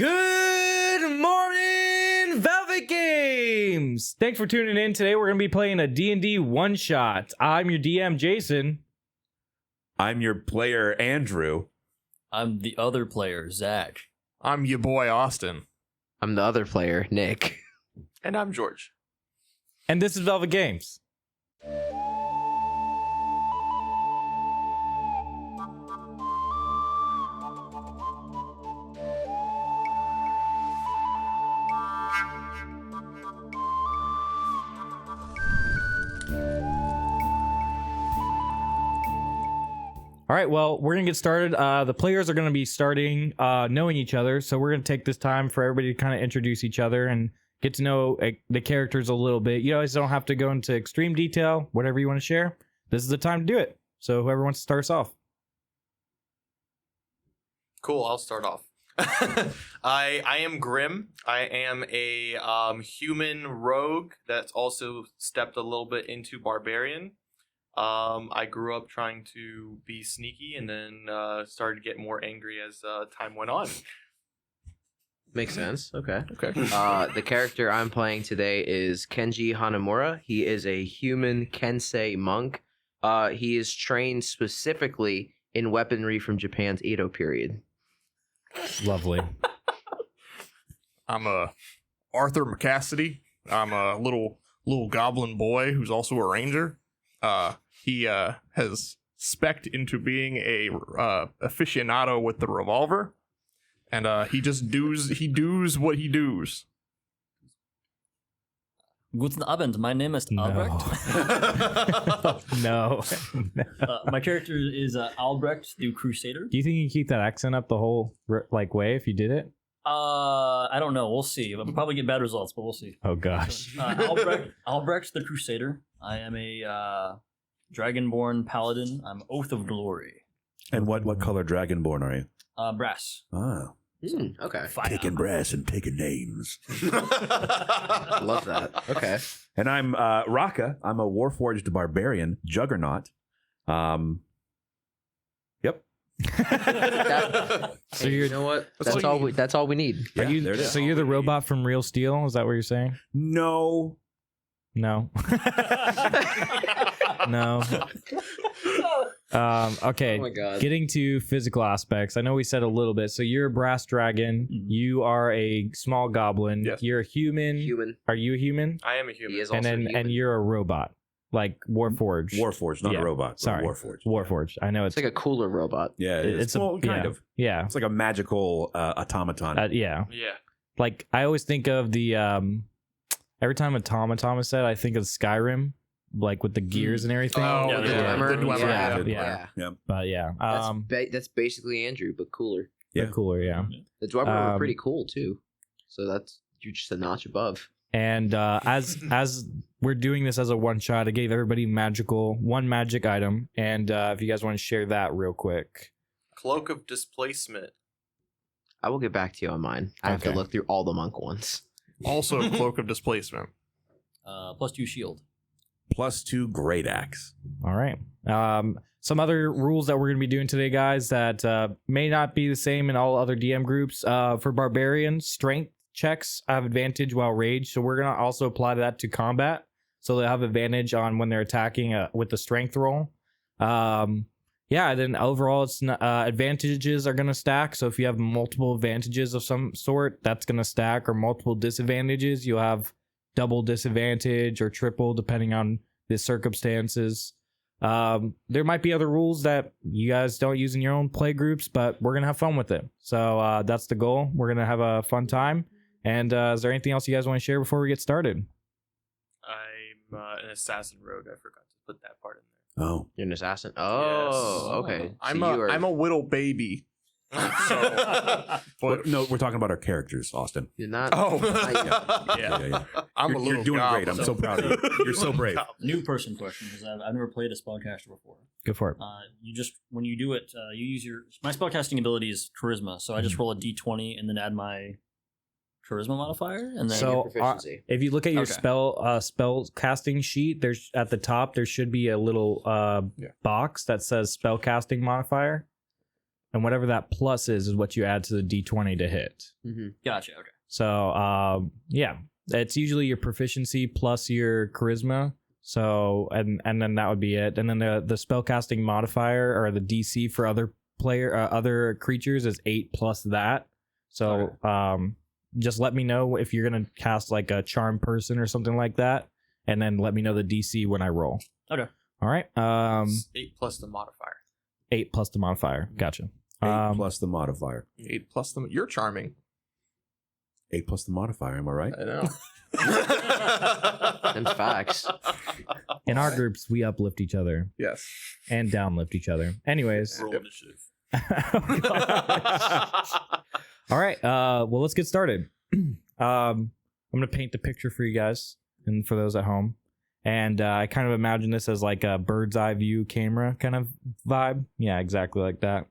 Good morning, Velvet Games! Thanks for tuning in. Today we're going to be playing a D&D one-shot. I'm your DM, Jason. I'm your player, Andrew. I'm the other player, Zach. I'm your boy, Austin. I'm the other player, Nick. And I'm George. And this is Velvet Games. All right, well, we're going to get started. The players are going to be starting knowing each other, so we're going to take this time for everybody to kind of introduce each other and get to know the characters a little bit. You guys don't have to go into extreme detail, whatever you want to share. This is the time to do it. So whoever wants to start us off. Cool, I'll start off. I am Grim. I am a human rogue that's also stepped a little bit into barbarian. I grew up trying to be sneaky and then started to get more angry as time went on. Makes sense. Okay. Okay. The character I'm playing today is Kenji Hanamura. He is a human Kensei monk. He is trained specifically in weaponry from Japan's Edo period. Lovely. I'm Arthur McCassidy. I'm a little goblin boy who's also a ranger. He has spec'd into being a aficionado with the revolver, and he does what he does. Guten Abend, my name is Albrecht. No. My character is Albrecht, the Crusader. Do you think you can keep that accent up the whole way if you did it? I don't know. We'll see. I'll probably get bad results, but we'll see. Oh, gosh. Albrecht the Crusader. I am a dragonborn paladin. I'm Oath of Glory. And what color dragonborn are you? Brass. Ah, Okay. Fire. taking brass and taking names. Love that. Okay. And I'm Raka. I'm a warforged barbarian, juggernaut. Yep. So you're, you know what? That's all we need. are Yeah, you, there it is. so you're the robot from Real Steel? Is that what you're saying? No. No. No. Okay. Oh my god. Getting to physical aspects. I know we said a little bit. So you're a brass dragon. Mhm. You are a small goblin. Yes. You're a human. Human. Are you a human? I am a human. He is And also then human. and you're a robot, like Warforged. Warforged, not Yeah. a robot. But Sorry. Warforged. Warforged. I know It's like a cooler robot. Yeah, it's well, kind yeah. of. Yeah. It's like a magical automaton. Yeah. Yeah. Like I always think of the every time automaton is said, I think of Skyrim, like with the gears and everything. Oh, Yeah, the yeah. Dwemer. Yeah. Good Yeah. one. But yeah, That's basically Andrew, but cooler. Yeah. they're cooler, yeah. The Dwemer were Um, pretty cool too. So you're just a notch above. And as we're doing this as a one shot, I gave everybody one magic item, and if you guys want to share that real quick. Cloak of displacement. I will get back to you on mine. I have to Okay. look through all the monk ones. Also, Cloak of Displacement. +2 shield. +2 great axe. All right. Some other rules that we're going to be doing today, guys, that may not be the same in all other DM groups. For barbarians, strength checks have advantage while raged, so we're going to also apply that to combat. So they'll have advantage on when they're attacking with the strength roll. Yeah, then overall, it's advantages are going to stack. So if you have multiple advantages of some sort, that's going to stack, or multiple disadvantages, you'll have double disadvantage or triple, depending on the circumstances. There might be other rules that you guys don't use in your own play groups, but we're going to have fun with it. So that's the goal. We're going to have a fun time. And is there anything else you guys want to share before we get started? I'm an assassin rogue. I forgot to put that part in Oh. You're an assassin. Oh, okay. So I'm you are- a little baby. there. But No, we're talking about our characters, Austin. You're not. oh, Yeah. I'm You're, a little. you're doing goblin. great. I'm so proud of you. You're so brave. New person question, because I've never played a spellcaster before. Go for it. You just, when you do it, you use my spellcasting ability is charisma, so I just roll a d20 and then add my charisma modifier, and then So proficiency. if you look at your Okay. spell casting sheet, there's at the top there should be a little box that says spell casting modifier. and whatever that plus is what you add to the d20 to hit. Gotcha. Okay. So yeah, it's usually your proficiency plus your charisma. So and then that would be it. And then the spellcasting modifier or the DC for other creatures is 8 plus that. So just let me know if you're gonna cast like a charm person or something like that, and then let me know the DC when I roll. Okay. All right. 8 plus the modifier. 8 plus the modifier. Gotcha. 8 plus the modifier. 8 plus them. You're charming. 8 plus the modifier. Am I right? I know. And facts. In our groups, we uplift each other Yes. and downlift each other. Anyways. Roll initiative. All right. Well, let's get started. I'm gonna paint the picture for you guys and for those at home. And I kind of imagine this as like a bird's eye view camera kind of vibe. Yeah, exactly like that.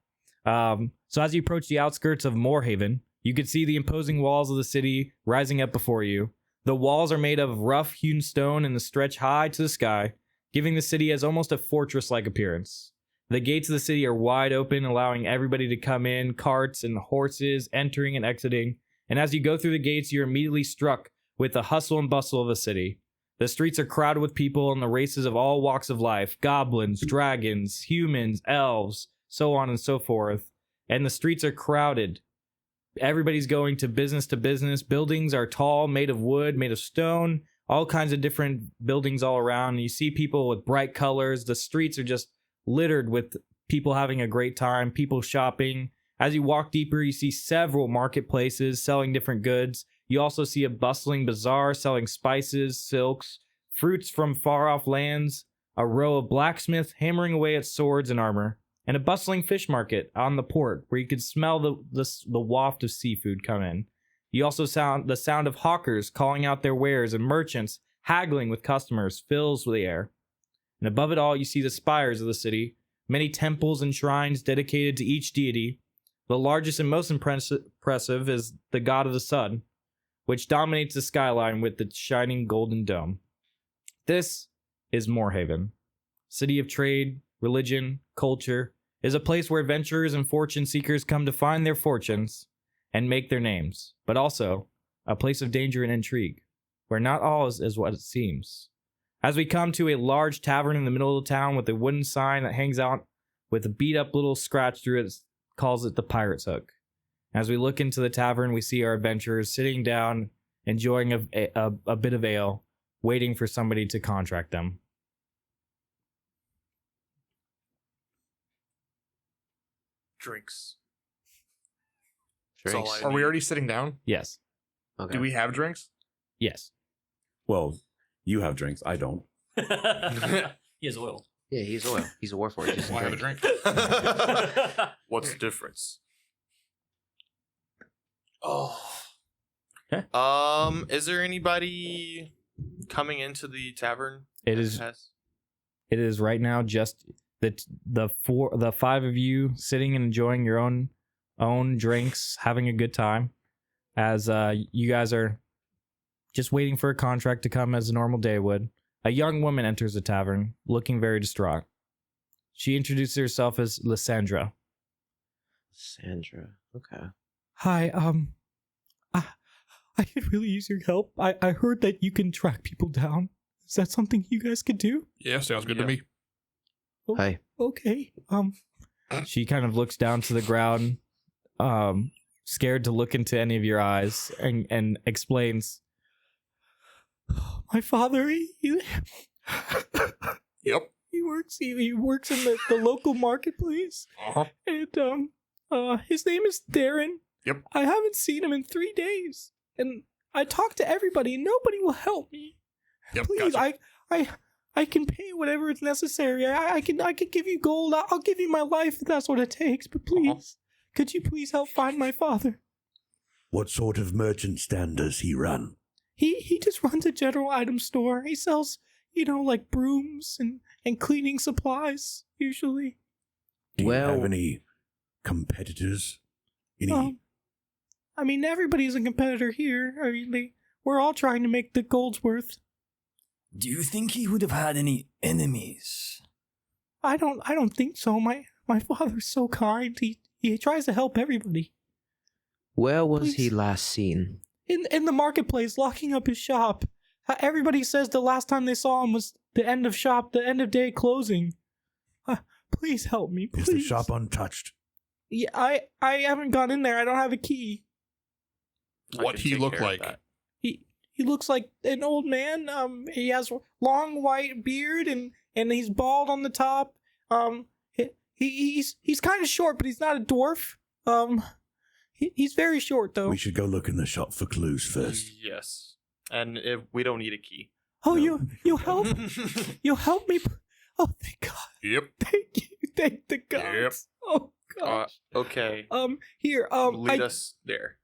So as you approach the outskirts of Moorhaven, you can see the imposing walls of the city rising up before you. The walls are made of rough hewn stone and stretch high to the sky, giving the city as almost a fortress-like appearance. The gates of the city are wide open, allowing everybody to come in, carts and horses entering and exiting. And as you go through the gates, you're immediately struck with the hustle and bustle of a city. The streets are crowded with people and the races of all walks of life, goblins, dragons, humans, elves, so on and so forth. And the streets are crowded. Everybody's going to business. Buildings are tall, made of wood, made of stone, all kinds of different buildings all around. And you see people with bright colors. The streets are just littered with people having a great time, people shopping. As you walk deeper, you see several marketplaces selling different goods. You also see a bustling bazaar selling spices, silks, fruits from far-off lands, a row of blacksmiths hammering away at swords and armor, and a bustling fish market on the port where you could smell the waft of seafood come in. You also the sound of hawkers calling out their wares and merchants haggling with customers fills the air. And above it all, you see the spires of the city, many temples and shrines dedicated to each deity. The largest and most impressive is the god of the sun, which dominates the skyline with its shining golden dome. This is Moorhaven. City of trade, religion, culture, is a place where adventurers and fortune seekers come to find their fortunes and make their names, but also a place of danger and intrigue, where not all is what it seems. As we come to a large tavern in the middle of the town with a wooden sign that hangs out with a beat-up little scratch through it, calls it the Pirate's Hook. As we look into the tavern, we see our adventurers sitting down, enjoying a bit of ale, waiting for somebody to contract them. Drinks. Drinks. That's all Are we already sitting down? Yes. Okay. Do we have drinks? Yes. Well, you have drinks. I don't. He has oil. Yeah, he's oil. He's a warforged. He doesn't Well, I have a drink. drink. What's the difference? Oh. Okay. Is there anybody coming into the tavern? It is right now just the five of you sitting and enjoying your own drinks, having a good time, as you guys are just waiting for a contract to come as a normal day would. A young woman enters the tavern, looking very distraught. She introduces herself as Lysandra. Sandra. Okay. Hi, I could really use your help. I heard that you can track people down. Is that something you guys could do? Yeah, sounds good Yeah. to me. Hi. Okay. She kind of looks down to the ground, scared to look into any of your eyes, and explains. My father, Yep. he works in the local marketplace, Uh-huh. and his name is Theron. Yep. I haven't seen him in 3 days, and I talked to everybody, and nobody will help me. Yep. Please, Gotcha. I can pay whatever is necessary. I can give you gold. I'll give you my life if that's what it takes. But please, could you please help find my father? What sort of merchant stand does he run? He just runs a general item store. He sells, like brooms and cleaning supplies, usually. Do you Well- have any competitors? Any? I mean, everybody's a competitor here. I mean, we're all trying to make the gold's worth. Do you think he would have had any enemies? I don't think so. My father's so kind. He tries to help everybody. Where was he Please. last seen? In the marketplace, locking up his shop. Everybody says the last time they saw him was the end of day closing. Please help me, please. Is the shop untouched? Yeah, I haven't gone in there. I don't have a key. I What can he take look care of like? that. He looks like an old man. He has long white beard and he's bald on the top. He's kind of short, but he's not a dwarf. He's very short though. We should go look in the shop for clues first. Yes. And if we don't need a key. Oh, No. you help me. Oh, thank God. Yep. Thank the gods. Oh gosh. Okay. Here. Lead us there.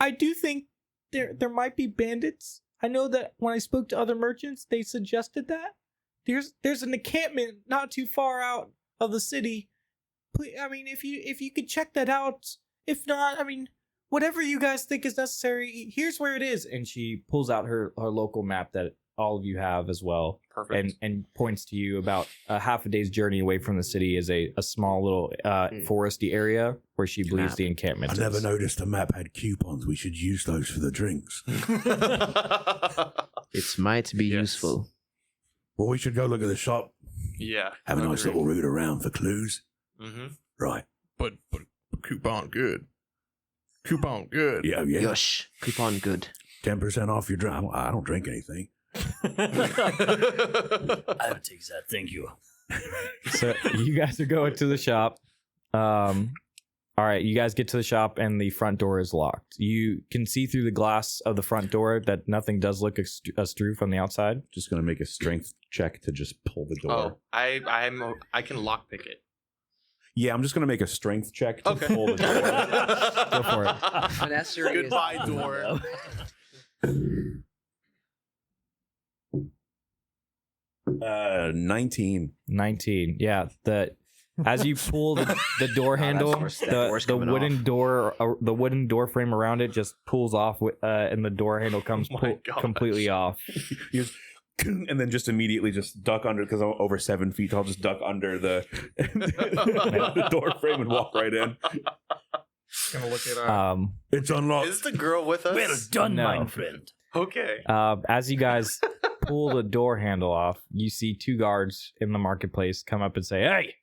I do think there might be bandits. I know that when I spoke to other merchants, they suggested that there's an encampment not too far out of the city. Please, I mean, if you could check that out. If not, I mean, whatever you guys think is necessary, here's where it is. And she pulls out her local map that all of you have as well. Perfect. And points to you about a half a day's journey away from the city is a small little foresty area where she believes Map. the encampment I is. never noticed the map had coupons. We should use those for the drinks. It might be Yes. useful. Well, we should go look at the shop. Yeah. Have a nice little route around for clues. Mm-hmm. Right. But coupon good. Coupon good. Yeah. Yosh. Coupon good. 10% off your drink. I don't drink anything. I would take that. Thank you. So you guys are going to the shop. All right, you guys get to the shop and the front door is locked. You can see through the glass of the front door that nothing does look askew from the outside. Just going to make a strength check to just pull the door. Oh, I can lockpick it. Yeah, I'm just going to make a strength check to Okay. pull the door. Go for it. Vanessa is- Goodbye, door. 19. 19. Yeah, as you pull the door handle, that's worse. That door's the coming wooden door, the wooden door frame around it just pulls off, and the door handle comes Oh my gosh. completely off. You just, and then just immediately just duck under, because I'm over 7 feet. I'll just duck under the, the door frame and walk right in. Gonna look at It's unlocked. Is the girl with us? Well done, No. my friend. Okay. As you guys pull the door handle off, you see two guards in the marketplace come up and say, "Hey,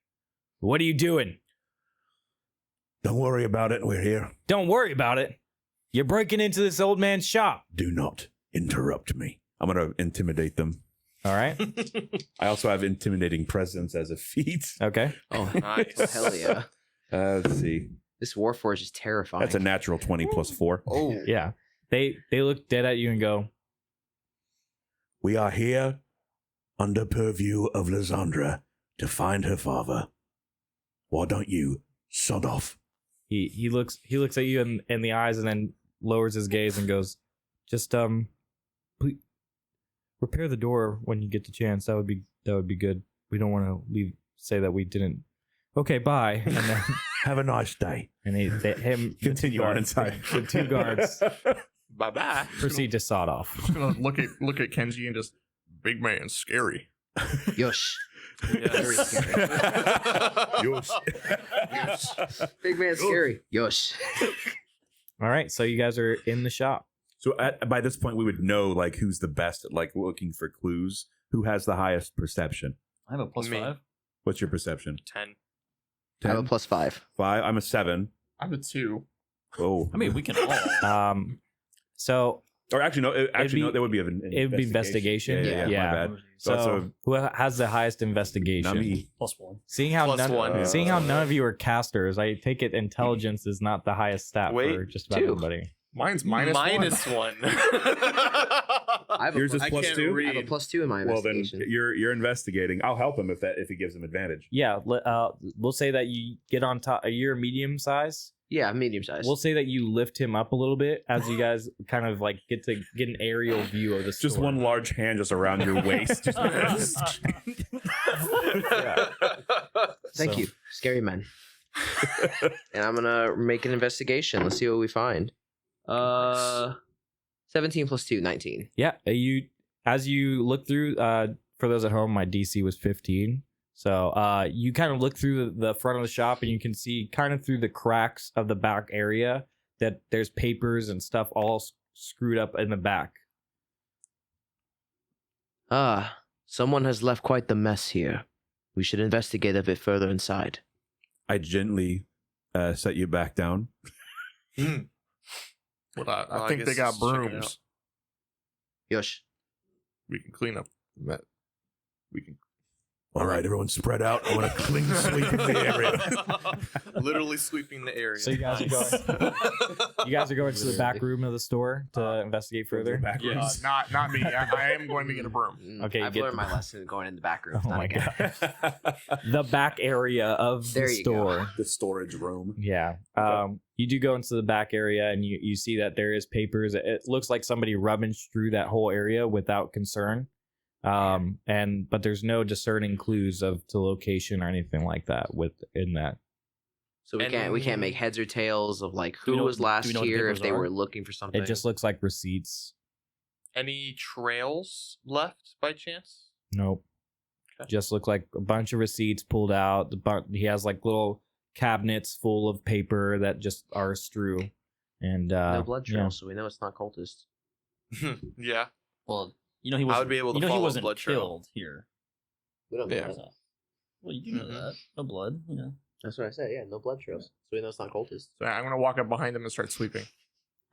what are you doing? Don't worry about it. We're here. Don't worry about it. You're breaking into this old man's shop." Do not interrupt me. I'm going to intimidate them. All right. I also have intimidating presence as a feat. Okay. Oh, Nice. hell yeah. Let's see. This Warforged is terrifying. That's a natural 20 plus 4. Oh. Yeah. They look dead at you and go, We are here under purview of Lysandra to find her father. Why don't you sod off? he looks at you in the eyes and then lowers his gaze and goes, "Just please repair the door when you get the chance. That would be good. We don't want to say that we didn't." Okay, bye. And then Have a nice day. and Continue on inside. The two guards Bye-bye. proceed to sod off. just gonna look at Kenji and just, big man, scary. Yosh. Very Yes. scary. Yosh. Big man scary. Yosh. All right, so you guys are in the shop. So by this point, we would know like who's the best at like looking for clues. Who has the highest perception? I have a plus Me. 5. What's your perception? 10. I have a 10? +5. 5. I'm a 7. I'm a 2. Oh, I mean, we can all. So or actually no. be- There would be an it would be investigation. Yeah. Yeah. My bad. So who has the highest Not investigation? me. Plus 1. Seeing how Plus one. seeing how none of you are casters, I take it intelligence is not the highest stat Wait, for just about 2. everybody. Mine's minus one. I have Yours a is I plus can't 2. I have a read. +2 in my Well, then investigation. you're investigating. I'll help him if it gives him advantage. Yeah, we'll say that you get on top. You're medium size. Yeah, medium size. We'll say that you lift him up a little bit as you guys kind of like get an aerial view of the store. Just one large hand just around your waist. Yeah. Thank So- you, scary man. And I'm gonna make an investigation. Let's see what we find. 17 + 2, 19. Yeah, as you look through. For those at home, my DC was 15, So you kind of look through the front of the shop and you can see kind of through the cracks of the back area that there's papers and stuff all screwed up in the back. Someone has left quite the mess here. We should investigate a bit further inside. I gently set you back down. But I Well, I think they guess got let's check it brooms. out. Yosh. We can clean up that. We can. All right, everyone spread out. I want to clean sweep the area. Literally sweeping the area. So you guys are going. You guys are going to the back room of the store to investigate further. Back Yes. rooms. Not me. I am going to get a broom. Okay, I've get learned the- my lesson going in the back room. Oh my god. The back area of There the you go. store. The storage room. Yeah. You do go into the back area and you see that there is papers. It looks like somebody rummaged through that whole area without concern. But there's no discerning clues of to location or anything like that within that. So we can't make heads or tails of like Do we who know- was last do we know what the here if papers they are? were looking for something. It just looks like receipts. Any trails left by chance? Nope. Okay. Just look like a bunch of receipts pulled out. He has like little cabinets full of paper that just are strew. And no blood yeah. trails, so we know it's not cultists. Yeah. Well, you know he was. I would be able to You know he follow wasn't blood trail. killed here. We don't Yeah. know that. So. Well, you do know Mhm. that. No blood. You know. That's what I said. Yeah, no blood trails, so we know it's not cultists. So I'm going to walk up behind him and start sweeping.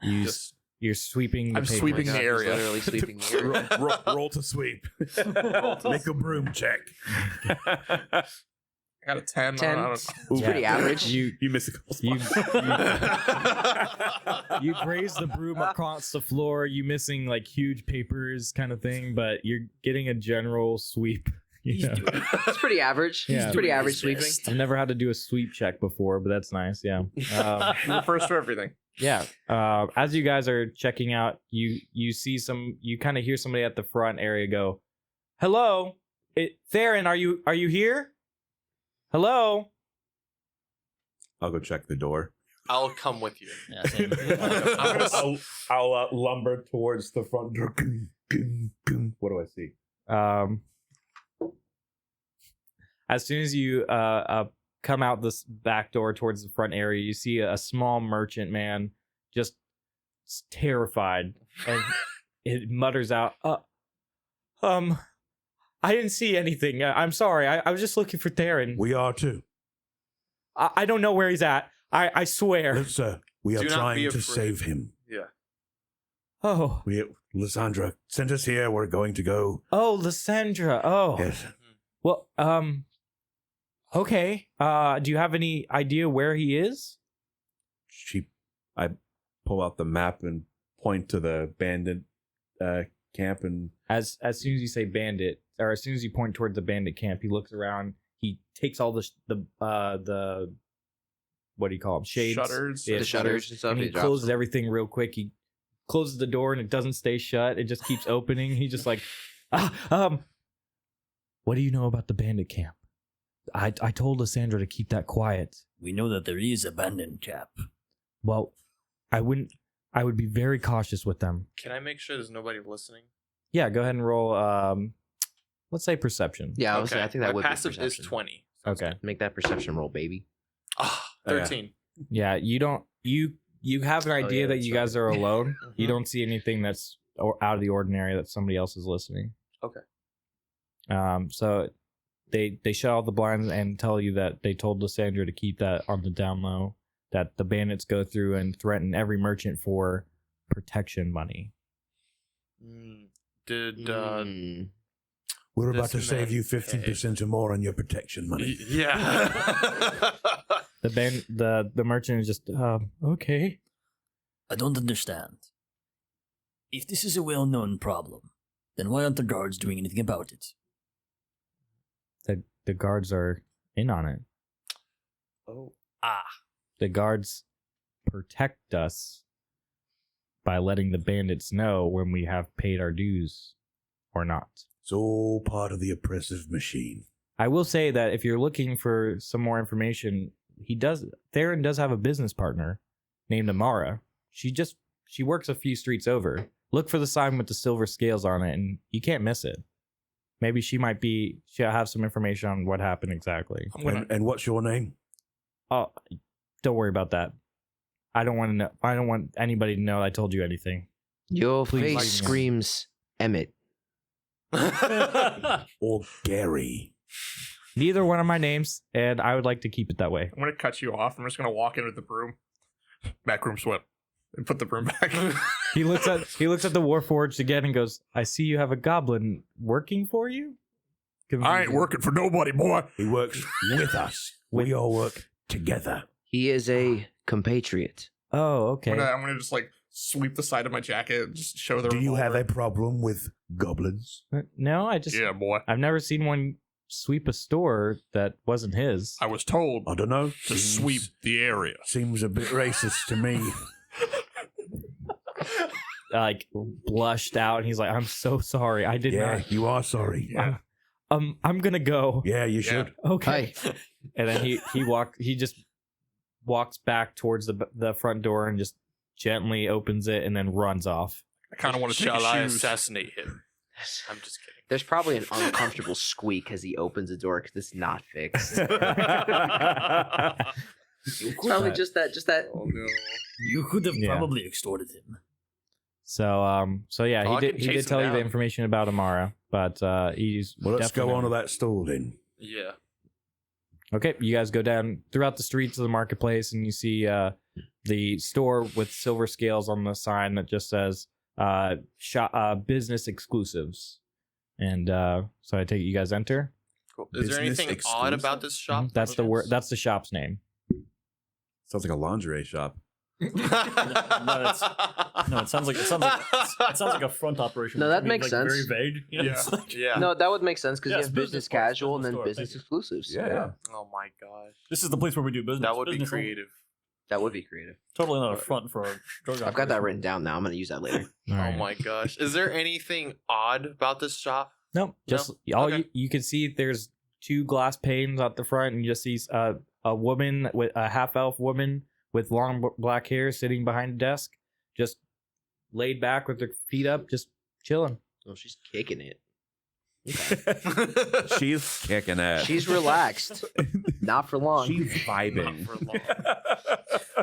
You, Just you're sweeping the I'm paper. sweeping Oh my the God, he's area. literally sweeping the area. roll to sweep. Make a broom check. I got a 10. 10. I It's Yeah. pretty average. You You missed a couple you, spots. you graze the broom across the floor. You missing like huge papers kind of thing, but you're getting a general sweep. He's Yeah. doing it. It's pretty average. Yeah. It's pretty Doing average his sweeping. best. I've never had to do a sweep check before, but that's nice. Yeah. You're first to everything. Yeah. As you guys are checking out, you see you kind of hear somebody at the front area go, "Hello, Theron, are you here? Hello." I'll go check the door. I'll come with you. Yeah, same. I'll lumber towards the front door. What do I see? As soon as you come out this back door towards the front area, you see a small merchant man just terrified, and it mutters out, I didn't see anything. I'm sorry. I was just looking for Theron. We are too. I don't know where he's at. I swear." Look, sir, we are Do not trying be to afraid. save him. Yeah. Oh, Lysandra sent us here. We're going to go. Lysandra. Oh, Yes. well, okay. Do you have any idea where he is? I pull out the map and point to the bandit camp, and As soon as you say bandit, or as soon as you point towards the bandit camp, he looks around. He takes all the what do you call them? Shades. Shutters. Yeah, The shutters and stuff. And he drops closes them. everything real quick. He closes the door and it doesn't stay shut. It just keeps opening. He's just like, what do you know about the bandit camp? I told Lysandra to keep that quiet. We know that there is a bandit camp. Well, I would be very cautious with them. Can I make sure there's nobody listening? Yeah, go ahead and roll let's say perception. Yeah, I think that My would be passive is perception. 20. Okay. Make that perception roll, baby. Ah, Oh, yeah. 13. Yeah, you have an idea yeah, that that's you right. guys are alone. You Mhm. don't see anything that's out of the ordinary that somebody else is listening. Okay. So they shut all the blinds and tell you that they told Lysandra to keep that on the down low, that the bandits go through and threaten every merchant for protection money. Did we're about This to save man- you 15% or more on your protection money. yeah. The merchant is just okay. I don't understand. If this is a well-known problem, then why aren't the guards doing anything about it? The guards are in on it. Oh. The guards protect us by letting the bandits know when we have paid our dues or not. It's all part of the oppressive machine. I will say that if you're looking for some more information, Theron does have a business partner named Amara. She works a few streets over. Look for the sign with the silver scales on it and you can't miss it. maybe she'll have some information on what happened exactly. And what's your name? Oh, don't worry about that. I don't want to know. I don't want anybody to know I told you anything. Your Please. face screams Emmett. Or Gary? Neither one of my names, and I would like to keep it that way. I'm gonna cut you off. I'm just gonna walk in with the broom. Back room swept. And put the broom back. He looks at the Warforged again and goes, "I see you have a goblin working for you." I ain't working for nobody, boy. He works with us. We all work together. He is a compatriot. Oh, okay. I'm gonna just like sweep the side of my jacket and just show the Do you have revolver. a problem with goblins? No, I just Yeah, boy. I've never seen one sweep a store that wasn't his. I was told I don't know. to sweep the area. Seems a bit racist to me. Like blushed out, and he's like, "I'm so sorry. I did Yeah, not." you are sorry. Yeah. I'm gonna go. Yeah, you should. Okay. Hi. And then he just walks back towards the front door and just gently opens it and then runs off. I kind of want to take Shall I his shoes. assassinate him? I'm just kidding. There's probably an uncomfortable squeak as he opens the door because it's not fixed. It's probably just that. Oh no. You could have Yeah. probably extorted him. So yeah, Oh, I he can did chase him tell you the down. information about Amara, but he's Well, let's go definitely- on to that stall then. Yeah. Okay, you guys go down throughout the streets of the marketplace, and you see the store with silver scales on the sign that just says business exclusives. And so I take it you guys enter. Cool. Is there Business anything odd about exclusive? this shop? That's the word. That's the shop's name. Sounds like a lingerie shop. No, it sounds like a front operation. No, which that means, makes like, sense. Very vague. You know? Yeah. It's like- Yeah. No, that would make sense because Yeah, you it's have business business store, casual and business then store, business thank you. exclusives. Yeah. Oh my gosh. This is the place where we do business. That would be Business only. creative. That would be creative. Totally not a front for a drug I've got that operation. written down now. I'm going to use that later. All Oh right. my gosh. Is there anything odd about this shop? No, just all Okay. you can see. There's 2 glass panes at the front, and you just see a woman with a half elf woman with long black hair sitting behind a desk, just laid back with her feet up, just chilling. Oh, she's kicking it. She's kicking ass. She's relaxed. Not for long. She's Not vibing. for long.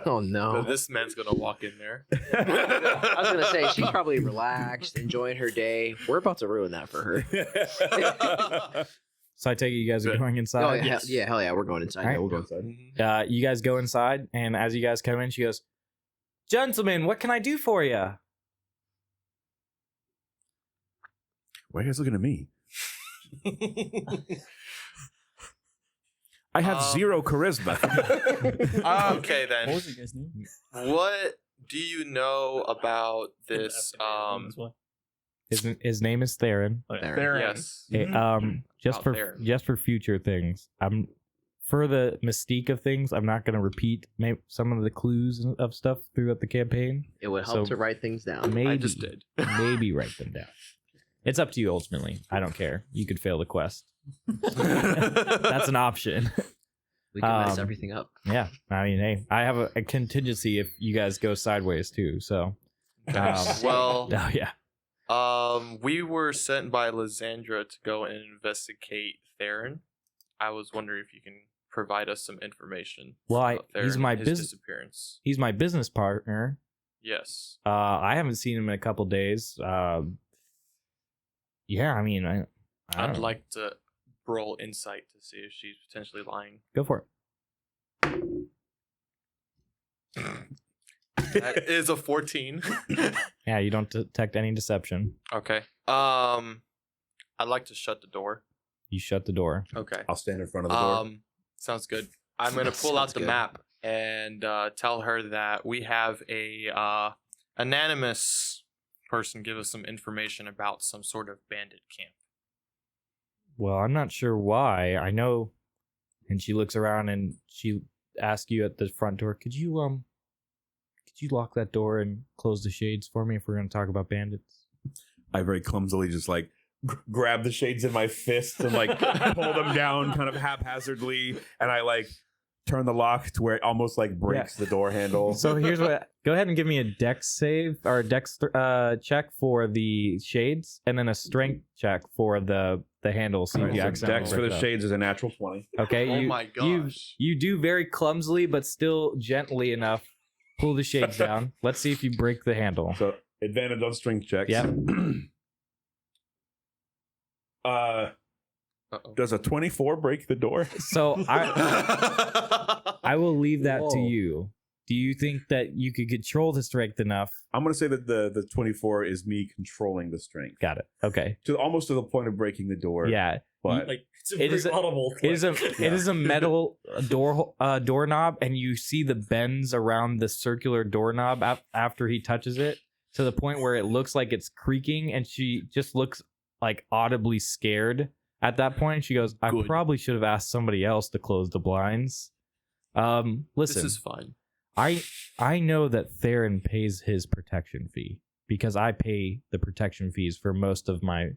Oh, no. But this man's gonna walk in there. I was going to say, she's probably relaxed, enjoying her day. We're about to ruin that for her. So I take it you guys are Good. going Oh, inside. yeah, hell yeah. We're going inside. All right. Yeah, we'll go inside. You guys go inside, and as you guys come in, she goes, "Gentlemen, what can I do for you?" Why are you guys looking at me? I have Um, 0 charisma. Okay What then. was the guy's name? What do you know about this? That's why. His name is Theron. Oh, yeah. There. Yes. Hey, just Oh, for Theron. future things, for the mystique of things, I'm not going to repeat some of the clues of stuff throughout the campaign. It would help So- to write things down. Maybe I just did. maybe write them down. It's up to you ultimately. I don't care. You could fail the quest. That's an option. We can mess Um, everything up. Yeah, I mean, hey, I have a contingency if you guys go sideways too. So, Well, oh yeah, we were sent by Lysandra to go and investigate Theron. I was wondering if you can provide us some information. Well, about he's Theron my and his bus- disappearance. he's my business partner. Yes. I haven't seen him in a couple days. Yeah, I mean, I don't I'd know. like to roll insight to see if she's potentially lying. Go for That is a 14. it. Yeah, you don't detect any deception. Okay. I'd like to shut the door. You shut the door. Okay. I'll stand in front of the door. Sounds good. I'm gonna pull out Sounds the good. map and tell her that we have a anonymous person give us some information about some sort of bandit camp. Well, I'm not sure why. I know. And she looks around and she asks you at the front door, could you lock that door and close the shades for me if we're going to talk about bandits? I very clumsily just like grab the shades in my fists and like pull them down kind of haphazardly, and I like turn the lock to where it almost like breaks the door handle. So here's what. Go ahead and give me a dex save or a dex check for the shades, and then a strength check for the handle. See if Alright, you so accidentally Dex for break the it up. shades is a natural 20. Okay. Oh you, my you- gosh. You do very clumsily, but still gently enough. Pull the shades down. Let's see if you break the handle. So advantage on strength checks. Yep. Uh-oh. Does a 24 break the door? So I will leave that to Whoa. you. Do you think that you could control the strength enough? I'm gonna say that the 24 is me controlling the strength Got it. Okay. to almost to the point of breaking the door. Yeah. but Like it's It is a- audible. It is a metal doorknob, and you see the bends around the circular doorknob after he touches it to the point where it looks like it's creaking, and she just looks like audibly scared at that point. She goes, "I Good. probably should have asked somebody else to close the blinds." Listen, This is fine. I know that Theron pays his protection fee because I pay the protection fees for most of my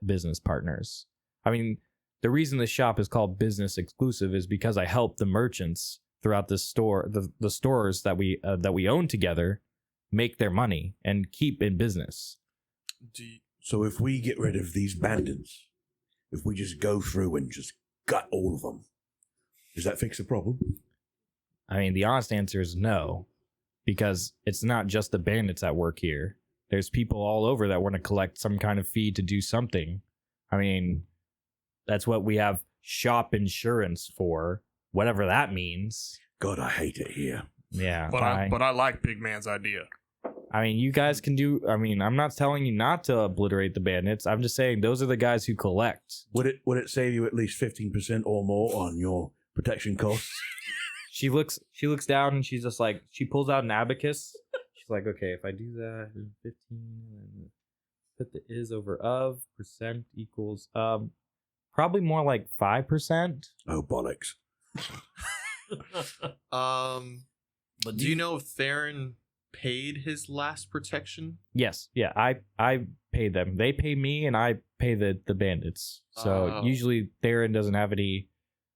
business partners. I mean, the reason the shop is called business exclusive is because I help the merchants throughout the store, the stores that we own together, make their money and keep in business. So if we get rid of these bandits, if we just go through and just gut all of them, does that fix the problem? I mean, the honest answer is no, because it's not just the bandits that work here. There's people all over that want to collect some kind of fee to do something. I mean, that's what we have shop insurance for, whatever that means. God, I hate it here. Yeah, But fine. I like Big Man's idea. I mean, you guys can do. I mean, I'm not telling you not to obliterate the bandits. I'm just saying those are the guys who collect. Would it save you at least 15% or more on your protection costs? She looks down and she's just like, she pulls out an abacus. She's like, okay, if I do that, 15, and put the is over of, percent equals probably more like 5%. Oh bollocks! But Do you know if Theron paid his last protection? Yes, yeah, I pay them. They pay me, and I pay the bandits. So Oh. usually Theron doesn't have any,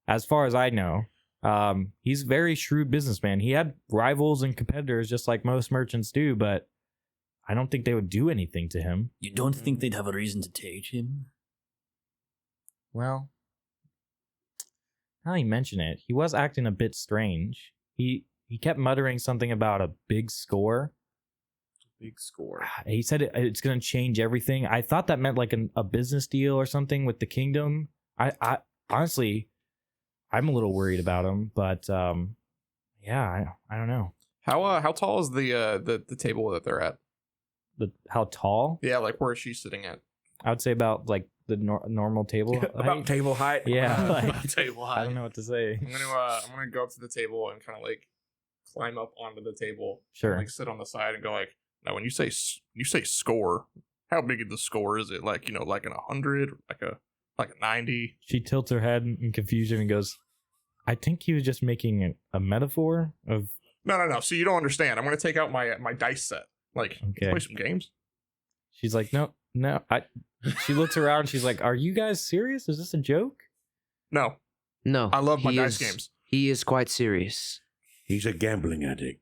as far as I know. He's a very shrewd businessman. He had rivals and competitors just like most merchants do, but I don't think they would do anything to him. you don't think they'd have a reason to take him? Well, now you mention it, he was acting a bit strange. He kept muttering something about a big score. Big score. He said it's going to change everything. I thought that meant like a business deal or something with the kingdom. I honestly, I'm a little worried about him, but yeah, I don't know. How tall is the table that they're at? How tall? Yeah, like where is she sitting at? I would say about like the normal table About height. table height. Yeah, like, Table I high. don't know what to say. I'm gonna go up to the table and kind of like climb up onto the table. Sure. And, like sit on the side and go like, now when you say score, how big of the score is it? Like like an 100, like a 90. She tilts her head in confusion and goes, I think he was just making a metaphor of. No. So you don't understand. I'm gonna take out my dice set. Like, Okay. play some games. She's like, no. She looks around. She's like, are you guys serious? Is this a joke? No, No, I love my he dice is- games. He is quite serious. He's a gambling addict.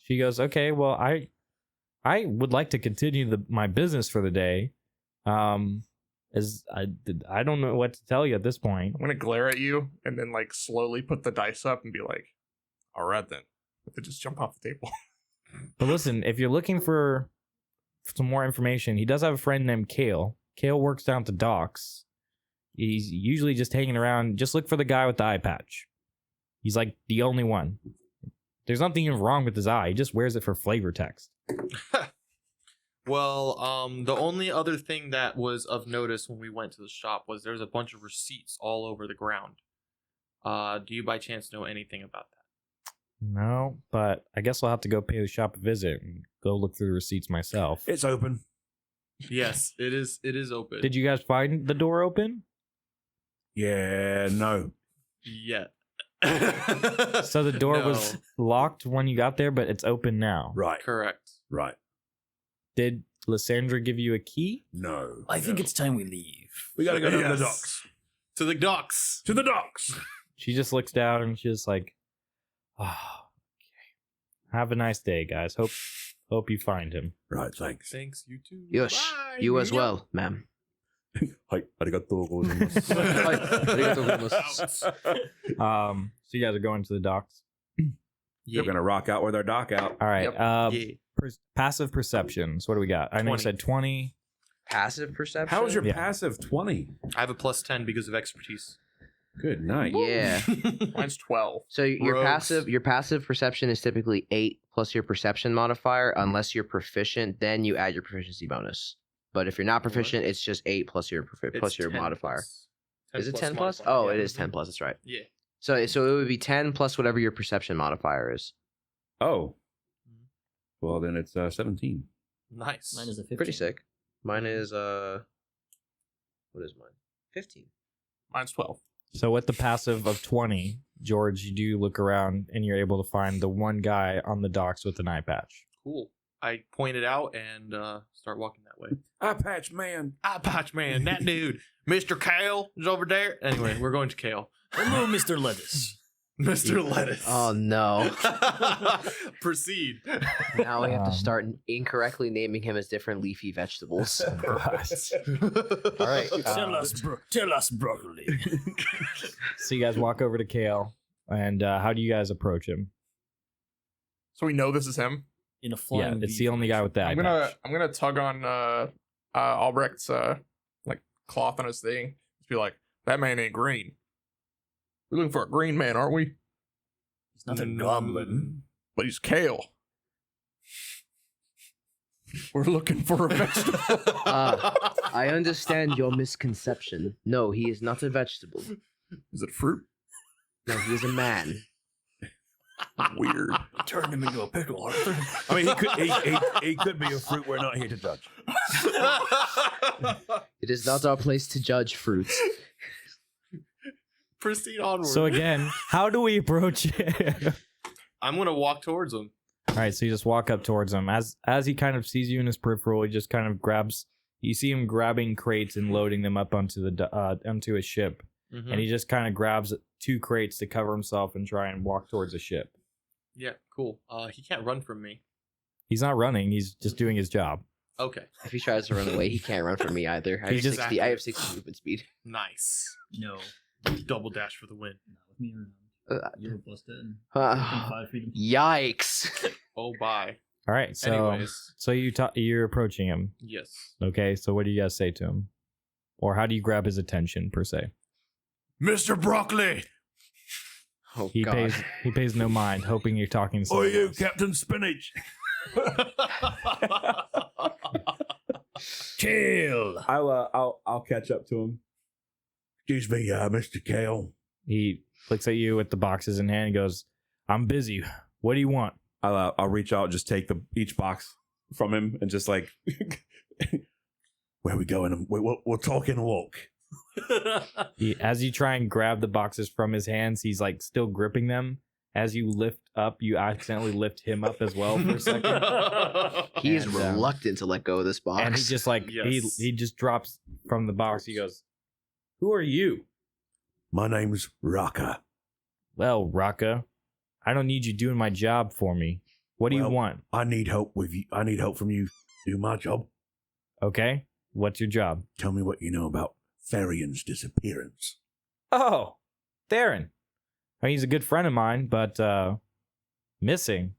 She goes, okay, well, I would like to continue my business for the day. As I don't know what to tell you at this point. I'm gonna glare at you and then like slowly put the dice up and be like, all right then. But then just jump off the table. But listen, if you're looking for some more information, he does have a friend named Kale. Kale works down at the docks. He's usually just hanging around. Just look for the guy with the eye patch. He's like the only one. There's nothing even wrong with his eye. He just wears it for flavor text. Well, the only other thing that was of notice when we went to the shop was there's a bunch of receipts all over the ground. Do you by chance know anything about that? No, but I guess I'll have to go pay the shop a visit and go look through the receipts myself. It's open. Yes, it is. It is open. Did you guys find the door open? Yeah, no. Yeah. So the door was No. locked when you got there, but it's open now. Right. Correct. Right. Did Lysandra give you a key? No. I think no. it's time we leave. We gotta go down to the Yes. docks. To the docks. To the docks. She just looks down and she's like, Oh, okay. Have a nice day, guys. Hope you find him. Right, thanks. Thanks, you too. Yosh, Bye. you as well, ma'am. Hi, arigatou gozaimasu. So you guys are going to the docks. They're gonna rock out with our dock out. All right. Yeah. Passive perceptions. What do we got? I know you 20. said 20. Passive perception. How is your Yeah. passive 20? I have a +10 because of expertise. Good night. Yeah. Mine's 12. So your Rogues. passive perception is typically 8 plus your perception modifier. Unless you're proficient, then you add your proficiency bonus. But if you're not proficient, it's just 8 plus your It's 10 modifier. plus. 10 Is it plus 10 plus? modifier, Oh, yeah. it is 10 plus. That's right. Yeah. So it would be 10 plus whatever your perception modifier is. Oh. Well, then it's 17. Nice. Mine is a 15. Pretty sick. Mine is what is mine? 15. Mine's 12. So with the passive of 20, George, you do look around and you're able to find the one guy on the docks with an eye patch. Cool. I point it out and start walking that way. Eye patch man. Eye patch man, that dude, Mr. Kale is over there. Anyway, we're going to Kale. Hello, Mr. Lettuce. Mr. Lettuce. Oh no. Proceed. Now we have to Um, start incorrectly naming him as different leafy vegetables. All right. Tell us broccoli. So you guys walk over to Kale, and how do you guys approach him? So we know this is him. In a flying Yeah, it's V the only guy with the eye patch. I'm gonna tug on Albrecht's like cloth on his thing. Just be like, that man ain't green. We're looking for a green man, aren't we? He's not a goblin. But he's Kale. We're looking for a vegetable. I understand your misconception. No, he is not a vegetable. Is it fruit? No, he is a man. Weird. Turn him into a pickle, Arthur. I mean, he could be a fruit. We're not here to judge. It is not our place to judge fruits. Proceed onward. So again, how do we approach it? I'm gonna walk towards him. All right, so you just walk up towards him. As he kind of sees you in his peripheral, he just kind of grabs. You see him grabbing crates and loading them up onto onto a ship, Mhm. and he just kind of grabs 2 crates to cover himself and try and walk towards a ship. Yeah, cool. He can't run from me. He's not running; he's just doing his job. Okay, If he tries to run away, he can't run from me either. I He have just- 60. I have 60 movement speed. nice. No. Double dash for the win. Not with me around. You're plus 10. Uh, 5 feet. Yikes! Oh, bye. All right, so Anyways, you're approaching him. yes. Okay, so what do you guys say to him, or how do you grab his attention per se? Mr. Broccoli. Oh He god. pays no mind, hoping you're talking to Or someone you, else. Captain Spinach? Kill. I'll catch up to him. Excuse me, Mr. Kale. He looks at you with the boxes in hand and goes, "I'm busy. What do you want?" I'll reach out, just take each box from him, and just like Where are we going? We'll talk and walk. As you try and grab the boxes from his hands, he's like still gripping them. As you lift up, you accidentally lift him up as well for a second. He is And, reluctant to let go of this box. And he just like Yes. he just drops from the box. He goes, "Who are you?" My name's Raka. "Well, Raka, I don't need you doing my job for me. What do you Well- want?" I need help with you. I need help from you to do my job. "Okay, what's your job?" Tell me what you know about Therion's disappearance. "Oh, Theron. I mean, he's a good friend of mine, but missing.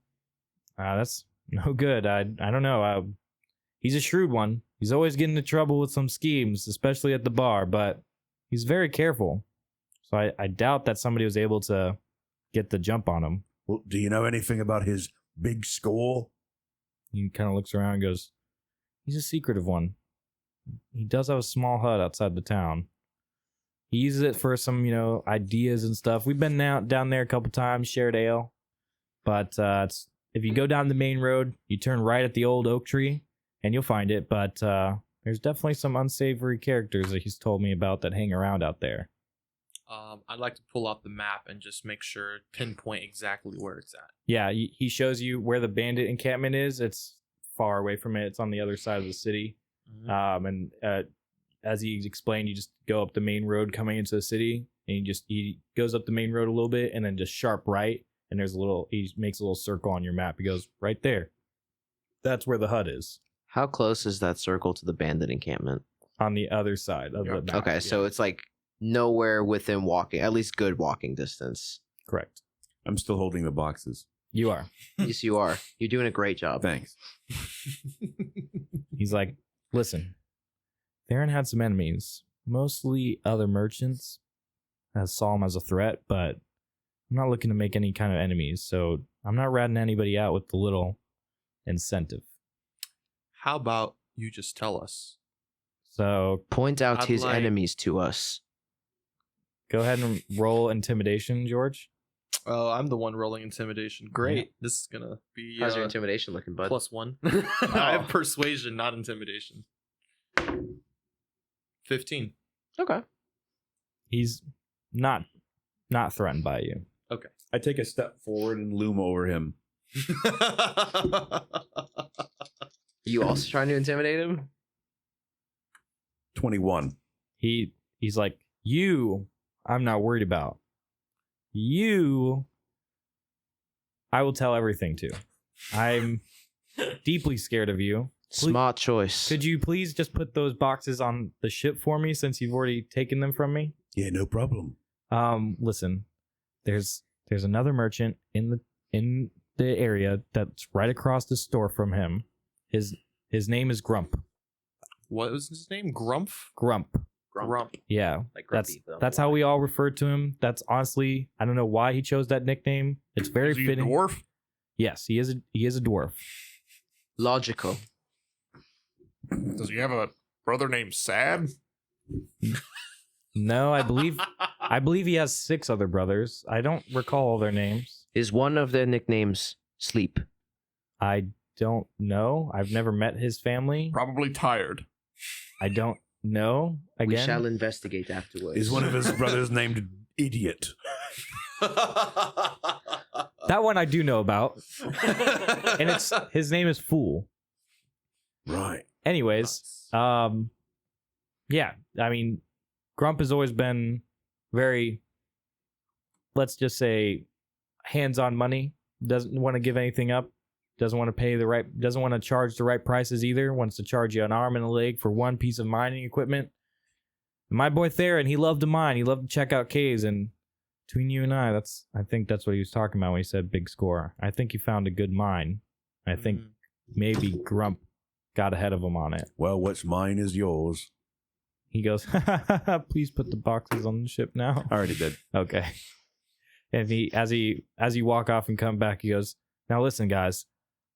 That's no good. I don't know. He's a shrewd one. He's always getting into trouble with some schemes, especially at the bar, but he's very careful. So I doubt that somebody was able to get the jump on him." Well, do you know anything about his big score? He kind of looks around and goes, "He's a secretive one. He does have a small hut outside the town. He uses it for some, ideas and stuff. We've been down there a couple times, shared ale. But if you go down the main road, you turn right at the old oak tree, and you'll find it. But there's definitely some unsavory characters that he's told me about that hang around out there." I'd like to pull out the map and just make sure, pinpoint exactly where it's at. Yeah, he shows you where the bandit encampment is. It's far away from it. It's on the other side of the city. And as he explained, you just go up the main road coming into the city, and he goes up the main road a little bit, and then just sharp right, And he makes a little circle on your map. He goes, right there. That's where the hut is. How close is that circle to the bandit encampment? On the other side of the map. Okay, so it's like nowhere within walking, at least good walking distance. Correct. I'm still holding the boxes. You are. Yes, you are. You're doing a great job. Thanks. He's like, listen, Theron had some enemies, mostly other merchants. I saw him as a threat, but I'm not looking to make any kind of enemies, so I'm not ratting anybody out with the little incentive. How about you just tell us? So Point out I'd his like- enemies to us. go ahead and roll intimidation, George. Oh, I'm the one rolling intimidation. Great. This is gonna be How's your intimidation looking, bud? +1. I have persuasion, not intimidation. 15. Okay. He's not threatened by you. I take a step forward and loom over him. You also trying to intimidate him? 21. He's like, you, I'm not worried about. You, I will tell everything to. I'm deeply scared of you. Smart choice. Could you please just put those boxes on the ship for me since you've already taken them from me? Yeah, no problem. Listen, there's another merchant in the area that's right across the store from him. His name is Grump. What was his name? Grumpf? Grump. Grump. Yeah. Like That's how we all refer to him. That's honestly, I don't know why he chose that nickname. It's very Is he a fitting. dwarf? Yes, he is a dwarf. Logical. Does he have a brother named Sad? No, I believe he has 6 other brothers. I don't recall all their names. Is one of their nicknames Sleep? I don't know. I've never met his family. Probably tired. I don't know. We Again, shall investigate afterwards. Is one of his brothers named Idiot? that one I do know about. And his name is Fool. Right. Anyways, yeah, I mean, Grump has always been very, let's just say, hands on money. Doesn't want to give anything up. Doesn't want to doesn't want to charge the right prices either. Wants to charge you an arm and a leg for one piece of mining equipment. My boy Theron, he loved to mine. He loved to check out caves. And between you and I think that's what he was talking about when he said big score. I think he found a good mine. I think maybe Grump got ahead of him on it. Well, what's mine is yours. He goes, please put the boxes on the ship now. I already did. Okay. And as you walk off and come back, he goes, now listen, guys,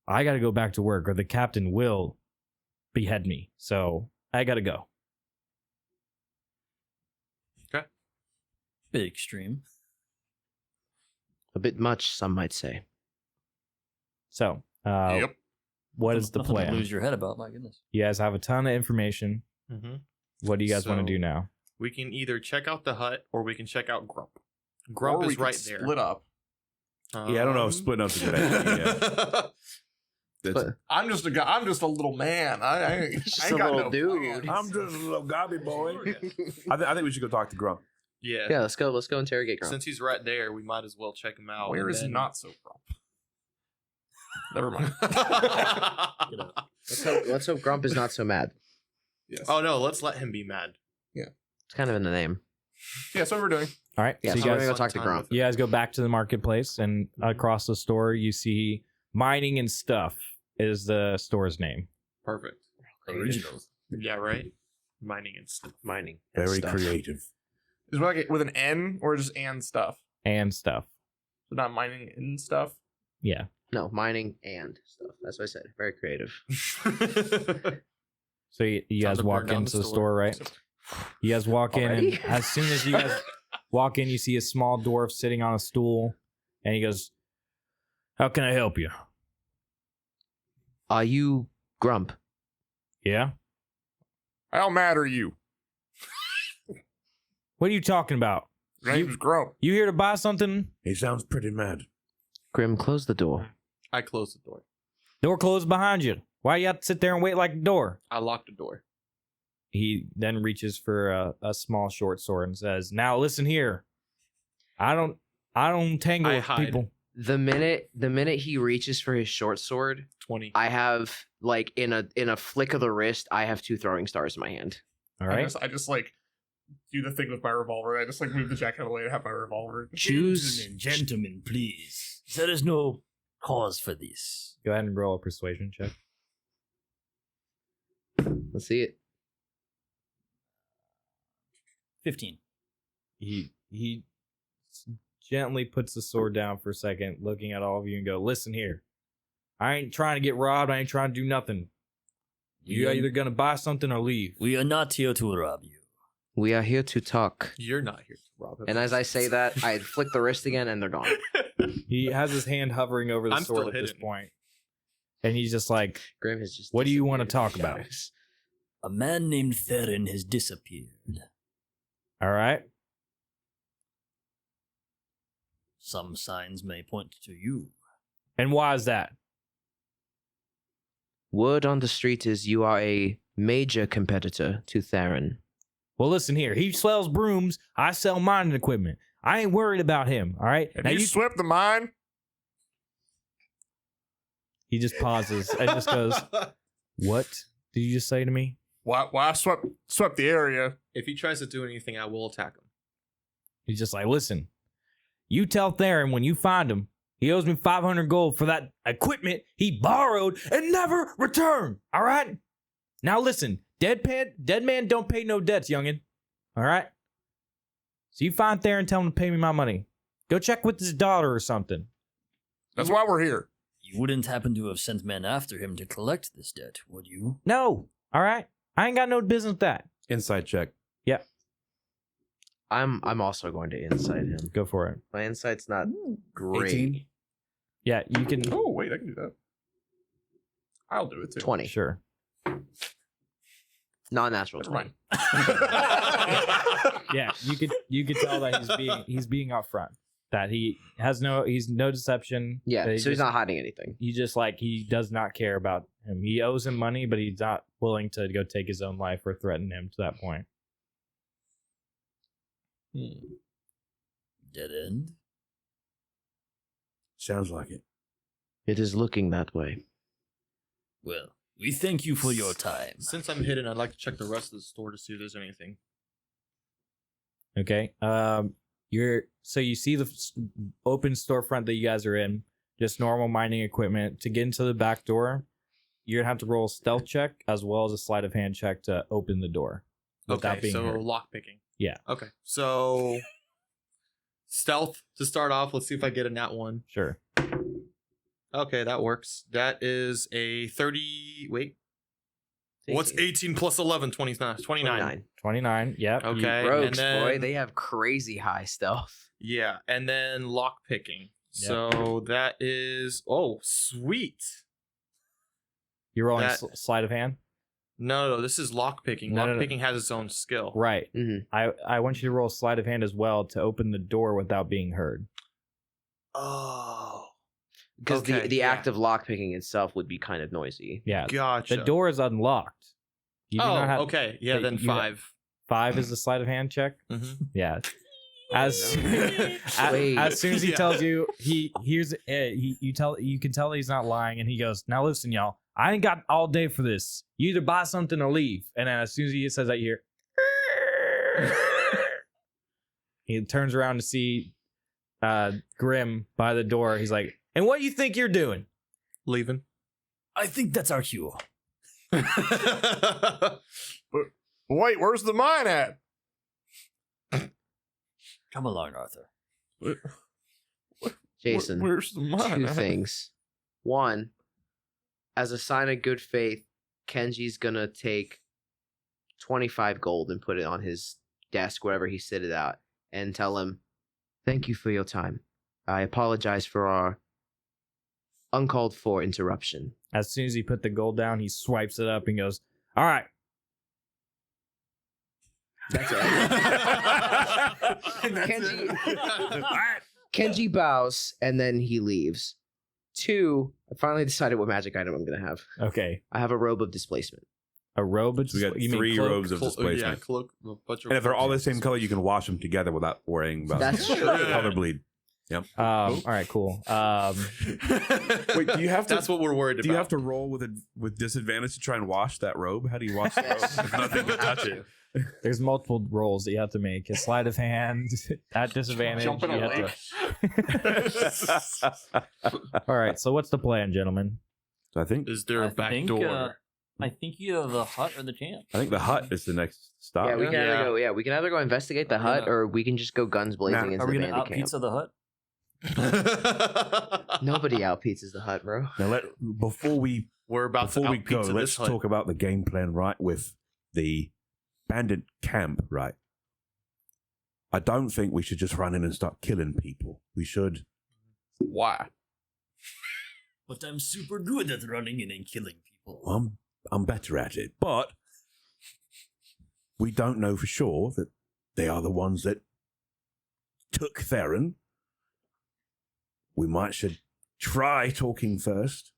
I got to go back to work or the captain will behead me. So I got to go. Bit extreme. A bit much, some might say. So, Yep. what is the Nothing to plan? lose your head about, my goodness. You guys have a ton of information. Mm-hmm. What do you guys want So- to do now? We can either check out the hut or we can check out Grump. Or Grump we is could right there. Split up. Yeah, I don't know if splitting up's a good idea. That's- But I'm just a guy. I'm just a little man. I just ain't a got little no dude. plans. I'm just a little gobby boy. I think we should go talk to Grump. Yeah. yeah, let's go interrogate Grump. Since he's right there, we might as well check him out. Where and is then- not so Grump? Never mind. Get up. Let's hope Grump is not so mad. Yes. Oh no, let's let him be mad. It's kind of in the name. Yeah, that's what we're doing. All right. Yeah, so you so we're guys, gonna go talk to Time Grump. with him. you guys go back to the marketplace, and across the store, you see Mining and Stuff is the store's name. Perfect. Originals. Yeah, right. Mining and stuff. Mining. and Very stuff. creative. Is it like with an N or just and stuff? And Stuff. So not mining and stuff. Yeah. No, mining and stuff. That's what I said. Very creative. So you Time guys to walk burn down into the the store. store, right? You guys walk in, Already? and as soon as you guys walk in, you see a small dwarf sitting on a stool, and he goes, "How can I help you?" Are you Grump? Yeah. How mad are you? What are you talking about? Your name's Grump. You here to buy something? He sounds pretty mad. Grim, close the door. I closed the door. Door closed behind you. Why you have to sit there and wait like a door? I locked the door. He then reaches for a small short sword and says, "Now listen here. I don't tangle I with hide. people. The minute he reaches for his short sword, 20. I have like in a flick of the wrist, I have 2 throwing stars in my hand. All right. I just like do the thing with my revolver. I just like move the jacket away and have my revolver. Choose. Gentlemen, please. There is no cause for this. Go ahead and roll a persuasion check. Let's see it. 15. He gently puts the sword down for a second, looking at all of you and go, listen here. I ain't trying to get robbed. I ain't trying to do nothing. You're either going to buy something or leave. We are not here to rob you. We are here to talk. You're not here to rob him. And as I say that, I flick the wrist again, and they're gone. He has his hand hovering over the I'm sword still at this hidden. point. And he's just like, Grim has just. what do you want to disappeared. talk about? A man named Theron has disappeared. All right. Some signs may point to you. And why is that? Word on the street is you are a major competitor to Theron. Well, listen here. He sells brooms. I sell mining equipment. I ain't worried about him. All right. Have you swept the mine? He just pauses and just goes, what did you just say to me? Why I swept the area. If he tries to do anything, I will attack him. He's just like, listen, you tell Theron when you find him, he owes me 500 gold for that equipment he borrowed and never returned. All right? Now listen, dead man don't pay no debts, youngin. All right? So you find Theron, tell him to pay me my money. Go check with his daughter or something. That's why we're here. You wouldn't happen to have sent men after him to collect this debt, would you? No. All right? I ain't got no business with that. Inside check. Yep. I'm also going to insight him. Go for it. My insight's not great. 18. Yeah, you can. Oh wait, I can do that. I'll do it too. 20. Sure. Non-natural Never 20. mind. Yeah, you could tell that he's being upfront. That he's no deception. Yeah, that so he's not hiding anything. He just like he does not care about him. He owes him money, but he's not willing to go take his own life or threaten him to that point. Dead end? Sounds like it. It is looking that way. Well, we thank you for your time. Since I'm hidden, I'd like to check the rest of the store to see if there's anything. Okay. You see the open storefront that you guys are in, just normal mining equipment. To get into the back door, you're gonna have to roll a stealth check as well as a sleight of hand check to open the door without Okay, being so heard. lock picking. Yeah. Okay, so stealth to start off. Let's see if I get a nat 1. Sure. Okay, that works. That is a 30. Wait. What's 18 plus 11? 29. 29. Yep. Okay. Rogues, and then, boy, they have crazy high stealth. Yeah, and then lock picking. Yep. So that is sweet. You're rolling that- sleight of hand. No, this is lock picking. No, Lock no, no. picking has its own skill. Right. Mhm. I want you to roll sleight of hand as well to open the door without being heard. Oh, Because Okay, the yeah. act of lockpicking itself would be kind of noisy. Yeah. gotcha. The door is unlocked. You do not have, okay. Yeah, but then you- 5. 5 is the sleight of hand check. Mm-hmm. Yeah. As Wait. as soon as he Yeah. tells you, you can tell he's not lying, and he goes, "Now listen, y'all, I ain't got all day for this. You either buy something or leave." And then as soon as he says that, you hear, he turns around to see Grim by the door. He's like, "And what do you think you're doing?" Leaving. I think that's our cue. Wait, where's the mine at? Come along, Arthur. Jason, Where's the mine? 2 at? things. One, as a sign of good faith, Kenji's gonna take 25 gold and put it on his desk, wherever he sit it out, and tell him, "Thank you for your time. I apologize for our uncalled for interruption." As soon as he put the gold down, he swipes it up and goes, "All right." That's Kenji bows and then he leaves. 2, I finally decided what magic item I'm gonna have. Okay. I have a robe of displacement. A robe. So we got you mean 3 cloak? robes of Yeah, displacement. cloak. And if they're all the same color, you can wash them together without worrying about That's true. color bleed. Yep. All right, cool. Wait, do you have to? That's what we're worried about. Do you have to roll with disadvantage to try and wash that robe? How do you wash the robe? There's nothing to touch it. There's multiple rolls that you have to make. A sleight of hand at disadvantage. Jumping you have to- All right. So what's the plan, gentlemen? So I think Is there a back door? I think either the hut or the camp. the hut is the next stop. Yeah, we can either Yeah. go. Yeah, we can either go investigate the Are we hut, gonna- or we can just go guns blazing into Are we the gonna out bandit camp. pizza the hut? Nobody out pizzas the hut, bro. Now before we We're about before to we out go, pizza let's this hut. talk about the game plan, right? With the bandit camp, right? I don't think we should just run in and start killing people. We should. Why? But I'm super good at running in and killing people. I'm better at it, but we don't know for sure that they are the ones that took Theron. We should try talking first.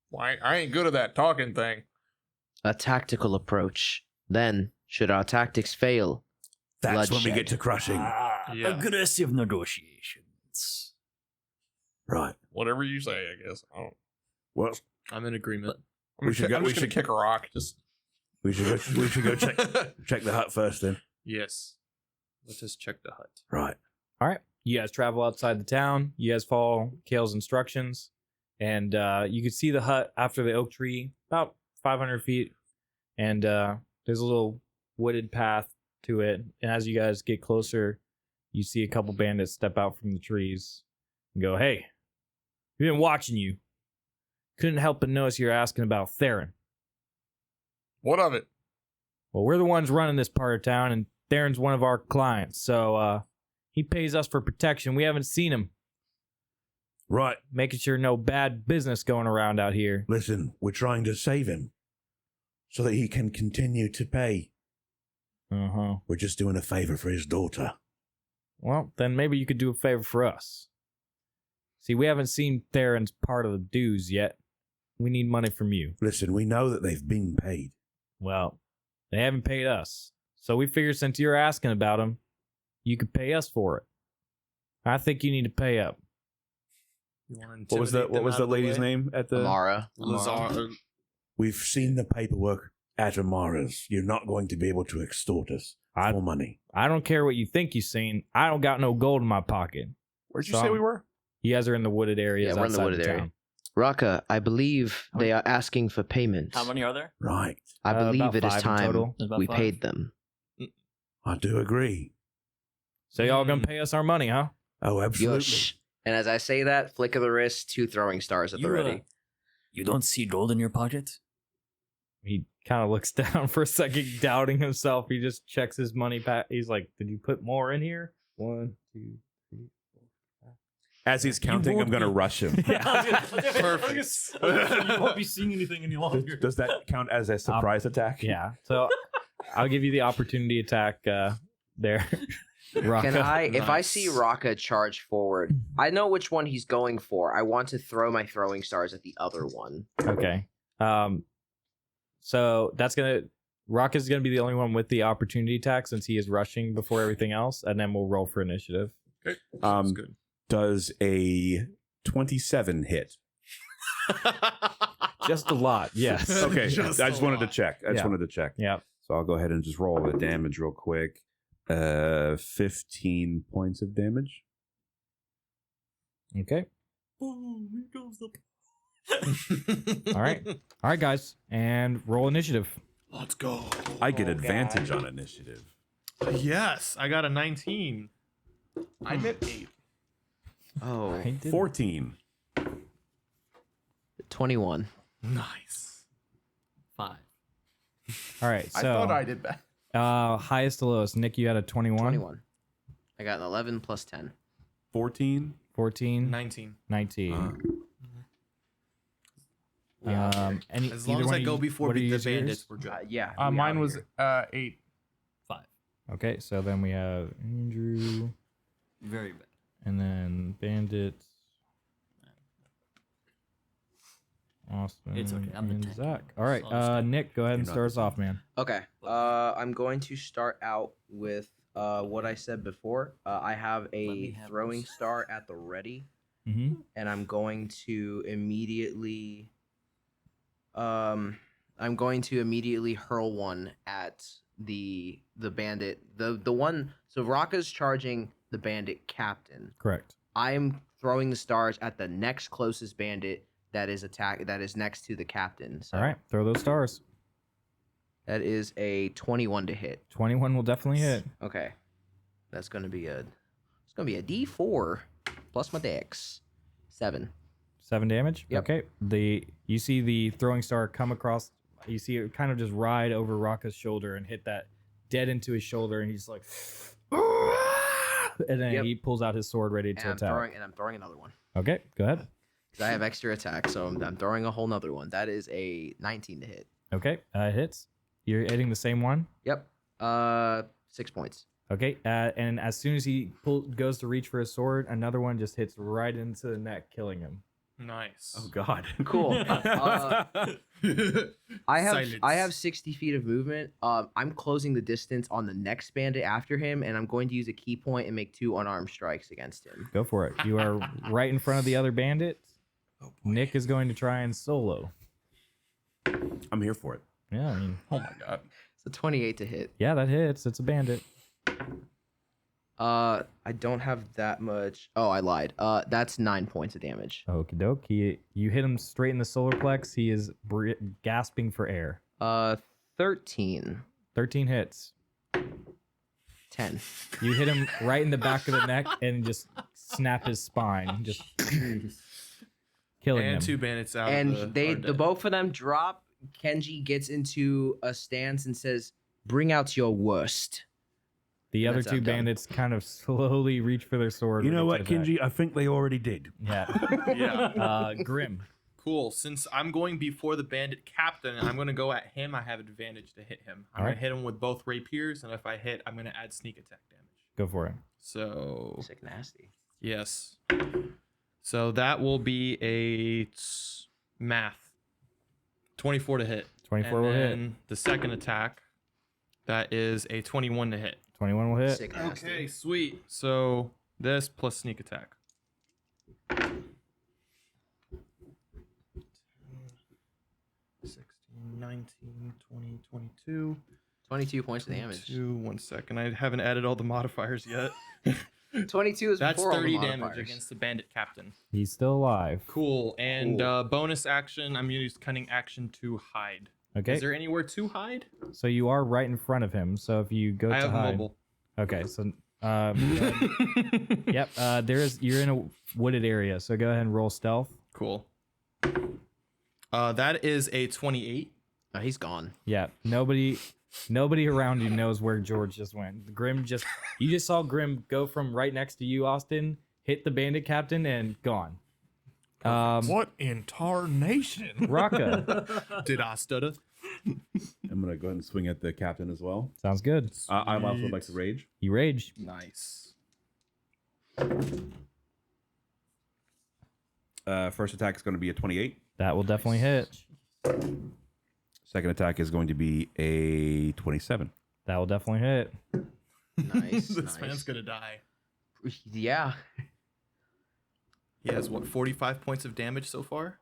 Why? I ain't good at that talking thing. A tactical approach. Then, should our tactics fail, That's when we Bloodshed. get to crushing. Yeah. Aggressive negotiations. Right. Whatever you say, I guess. I don't. Well, I'm in agreement. I'm We should go- I'm we just gonna should- kick a rock. Just we should go check the hut first then. Yes. Let's just check the hut. Right. All right. You guys travel outside the town. You guys follow Kale's instructions. And you can see the hut after the oak tree, about 500 feet. And there's a little wooded path to it. And as you guys get closer, you see a couple bandits step out from the trees and go, "Hey, we've been watching you. Couldn't help but notice you're asking about Theron. what of it? Well, we're the ones running this part of town, and Theron's one of our clients. So he pays us for protection. We haven't seen him. Right. Making sure no bad business going around out here." Listen, we're trying to save him so that he can continue to pay. Uh-huh. We're just doing a favor for his daughter. Well, then maybe you could do a favor for us. See, we haven't seen Theron's part of the dues yet. We need money from you. Listen, we know that they've been paid. Well, they haven't paid us. So we figured since you're asking about them, you could pay us for it. I think you need to pay up. You wanna What was the intimidate them out of the lady's way? name at the? Amara. Lazar. We've seen the paperwork at Amara's. You're not going to be able to extort us for money. I don't care what you think you've seen. I don't got no gold in my pocket. Where'd you So- say we were? You guys are in the wooded areas. Yeah, we're in the outside wooded area. town. Raka, I believe they are asking for payment. How many are there? Right. I believe about it is 5 in time total. There's about we 5. paid them. I do agree. So y'all gonna pay us our money, huh? Oh, absolutely. Yosh. And as I say that, flick of the wrist, 2 throwing stars at the ready. You don't see gold in your pocket? He kind of looks down for a second, doubting himself. He just checks his money pack. He's like, "Did you put more in here?" 1, 2, 3, 4, 5. As he's counting, I'm gonna rush him. Perfect. You won't be seeing anything any longer. Does that count as a surprise attack? Yeah. So I'll give you the opportunity attack there. Raka. Can I, if I Nice. see Raka charge forward, I know which one he's going for. I want to throw my throwing stars at the other one. Okay. So that's Raka's gonna be the only one with the opportunity attack since he is rushing before everything else, and then we'll roll for initiative. Okay. Um, Sounds good. Does a 27 hit? Just a lot, yes. Okay. Just I just a wanted to lot. check. I just Yeah. wanted to check. Yeah. So I'll go ahead and just roll the damage real quick. 15 points of damage. Okay. Boom, here goes the... All right. All right, guys, and roll initiative. Let's go. I get advantage on initiative. Yes, I got a 19. I'm at 8. Oh, 14. 21. Nice. 5. All right. I So thought I did bad. highest to lowest. Nick, you had a 21. 21. I got an 11 plus 10. 14. 14. 19. 19. Any, As long either as one I of go you- before what are beat the yours? bandits, we're good. Yeah. we Mine out was here. 8. 5. Okay, so then we have Andrew, Very bad. and then bandits. Austin. It's okay, I'm the and tank. Zach. All right, I'll just do it. Nick, go ahead and You're not start the us off, man. Okay. I'm going to start out with what I said before. I have me a have throwing this. star at the ready, Mm-hmm. and I'm going to immediately hurl one at the bandit. The one, so Raka's charging the bandit captain. Correct. I'm throwing the stars at the next closest bandit that is next to the captain. So All right, throw those stars. that is a 21 to hit. 21 will definitely hit. Okay. That's gonna be a D4 plus my dex. 7. 7 damage. Yep. Okay. You see the throwing star come across. You see it kind of just ride over Raka's shoulder and hit that dead into his shoulder, and he's like, and then Yep. he pulls out his sword ready And to I'm attack. throwing another one. Okay, go ahead. 'Cause I have extra attack, so I'm throwing a whole nother one. That is a 19 to hit. Okay, hits. You're hitting the same one. Yep. 6 points. Okay, and as soon as he goes to reach for his sword, another one just hits right into the neck, killing him. Nice. Oh God. Cool. I Silence. have 60 feet of movement. I'm closing the distance on the next bandit after him, and I'm going to use a key point and make 2 unarmed strikes against him. Go for it. You are right in front of the other bandit. Nick is going to try and solo. I'm here for it. Yeah, I mean, Oh my god. It's a 28 to hit. yeah, that hits. It's a bandit. I don't have that much. Oh, I lied. That's 9 points of damage. Okie doke. You hit him straight in the solar plex. He is gasping for air. 13. 13 hits. 10. You hit him right in the back of the neck and just snap his spine, just killing him. And 2 bandits out. And of the are dead. both of them drop. Kenji gets into a stance and says, "Bring out your worst." The other That's 2 I'm done. bandits kind of slowly reach for their sword. You know ready what, to attack. Kenji? I think they already did. Yeah. Yeah. Grim. Cool. Since I'm going before the bandit captain, I'm going to go at him. I have advantage to hit him. I'm All going right. to hit him with both rapiers, and if I hit, I'm going to add sneak attack damage. Go for it. So, Sick nasty. yes. So that will be a math. 24 to hit. 24 and will hit. then the second attack, that is a 21 to hit. 21 will hit. Sick nasty. Okay, sweet. So this plus sneak attack. 16, 19, 20, 22. 22 points of damage. 22, 1 second. I haven't added all the modifiers yet. 22 is That's before all the 30 damage modifiers. against the bandit captain. He's still alive. Cool. And bonus action, I'm going to use cunning action to hide. Okay. Is there anywhere to hide? So you are right in front of him. So if you go I to have hide. mobile. Okay. So yep. You're in a wooded area. So go ahead and roll stealth. Cool. That is a 28. Oh, he's gone. Yeah. Nobody around you knows where George just went. Grim you just saw Grim go from right next to you, Austin, hit the bandit captain, and gone. What in tarnation? Raka. Did I stutter? I'm gonna go ahead and swing at the captain as well. Sounds good. I'm also like to rage. You rage. Nice. First attack is going to be a 28. That will definitely hit. Second attack is going to be a 27. That will definitely hit. Nice. This nice. man's gonna die. Yeah. He has what, 45 points of damage so far?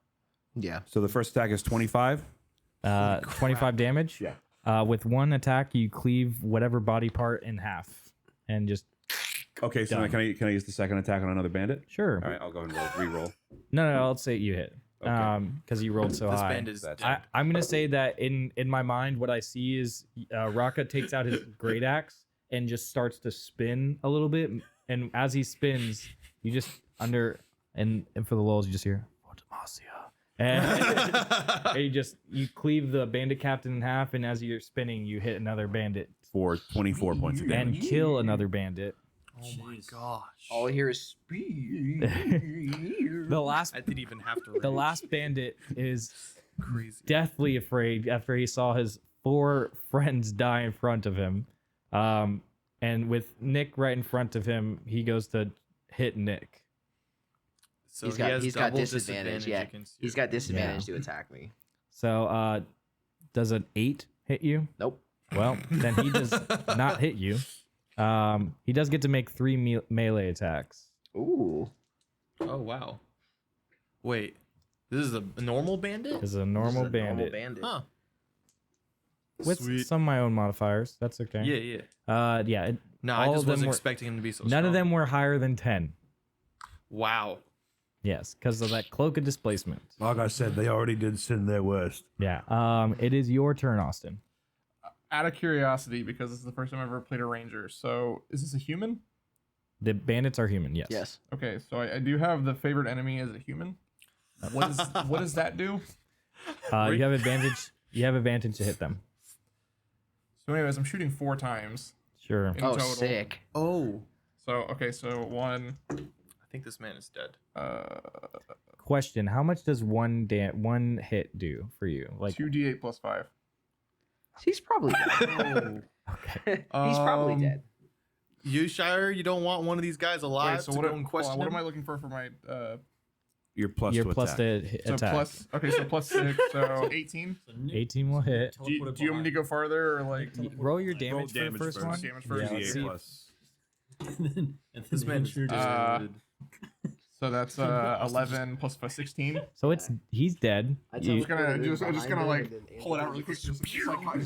Yeah. So the first attack is 25. 25 damage. Yeah. With one attack, you cleave whatever body part in half, and just Okay, so now can I use the second attack on another bandit? sure. All right, I'll go ahead and re-roll. No, I'll say you hit. Okay. Because you rolled so This high. bandit is That's- dead. I'm gonna say that in my mind, what I see is Raka takes out his great axe and just starts to spin a little bit, and as he spins, you just and for the lulls, you just hear and you cleave the bandit captain in half, and as you're spinning, you hit another bandit For 24 points of damage. and kill another bandit. Oh my gosh. All I hear is speed. The last I didn't even have to. the rage. last bandit is Crazy. deathly afraid after he saw his 4 friends die in front of him. And with Nick right in front of him, he goes to hit Nick. So he's he got has disadvantage. double disadvantage Yeah. against you. He's got disadvantage to attack me. So does an 8 hit you? Nope. Well, then he does not hit you. He does get to make 3 melee attacks. Ooh. Oh wow. Wait, this is a normal bandit? This is a normal This is a bandit. Huh. With Sweet. some of my own modifiers. That's okay. Yeah, yeah. Yeah. No, all I of just them wasn't were- expecting him to be so None of strong. them were higher than 10. Wow. Yes, because of that cloak of displacement. Like I said, they already did sin their worst. Yeah. It is your turn, Austin. Out of curiosity, because this is the first time I've ever played a ranger. So is this a human? The bandits are human. Yes. Yes. Okay, so I do have the favorite enemy as a human. What does that do? You have advantage. You have advantage to hit them. So, anyways, I'm shooting 4 times Sure. in Oh, total. sick. Oh. So okay, so 1. I think this man is dead. Question: how much does one hit do for you? Like 2d8 plus 5. He's probably dead. okay. He's probably Um, dead. You sure you don't want one of these guys alive Wait, so to what, go and question what him? am I looking for my You're plus You're to plus attack. to hit so attack. plus so plus 6, so 18. 18 will hit. Do you want me to go farther or like Roll your damage for the damage first first. one. damage first? Yeah, let's see. plus. This man is Uh, So that's 11 plus 5, 16. So he's dead. I'm just gonna like pull it out really quick. Just like,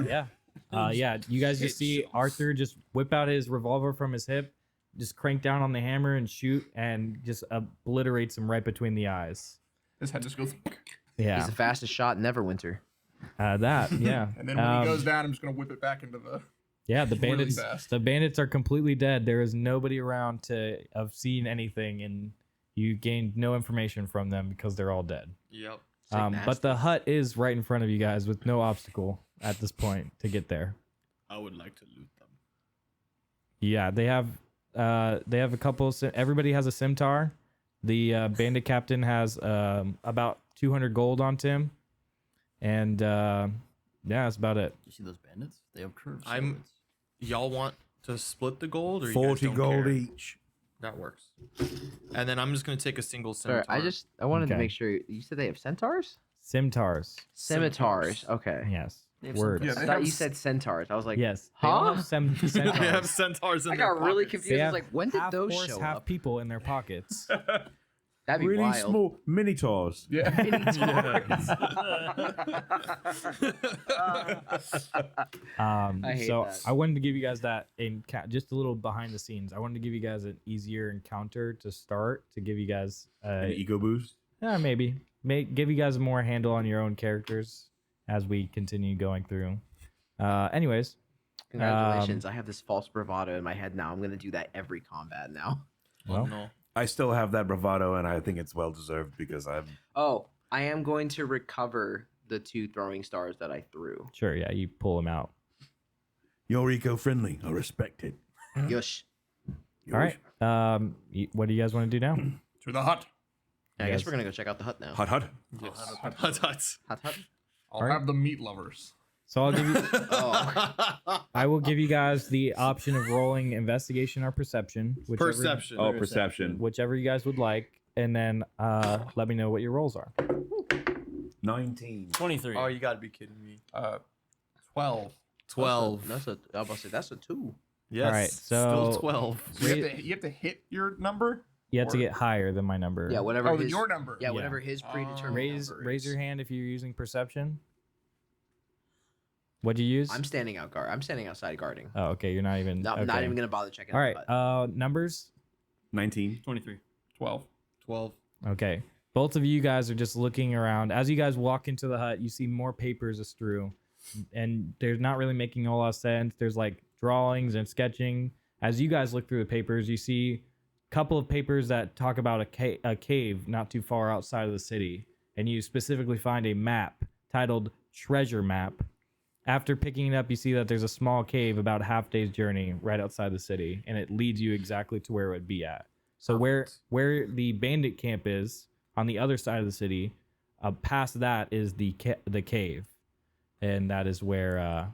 Yeah. Yeah. You guys just see Arthur just whip out his revolver from his hip, just crank down on the hammer and shoot, and just obliterates him right between the eyes. his head just goes, Yeah. He's the fastest shot in Neverwinter. That. Yeah. and then when he goes down, I'm just gonna whip it back into the. Yeah, the really bandits. fast. The bandits are completely dead. There is nobody around to have seen anything, and you gained no information from them because they're all dead. Yep. But the hut is right in front of you guys with no obstacle at this point to get there. I would like to loot them. Yeah, they have a couple. Everybody has a scimitar. The bandit captain has about 200 gold on him, and yeah, that's about it. You see those bandits? They have curves. Y'all want to split the gold or you 40 guys don't gold care? each. That works. And then I'm just gonna take a single Sorry, scimitar. I wanted to Okay. make sure you said they have centaurs? Scimitars. Scimitars. Okay. Yes. They have Words. Yeah, I they thought have you said centaurs. I was like, Yes. They all huh? have they centaurs. have centaurs in I their got really pockets. confused. They I have was like, when did half those horse, show half up? people in their pockets. That'd be Really wild. small minotaurs. Yeah. I hate So that. I wanted to give you guys that just a little behind the scenes. I wanted to give you guys an easier encounter to start to give you guys An ego boost. maybe give you guys more handle on your own characters as we continue going through. Anyways, Congratulations. I have this false bravado in my head now. I'm going to do that every combat now. well, No. I still have that bravado, and I think it's well deserved because I'm. Oh, I am going to recover the 2 throwing stars that I threw. sure, yeah, you pull them out. You're eco-friendly. I respect it. Yush. All right. What do you guys want to do now? To the hut. I Yes. guess we're going to go check out the hut now. Hut hut. Yes. Hut. Hut. Hut hut. I'll Alright. have the meat lovers. So I'll give you. Oh. I will give you guys the option of rolling investigation or perception, whichever, Perception. Oh, perception. whichever you guys would like, and then let me know what your rolls are. 19. 23. Oh, you gotta be kidding me. 12. 12. That's a, I was about to say, that's a 2. Yes. Alright, so- still 12. So you have to hit your number? You have to Or- get higher than my number. Yeah, whatever Oh, his, your number. yeah, Yeah. whatever his predetermined Raise number raise is. your hand if you're using perception. What'd you use? I'm standing out guard. I'm standing outside guarding. Oh, okay. You're not even. No, I'm okay. not even going to bother checking All out right. the hut. Numbers. 19. 23. 12. 12. Okay. Both of you guys are just looking around. As you guys walk into the hut, you see more papers astrew, and they're not really making a lot of sense. There's like drawings and sketching. As you guys look through the papers, you see a couple of papers that talk about a cave not too far outside of the city, and you specifically find a map titled Treasure Map. After picking it up, you see that there's a small cave about a half day's journey right outside the city, and it leads you exactly to where it would be at. So where the bandit camp is on the other side of the city, past that is the cave, and that is where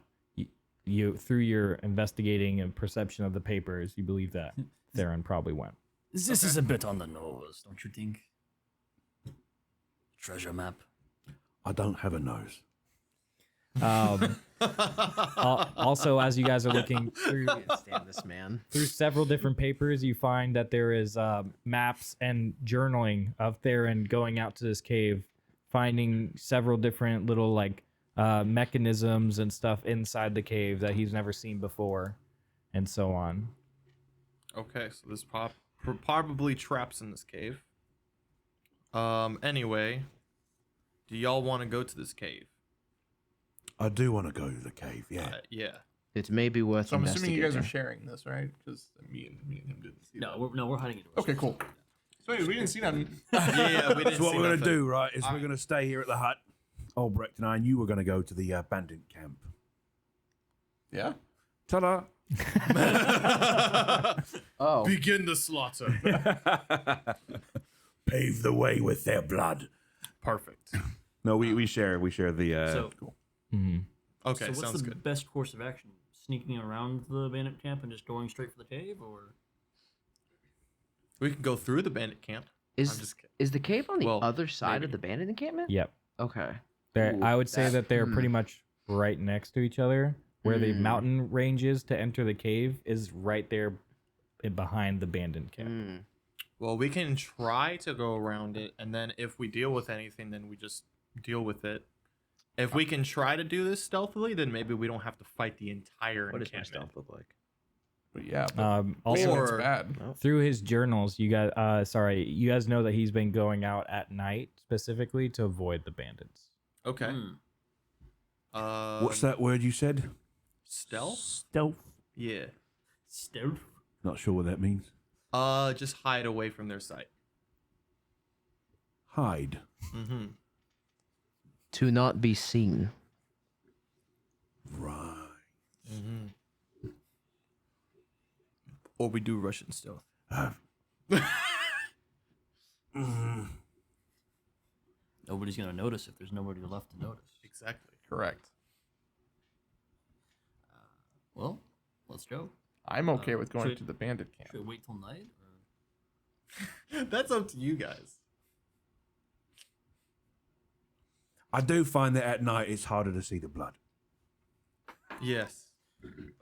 you through your investigating and perception of the papers, you believe that Theron probably went. This is a bit on the nose, don't you think? Treasure map. I don't have a nose. Also, as you guys are looking through I can't stand this man. through several different papers, you find that there is maps and journaling of Theron going out to this cave, finding several different little like mechanisms and stuff inside the cave that he's never seen before, and so on. Okay, so there's probably traps in this cave. Anyway, do y'all want to go to this cave? I do want to go to the cave, yeah. Yeah. It may be worth So I'm assuming you guys are investigating. sharing this, right? Because me and him didn't see that. We're hiding it. Okay, cool. So anyways, we didn't see nothing. Yeah, we didn't That's what see we're going to nothing. do, right? Is we're going to stay here at the hut. Albrecht and I, and you were going to go to the bandit camp. Yeah. Ta-da! Oh, Begin the slaughter. Pave the way with their blood. Perfect. No, we share the So, Mhm. Okay, so what's sounds the good. best course of action? Sneaking around the bandit camp and just going straight for the cave, or We can go through the bandit camp. I'm is just kidding. is the cave on the Well, other side maybe. of the bandit encampment? Yep. Okay. They're, Ooh, I would say that they're hmm. pretty much right next to each other. Where the Mm. mountain range is to enter the cave is right there behind the bandit camp. Mm. Well, we can try to go around it, and then if we deal with anything, then we just deal with it. If we can try to do this stealthily, then maybe we don't have to fight the entire What does my encampment. stealth look like? But yeah. But Also, maybe it's Or- bad. through his journals, you guys know that he's been going out at night specifically to avoid the bandits. Okay. What's that word you said? Stealth? Stealth. Yeah. stealth? Not sure what that means. Just hide away from their sight. Hide. Mm-hmm. To not be seen. Right. Mm-hmm. Or we do Russian stealth. Nobody's gonna notice if there's nobody left to notice. Exactly. Correct. Well, let's go. I'm okay with going should- to the bandit camp. Should we wait till night? Or... That's up to you guys. I do find that at night it's harder to see the blood. Yes.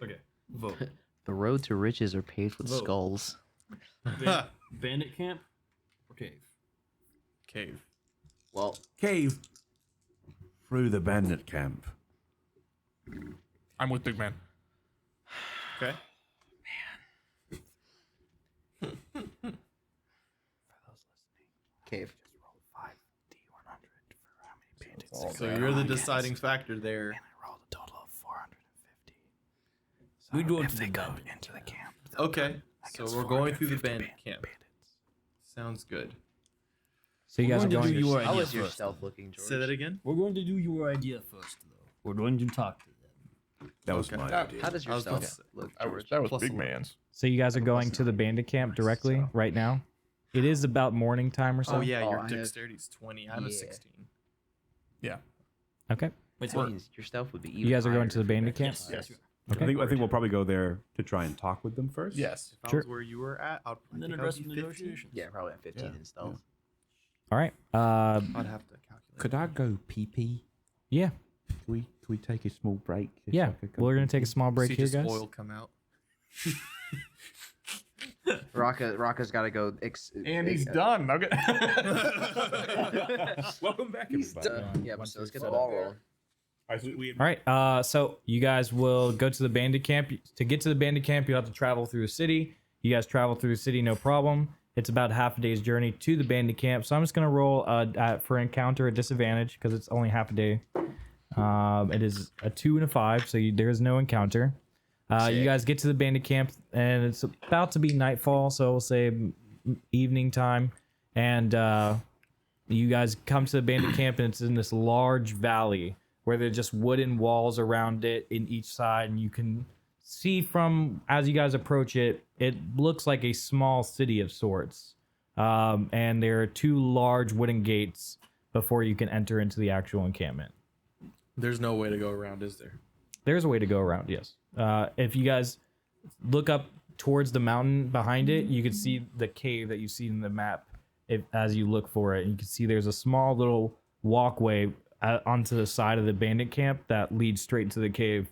Okay, vote. The road to riches are paved with Vote. skulls. Bandit camp or cave? Cave. Well, Cave. Through the bandit camp. I'm with Big Man. Okay. cave. So you're the deciding factor there. We go into the bandit into the camp. Okay. So we're going through the bandit camp. Sounds good. So you guys are We're going going to do your How idea is your first. stealth looking, George? Say that again. We're going to do your idea first, though. We're going to talk to them. That was Okay. my That- idea. How does I your was gonna stealth say- look, That was, George? that was Plus Big 11. Man's. So you guys are going to the bandit camp directly right now. It is about morning time or so. Oh yeah, Oh, your I have- dexterity's 20. I have a Yeah. 16. Yeah. Okay. Wait, That so means your stealth would be even You guys are going higher to the if you're bandit camp? yes, Yes. yes. Okay. I think we'll probably go there to try and talk with them first. Yes. If I Sure. was where you were at, I'd And then think address I'd the be 15. negotiations. Yeah, probably at 15 in stealth. All right. I'd have to calculate. Could I go pee-pee? Yeah. Can we take a small break? Just Yeah. so I could go We're gonna take a pee-pee? small break See here, just guys. oil come out. Rocca's got to go. And he's done. Okay. Welcome back, He's everybody. done. Yeah, so let's get the ball rolling. All right. So you guys will go to the bandit camp. To get to the bandit camp, you have to travel through the city. You guys travel through the city, no problem. It's about half a day's journey to the bandit camp. So I'm just gonna roll for encounter a disadvantage because it's only half a day. It is a 2 and a 5, so there is no encounter. You guys get to the bandit camp, and it's about to be nightfall, so we'll say evening time. And you guys come to the bandit camp, and it's in this large valley where there's just wooden walls around it in each side, and you can see from as you guys approach it, it looks like a small city of sorts. And there are 2 large wooden gates before you can enter into the actual encampment. There's no way to go around, is there? There's a way to go around, yes. If you guys look up towards the mountain behind it, you can see the cave that you see in the map as you look for it. And you can see there's a small little walkway onto the side of the bandit camp that leads straight into the cave.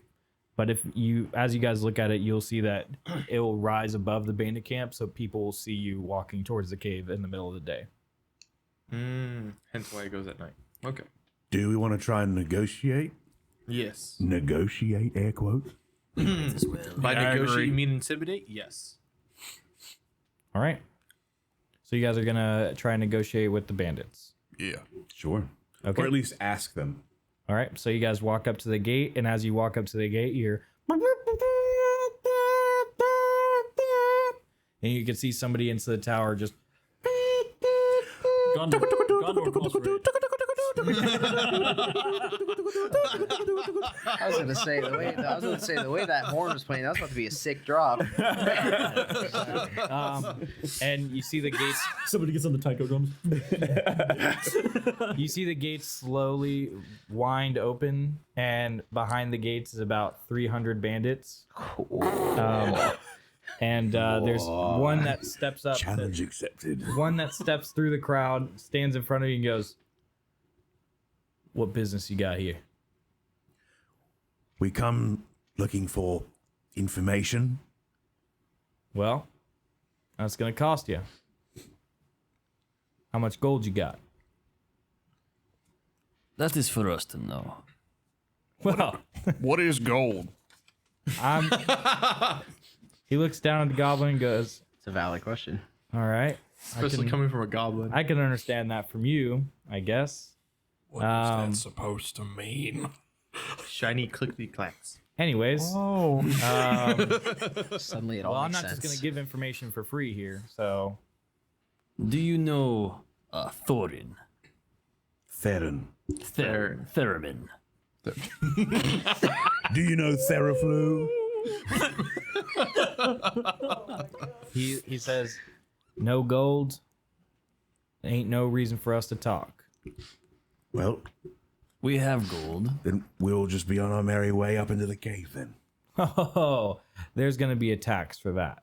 But as you guys look at it, you'll see that it will rise above the bandit camp, so people will see you walking towards the cave in the middle of the day. Hence why it goes at night. Okay. Do we want to try and negotiate? Yes. Negotiate, air quotes. By Yeah, I negotiate, agree. you mean intimidate? Yes. All right. So you guys are gonna try and negotiate with the bandits. Yeah. Sure. Okay. Or at least ask them. All right. So you guys walk up to the gate, and as you walk up to the gate, and you can see somebody into the tower just. Gondor calls for aid. I was gonna say the way that horn was playing, that was about to be a sick drop. And you see the gates. Somebody gets on the taiko drums. You see the gates slowly wind open, and behind the gates is about 300 bandits. And there's one that steps up. Challenge accepted. One that steps through the crowd, stands in front of you, and goes, "What business you got here?" We come looking for information. Well, that's gonna cost you. How much gold you got? That is for us to know. Well, What is gold? I'm. He looks down at the goblin and goes, It's a valid question. "All right, Especially coming from a goblin. I can understand that from you, I guess." What is that supposed to mean? Shiny clickety clacks. Anyways, Suddenly it all well, I'm makes not sense. just gonna give information for free here, so Do you know Thorin? Theron. Theremin. Do you know Theraflu? he says, "No gold, ain't no reason for us to talk." Well, We have gold. then we'll just be on our merry way up into the cave then. Oh, there's gonna be a tax for that.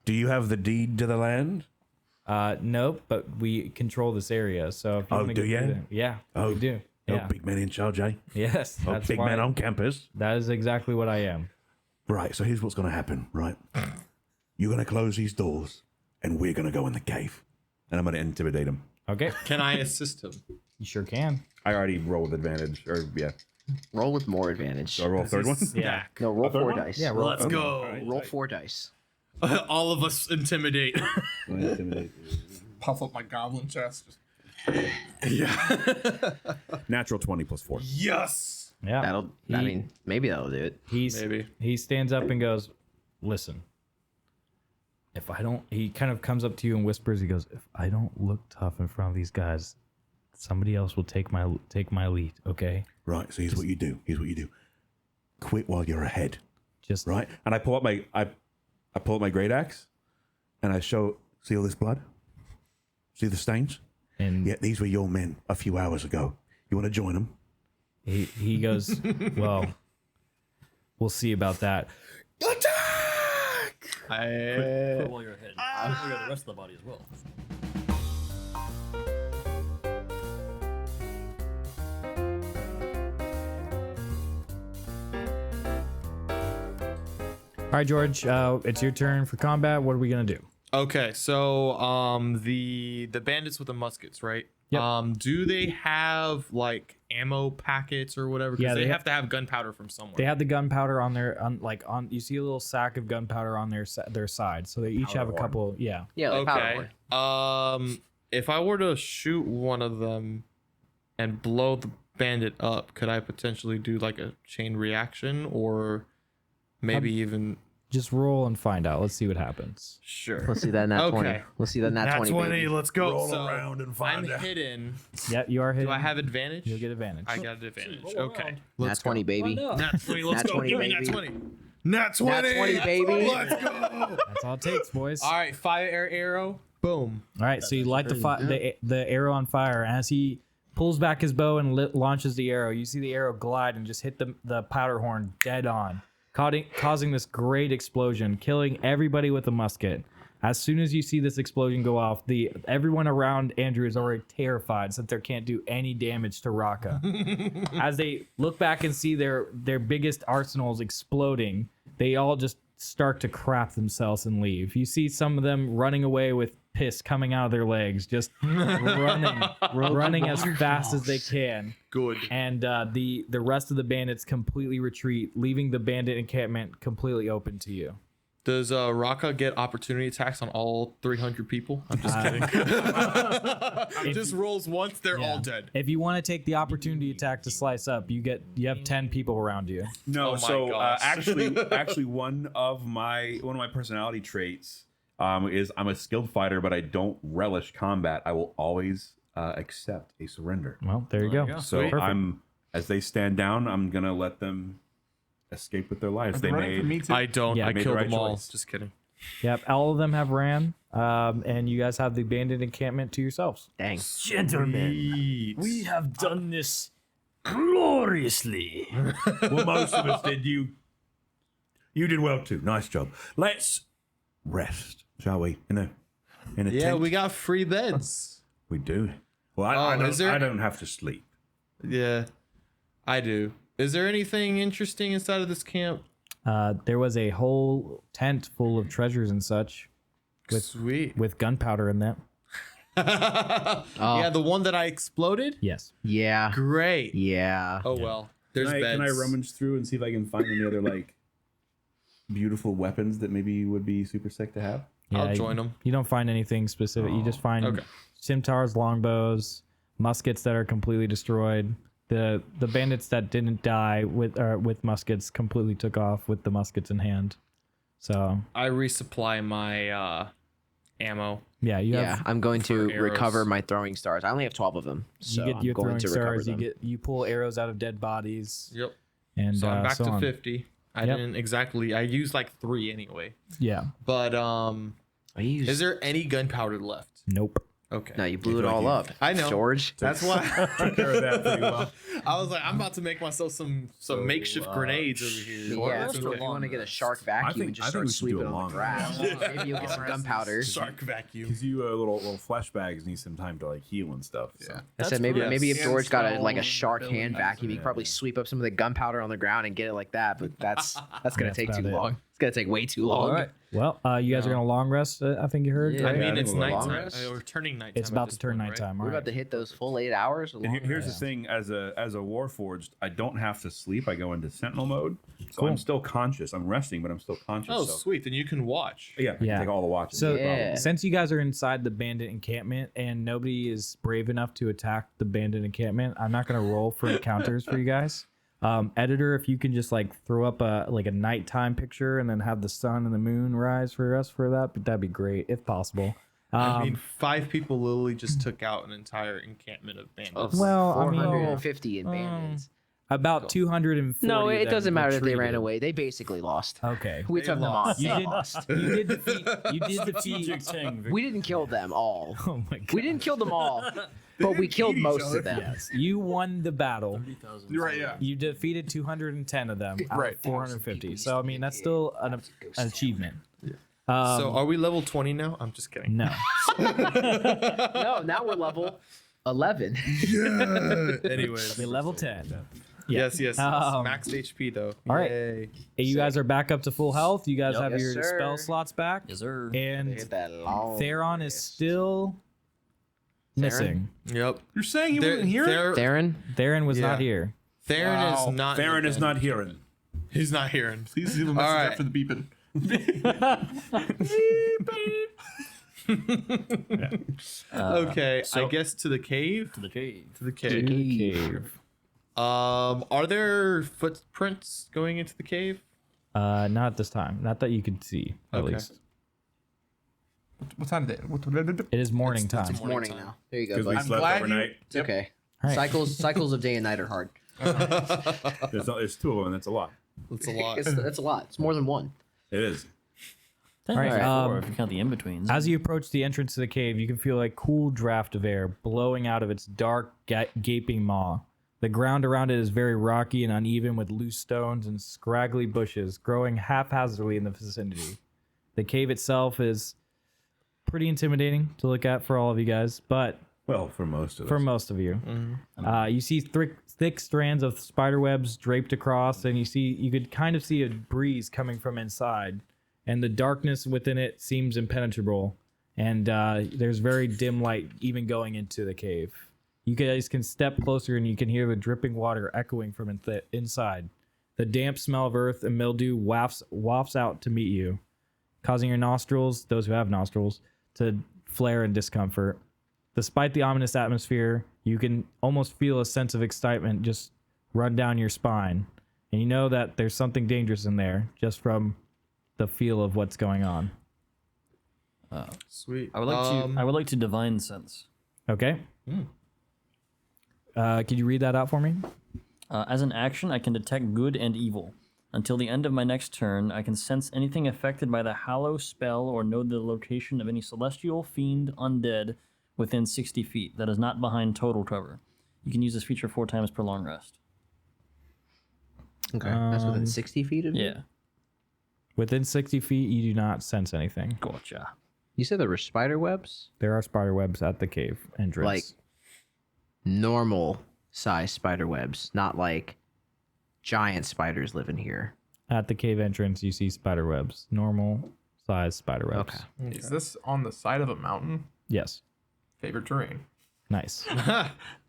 Do you have the deed to the land? Nope, but we control this area, so if you Oh, wanna do go ya? through there- yeah, Oh, we do. Oh, Yeah. big man in charge, eh? Yes, Oh, that's big why. man on campus. That is exactly what I am. Right, so here's what's going to happen, right? You're going to close these doors, and we're going to go in the cave. And I'm going to intimidate him. Okay, Can I assist him? you sure can. I already rolled advantage, or yeah. Roll with more advantage. So I roll a third one? Yeah, No, roll third 4 one? dice. yeah. Roll. Let's go. Roll 4 dice. All of us intimidate. Puff up my goblin chest. Yeah. Natural 20 plus 4. Yes. Yeah, I mean, maybe that'll do it. Maybe. He stands up and goes, "Listen, if I don't," he kind of comes up to you and whispers. He goes, "If I don't look tough in front of these guys, somebody else will take my lead. Okay, Right, so here's what you do. Quit while you're ahead, just right? And I pull up my great axe, and I see all this blood? See the stains? And Yeah, these were your men a few hours ago. You want to join them? he goes, "Well, we'll see about that." Put while you're ahead. We got the rest of the body as well. All right, George, it's your turn for combat. What are we gonna do? Okay, so the bandits with the muskets, right? Yep. Do they have like ammo packets or whatever? 'Cause Yeah, they they have to have gunpowder from somewhere. They have the gunpowder on their you see a little sack of gunpowder on their side, so they each have a couple. Yeah, Yeah, like powder Okay. horn. If I were to shoot one of them and blow the bandit up, could I potentially do like a chain reaction or maybe even just roll and find out. Let's see what happens. sure? Let's see that nat 20. Okay. Let's see that nat 20, baby. let's go. Roll So, around and I'm find out. hidden. Yeah, you are hitting. Do I have advantage? You'll get advantage. I got an advantage. Roll Okay. around. Nat 20, baby. Nat 20, let's Nat go. 20, Give me Nat baby. 20. Nat 20. Nat 20, baby. Let's go. That's all it takes, boys. All right, fire arrow. Boom. All right, so you light the arrow on fire, and as he pulls back his bow and launches the arrow, you see the arrow glide and just hit the powder horn dead on, causing this great explosion, killing everybody with the musket. As soon as you see this explosion go off, everyone around Andrew is already terrified since they can't do any damage to Raka. As they look back and see their biggest arsenals exploding, they all just start to crap themselves and leave. You see some of them running away with piss coming out of their legs, just running as fast as they can. Good. And the rest of the bandits completely retreat, leaving the bandit encampment completely open to you. Does Raka get opportunity attacks on all 300 people? I'm just kidding. Just rolls once, they're all dead. If you want to take the opportunity attack to slice up, you have 10 people around you. No, Oh my so gosh. actually, one of my personality traits is I'm a skilled fighter, but I don't relish combat. I will always accept a surrender. Well, there you go. So Perfect. as they stand down, I'm gonna let them escape with their lives. They made. I don't. Yeah. I Made the killed right them all. choice. Just kidding. Yep, all of them have ran, and you guys have the bandit encampment to yourselves. Dang. Gentlemen, we have done this gloriously. Well, most of us did. You did well too. Nice job. Let's rest, shall we? In a Yeah, tent? we got free beds. We do. Well, Oh, I is there- don't have to sleep. Yeah, I do. Is there anything interesting inside of this camp? There was a whole tent full of treasures and such, Sweet. with gunpowder in that. Yeah, the one that I exploded? Yes. Yeah. Great. Yeah. Oh, well. There's beds. Can I rummage through and see if I can find any other like beautiful weapons that maybe would be super sick to have? Yeah, I'll join them. You don't find anything specific. You just find Okay. scimitars, longbows, muskets that are completely destroyed. The bandits that didn't die with muskets completely took off with the muskets in hand. So I resupply my ammo. yeah, you Yeah. have I'm going to arrows. recover my throwing stars. I only have 12 of them. So you get your I'm going throwing to recover stars. them. You pull arrows out of dead bodies, Yep. and So I'm back so to on. 50. I Yep. didn't exactly. I used like 3 anyway. Yeah. But I used... is there any gunpowder left? Nope. Okay. No, you blew it all up. I know. George. That's why. Took care of that pretty well. I was like, I'm about to make myself some makeshift grenades over here. Yeah, That's so okay. if you want to get a shark vacuum and just start sweeping on the grass, maybe you'll get some gunpowder. Shark vacuum. Gives you little flesh bags need some time to like heal and stuff. So. I said maybe if And George got a stone shark hand abilities. vacuum, he could probably sweep up some of the gunpowder on the ground and get it like that. But that's gonna That's take too about it. long. It's gonna take way too long. All right. Well, you guys are gonna long rest. I think you heard. Yeah. I right? mean, it's think we're long nighttime. rest. We're turning nighttime. It's at about this to turn point, right? nighttime. We're All about right. to hit those full 8 hours. And here's the thing: as a warforged, I don't have to sleep. I go into sentinel mode, so I'm still conscious. I'm resting, but I'm still conscious. Oh, so. sweet. Then you can watch. Yeah, I can Yeah. take all the watches. So no problem. Yeah. since you guys are inside the bandit encampment and nobody is brave enough to attack the bandit encampment, I'm not gonna roll for encounters for you guys. Editor, if you can just like throw up a nighttime picture and then have the sun and the moon rise for us for that'd be great if possible. I mean, 5 people literally just took out an entire encampment of bandits. Well, I mean, 450 in bandits. about 240. No, of it them doesn't matter that they ran retreated. away. They basically lost. Okay. We took them off. You did defeat. You did defeat. We didn't kill them all. Oh my god. We didn't kill them all, but we killed most of them. Yes, you won the battle. You're right, yeah. You defeated 210 of them out Right. of 450. So I mean, that's still an achievement. So are we level 20 now? I'm just kidding. No. No, now we're level 11. Anyways. You're level 10. Yes. Um, Maxed HP though. all right. Yay. Hey, you guys are back up to full health. You guys have Yes, your sir. spell slots back. Yes, sir. And Hit that long Theron is still missing. Yep. You're saying he wasn't here? Theron? Theron was not Yeah. here. Theron is not. Theron is not hearing. He's not hearing. Please leave a message All right. after the beeping. Okay, I guess to the cave. To the cave. To the cave. Cave. Are there footprints going into the cave? Not at this time. Not that you can see, at Okay. least. What time is it? It is morning time. It's morning now. There you go, Because we bud. slept glad you- overnight. It's okay. All right. Cycles of day and night are hard. There's 2 of them, and that's a lot. That's a lot. It's a lot. It's more than one. It is. All right. If you count the in-betweens. As you approach the entrance to the cave, you can feel a cool draft of air blowing out of its dark, gaping maw. The ground around it is very rocky and uneven with loose stones and scraggly bushes growing haphazardly in the vicinity. The cave itself is pretty intimidating to look at for all of you guys, but Well, for most of us. for most of you, you see thick strands of spider webs draped across, and you could kind of see a breeze coming from inside, and the darkness within it seems impenetrable, and there's very dim light even going into the cave. You guys can step closer, and you can hear the dripping water echoing from inside. The damp smell of earth and mildew wafts out to meet you, causing your nostrils, those who have nostrils, to flare in discomfort. Despite the ominous atmosphere, you can almost feel a sense of excitement just run down your spine. And you know that there's something dangerous in there just from the feel of what's going on. Sweet. I would like to divine sense. Okay? Could you read that out for me? As an action, I can detect good and evil. Until the end of my next turn, I can sense anything affected by the hallow spell or know the location of any celestial, fiend, undead within 60 feet that is not behind total cover. You can use this feature 4 times per long rest. Okay. That's within 60 feet of you? Yeah. Within 60 feet, you do not sense anything. Gotcha. You said there were spider webs? There are spider webs at the cave entrance. Like normal size spider webs, not like giant spiders living here. At the cave entrance, you see spider webs. Normal size spider webs. Okay. Is this on the side of a mountain? Yes. Favorite terrain. Nice.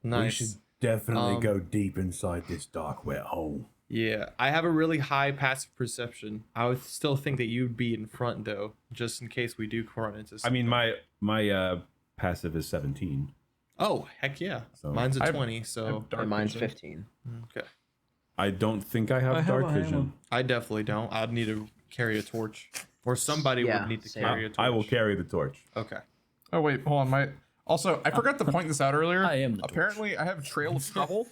We Nice. should definitely go deep inside this dark, wet hole. Yeah, I have a really high passive perception. I would still think that you'd be in front though, just in case we do run into. I mean, my passive is 17. Oh heck yeah, So- mine's a I've- 20. So Dark And mine's vision. 15. okay, I don't think I have dark vision. I definitely don't. I'd need to carry a torch, or somebody Yeah, would need to same. carry a torch. I will carry the torch. Okay. Oh wait, hold on. Also, I forgot to point this out earlier. I am the torch. Apparently, I have Trail of Stubble.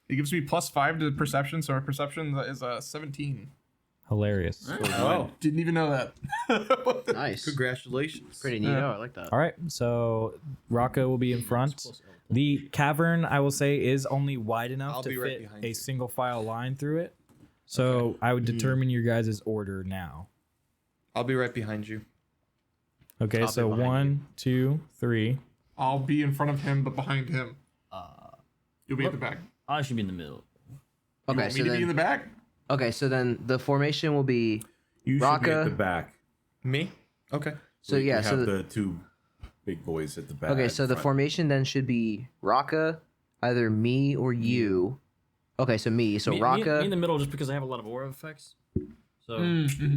It gives me +5 to perception, so our perception is 17. Hilarious. Oh, didn't even know that. Nice. Congratulations. Pretty neat. I like that. All right, so Rocco will be in front. The cavern, I will say, is only wide enough I'll to be right fit behind a you. single file line through it. So I would determine your guys' order now. I'll be right behind you. Okay, I'll be so behind 1, 2, 3. I'll be in front of him, but behind him. You'll be at the back. I should be in the middle. You Okay, want so me to be in the then, back? okay, so then the formation will be You should be Raka. at the back. Me? Okay. so We yeah, have so the two big boys at the back. okay, so the front. formation then should be Raka, either me or you. Okay, so me. So me Raka. in the middle just because I have a lot of aura effects. So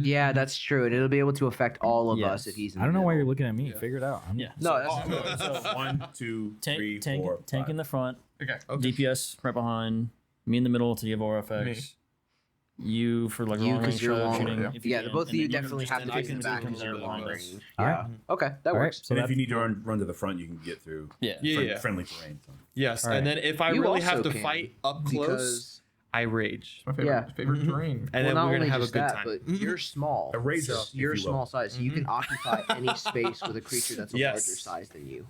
Yeah, that's true, and it'll be able to affect all of Yes. us if he's. In I don't the know why you're middle. looking at me. Figure it out. yeah. No, that's Oh, 1, 2, 3, 4, Tank 5. in the front. okay. DPS right behind. Me in the middle to give aura effects. You for like You long 'cause range you're shot long shooting. range. if you Yeah, can, both of and you then definitely just- have to then I face can the do back comes because out you're of long long range. rest. All Yeah. right. Okay, that All right, works. so And that, if you need to run to the front, you can get through Yeah. Yeah. friendly terrain. So. Yes. All right. And then if I You really have also to can, fight up close, Because I rage. My favorite, Yeah. favorite terrain. And well, then not we're only gonna have a just good that, time. but you're small. A razor, So if you're you will. small size, so you can occupy any space with a creature that's a Yes. larger size than you.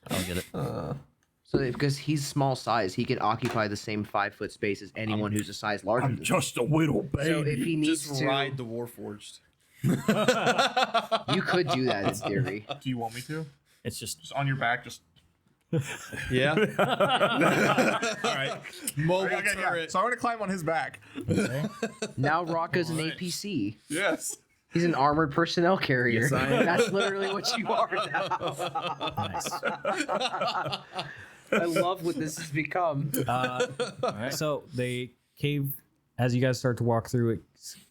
I don't get it. So because he's small size, he can occupy the same 5-foot space as anyone who's a size larger than him. Just a little baby. So if he needs Just to, ride the Warforged. you could do that in theory. Do you want me to? It's just On your back, just. Yeah. All right. Mobile Okay, yeah. turret. So I'm gonna climb on his back. Now Rocca's an Alright. APC. Yes. He's an armored personnel carrier. Yes, I am. That's literally what you are now. I love what this has become. so the cave, as you guys start to walk through, it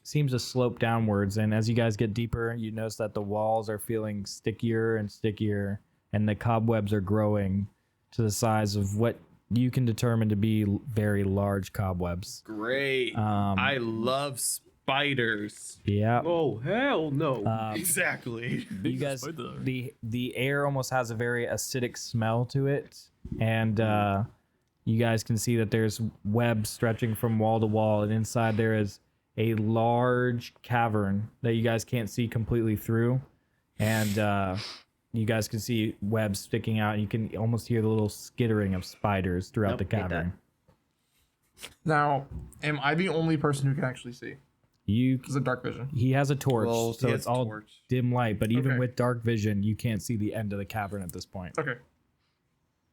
seems to slope downwards. And as you guys get deeper, you notice that the walls are feeling stickier and stickier, and the cobwebs are growing to the size of what you can determine to be very large cobwebs. Great. I I love spiders. yeah. Oh hell no! Exactly. You guys, the air almost has a very acidic smell to it, and you guys can see that there's webs stretching from wall to wall, and inside there is a large cavern that you guys can't see completely through, and you guys can see webs sticking out. You can almost hear the little skittering of spiders throughout Nope, the hate that. cavern. Now, am I the only person who can actually see? Is it dark vision? He has a torch, Well, so he it's has a all torch. dim light. But even Okay. with dark vision, you can't see the end of the cavern at this point. Okay.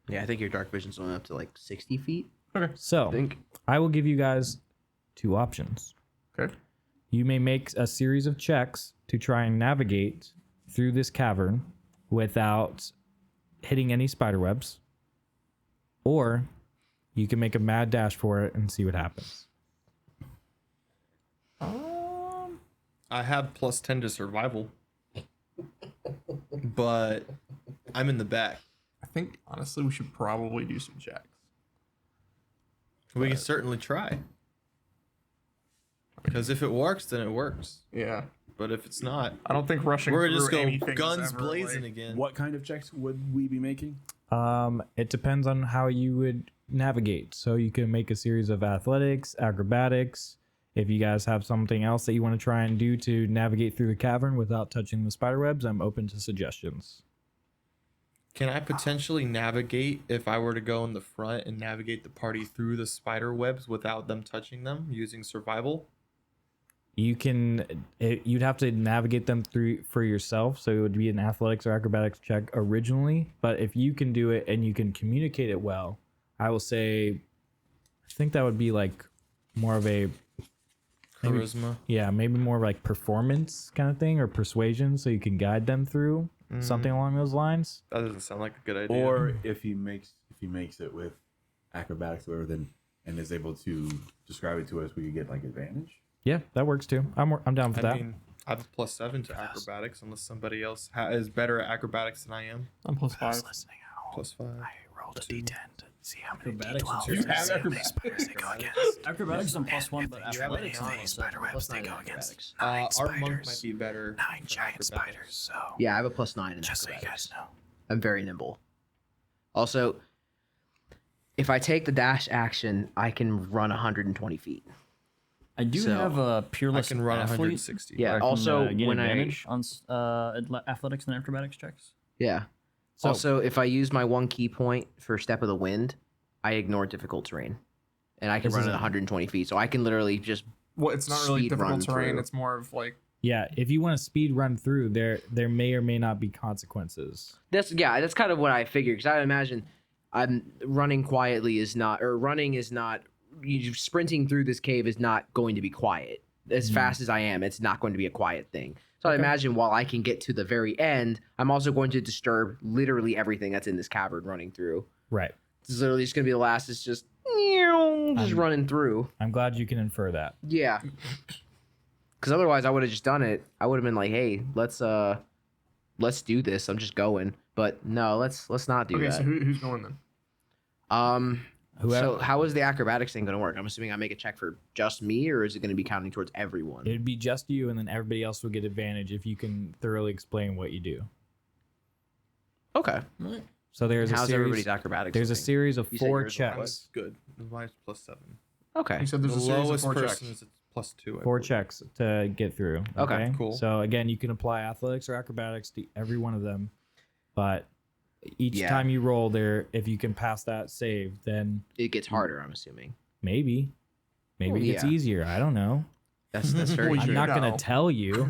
Yeah, I think your dark vision's only up to like 60 feet. So I think. I will give you guys 2 options. Okay. You may make a series of checks to try and navigate through this cavern without hitting any spider webs, or you can make a mad dash for it and see what happens. I have +10 to survival, but I'm in the back. I think honestly we should probably do some checks. We can certainly try. Because if it works, then it works. Yeah. But if it's not, I don't think rushing we're through just going anything is guns ever, blazing like- again. What kind of checks would we be making? It depends on how you would navigate. So you can make a series of athletics, acrobatics. If you guys have something else that you want to try and do to navigate through the cavern without touching the spider webs, I'm open to suggestions. Can I potentially navigate if I were to go in the front and navigate the party through the spider webs without them touching them using survival? You'd have to navigate them through for yourself, so it would be an athletics or acrobatics check originally. But if you can do it and you can communicate it well, I will say, I think that would be like more of a maybe- Charisma. yeah, maybe more like performance kind of thing or persuasion, so you can guide them through something along those lines. That doesn't sound like a good idea. Or if he makes it with acrobatics or whatever, then and is able to describe it to us, we could get like advantage. Yeah, that works too. I'm down for I that. mean, I have a +7 to acrobatics unless somebody else is better at acrobatics than I am. I'm +5. Listening +5. rolled a d10 to see how many Acrobatics d12s is You have acrobatics. spiders they go against. Acrobatics on +1, but You have a athletics nine. on Spider webs Plus they 9 go in against. acrobatics. Our monk might be better. 9 for giant acrobatics. spiders. So Yeah, I have a +9 in just so you acrobatics. guys know. I'm very nimble. Also, if I take the dash action, I can run 120 feet. I do So, have a I peerless can run athlete. 160. Yeah. where I can, also, get when I- advantage on athletics and acrobatics checks. Yeah. So- Also, if I use my 1 key point for Step of the Wind, I ignore difficult terrain. And I can This run is at 120 feet. So I can literally just. Well, it's not really Speed difficult run terrain. through. It's more of like Yeah, if you want to speed run through, there may or may not be consequences. That's kind of what I figured. Because I imagine I'm running quietly is not. Or running is not. Sprinting through this cave is not going to be quiet. As fast as I am, it's not going to be a quiet thing. So I imagine while I can get to the very end, I'm also going to disturb literally everything that's in this cavern running through. Right. It's literally just gonna be the last. It's just running through. I'm glad you can infer that. Yeah. Because otherwise, I would have just done it. I would have been like, "Hey, let's do this." I'm just going, but no, let's not do okay. that. So who's going then? Whoever So how is the acrobatics thing gonna work? I'm assuming I make a check for just me, or is it gonna be counting towards everyone? it'd be just you, and then everybody else will get advantage if you can thoroughly explain what you do. Okay. So there's How's a series. everybody's acrobatics? There's a looking? series of You said 4 yours was checks. That's good. Mine's +7. Okay. You said there's The a series of lowest 4 checks. person is at +2. I 4 believe. checks to get through. Okay, cool. So again, you can apply athletics or acrobatics to every one of them, but each Yeah. time you roll there, if you can pass that save, then It gets harder. I'm assuming. maybe Well, it gets yeah. easier. I don't know. That's very Well, I'm true. not know. gonna tell you.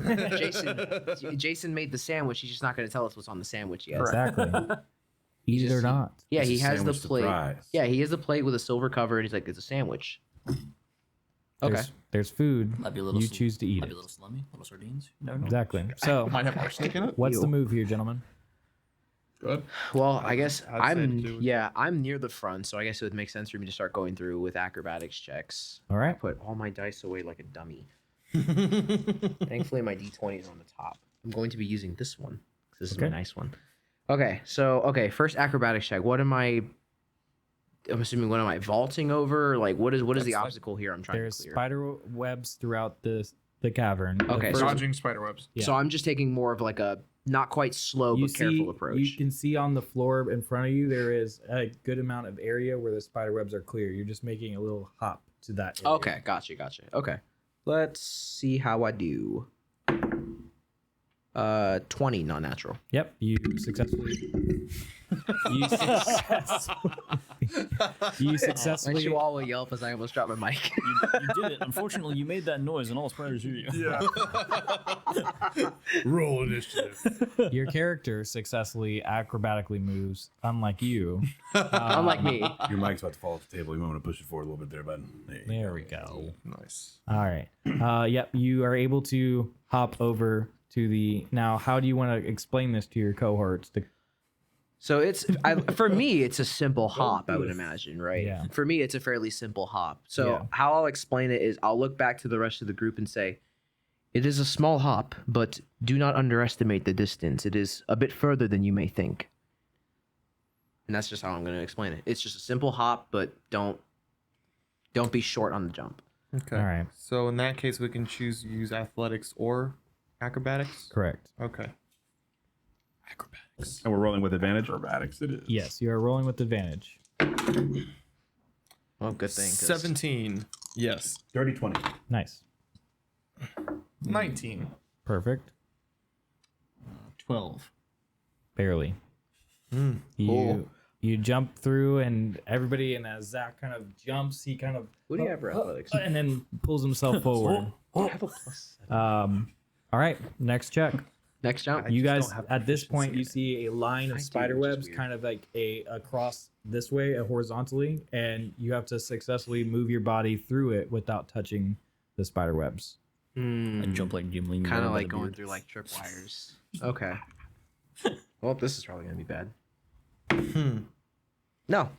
Jason made the sandwich. He's just not gonna tell us what's on the sandwich yet. Exactly. Eat it or Just- not. Yeah, It's he a has the sandwich plate. surprise. Yeah, he has the plate with a silver cover, and he's like, "It's a sandwich." Okay. There's food. Might be a little. You choose to eat Might be it. a little slummy, little sardines. You never know. Exactly. So Might have arsenic in it. what's the Ew. move here, gentlemen? Good. Well, I guess I'd say to do it. I'm near the front, so I guess it would make sense for me to start going through with acrobatics checks. All right. Put all my dice away like a dummy. Thankfully, my d20 is on the top. I'm going to be using this one. This is my Okay. nice one. Okay, so first acrobatics check. What am I? I'm assuming what am I vaulting over? Like what is the That's like- obstacle here? I'm trying There's to clear. spider webs throughout the cavern. The Okay, first- so- Dodging spider webs. yeah. So I'm just taking more of like a not quite slow but careful approach. You can see on the floor in front of you there is a good amount of area where the spider webs are clear. You're just making a little hop to that area. Okay, gotcha. Okay, let's see how I do. 20 non-natural. Yep. You successfully. You My successfully. chihuahua yelp as I almost dropped my mic. You did it. Unfortunately, you made that noise, and all spiders hear you. Yeah. Roll initiative. Your character successfully acrobatically moves, unlike you. Unlike me. Your mic's about to fall off the table. You might want to push it forward a little bit there, bud. There we go. Nice. All right. Yep. You are able to hop over to the. Now, how do you want to explain this to your cohorts? So for me, it's a simple hop, I would imagine, right? Yeah. For me, it's a fairly simple hop. So Yeah. how I'll explain it is I'll look back to the rest of the group and say, it is a small hop, but do not underestimate the distance. It is a bit further than you may think. And that's just how I'm going to explain it. It's just a simple hop, but don't be short on the jump. Okay. All right. So in that case, we can choose to use athletics or acrobatics. Correct. Okay. Acrobatics. And we're rolling with advantage. Acrobatics it is. Yes, you are rolling with advantage. Well, good thing. 17. Yes. Dirty 20. Nice. 19. Perfect. 12. Barely. You jump through, and everybody, and as Zach kind of jumps, he kind of What do you have for athletics? and then pulls himself forward. I have a plus. All right, next check. Next jump. You guys, don't have at this point, proficiency you see a line I of do, spider which is webs, weird. kind of like across this way, horizontally, and you have to successfully move your body through it without touching the spider webs. I jump like Gimli. Kind of like going through like tripwires. Okay. Well, this is probably gonna be bad. No.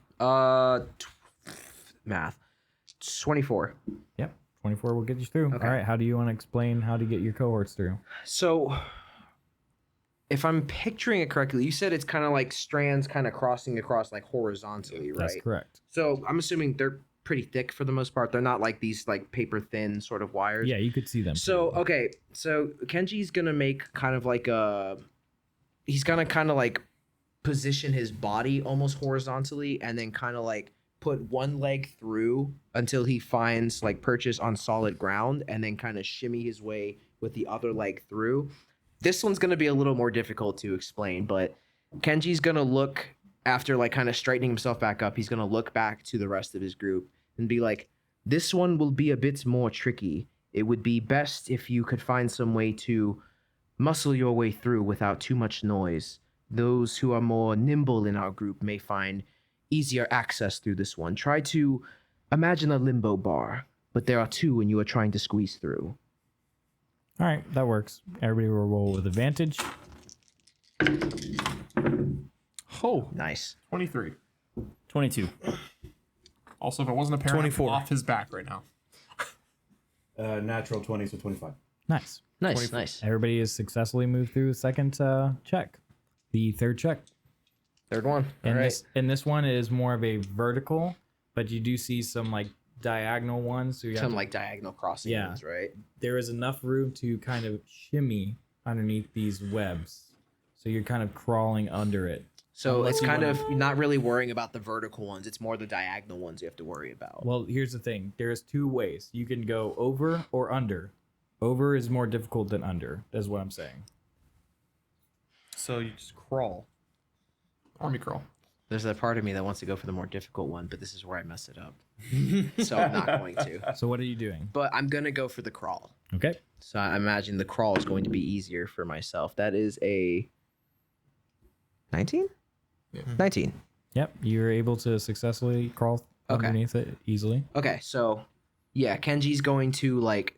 Math. 24. Yep, 24 will get you through. Okay. All right, how do you want to explain how to get your cohorts through? So, if I'm picturing it correctly, you said it's kind of like strands kind of crossing across like horizontally, right? That's correct. So I'm assuming they're pretty thick for the most part. They're not like these like paper thin sort of wires. Yeah, you could see them. So okay, so Kenji's gonna make kind of like he's gonna kind of like position his body almost horizontally, and then kind of like put one leg through until he finds like purchase on solid ground, and then kind of shimmy his way with the other leg through. This one's gonna be a little more difficult to explain, but Kenji's gonna look after like kind of straightening himself back up. He's gonna look back to the rest of his group and be like, "This one will be a bit more tricky. It would be best if you could find some way to muscle your way through without too much noise. Those who are more nimble in our group may find easier access through this one. Try to imagine a limbo bar, but there are two when you are trying to squeeze through." All right, that works. Everybody will roll with advantage. Oh, Nice. 23. 22. Also, if it wasn't apparent, 24. I'm off his back right now. Natural 20, so 25. Nice. Nice, nice. Everybody has successfully moved through the second check. The third check. Third one. All And right. this one is more of a vertical, but you do see some like diagonal ones. So you have Some to, like diagonal crossing Yeah. ones, right? there is enough room to kind of shimmy underneath these webs. So you're kind of crawling under it. So Unless it's you kind wanna- of not really worrying about the vertical ones. It's more the diagonal ones you have to worry about. Well, here's the thing. There's two ways. You can go over or under. Over is more difficult than under, is what I'm saying. So you just crawl. Army crawl. There's that part of me that wants to go for the more difficult one, but this is where I mess it up. So I'm not going to. So what are you doing? But I'm going to go for the crawl. Okay. So I imagine the crawl is going to be easier for myself. That is a 19? Yeah. 19. Yep. You're able to successfully crawl Okay. underneath it easily. Okay, so yeah, Kenji's going to like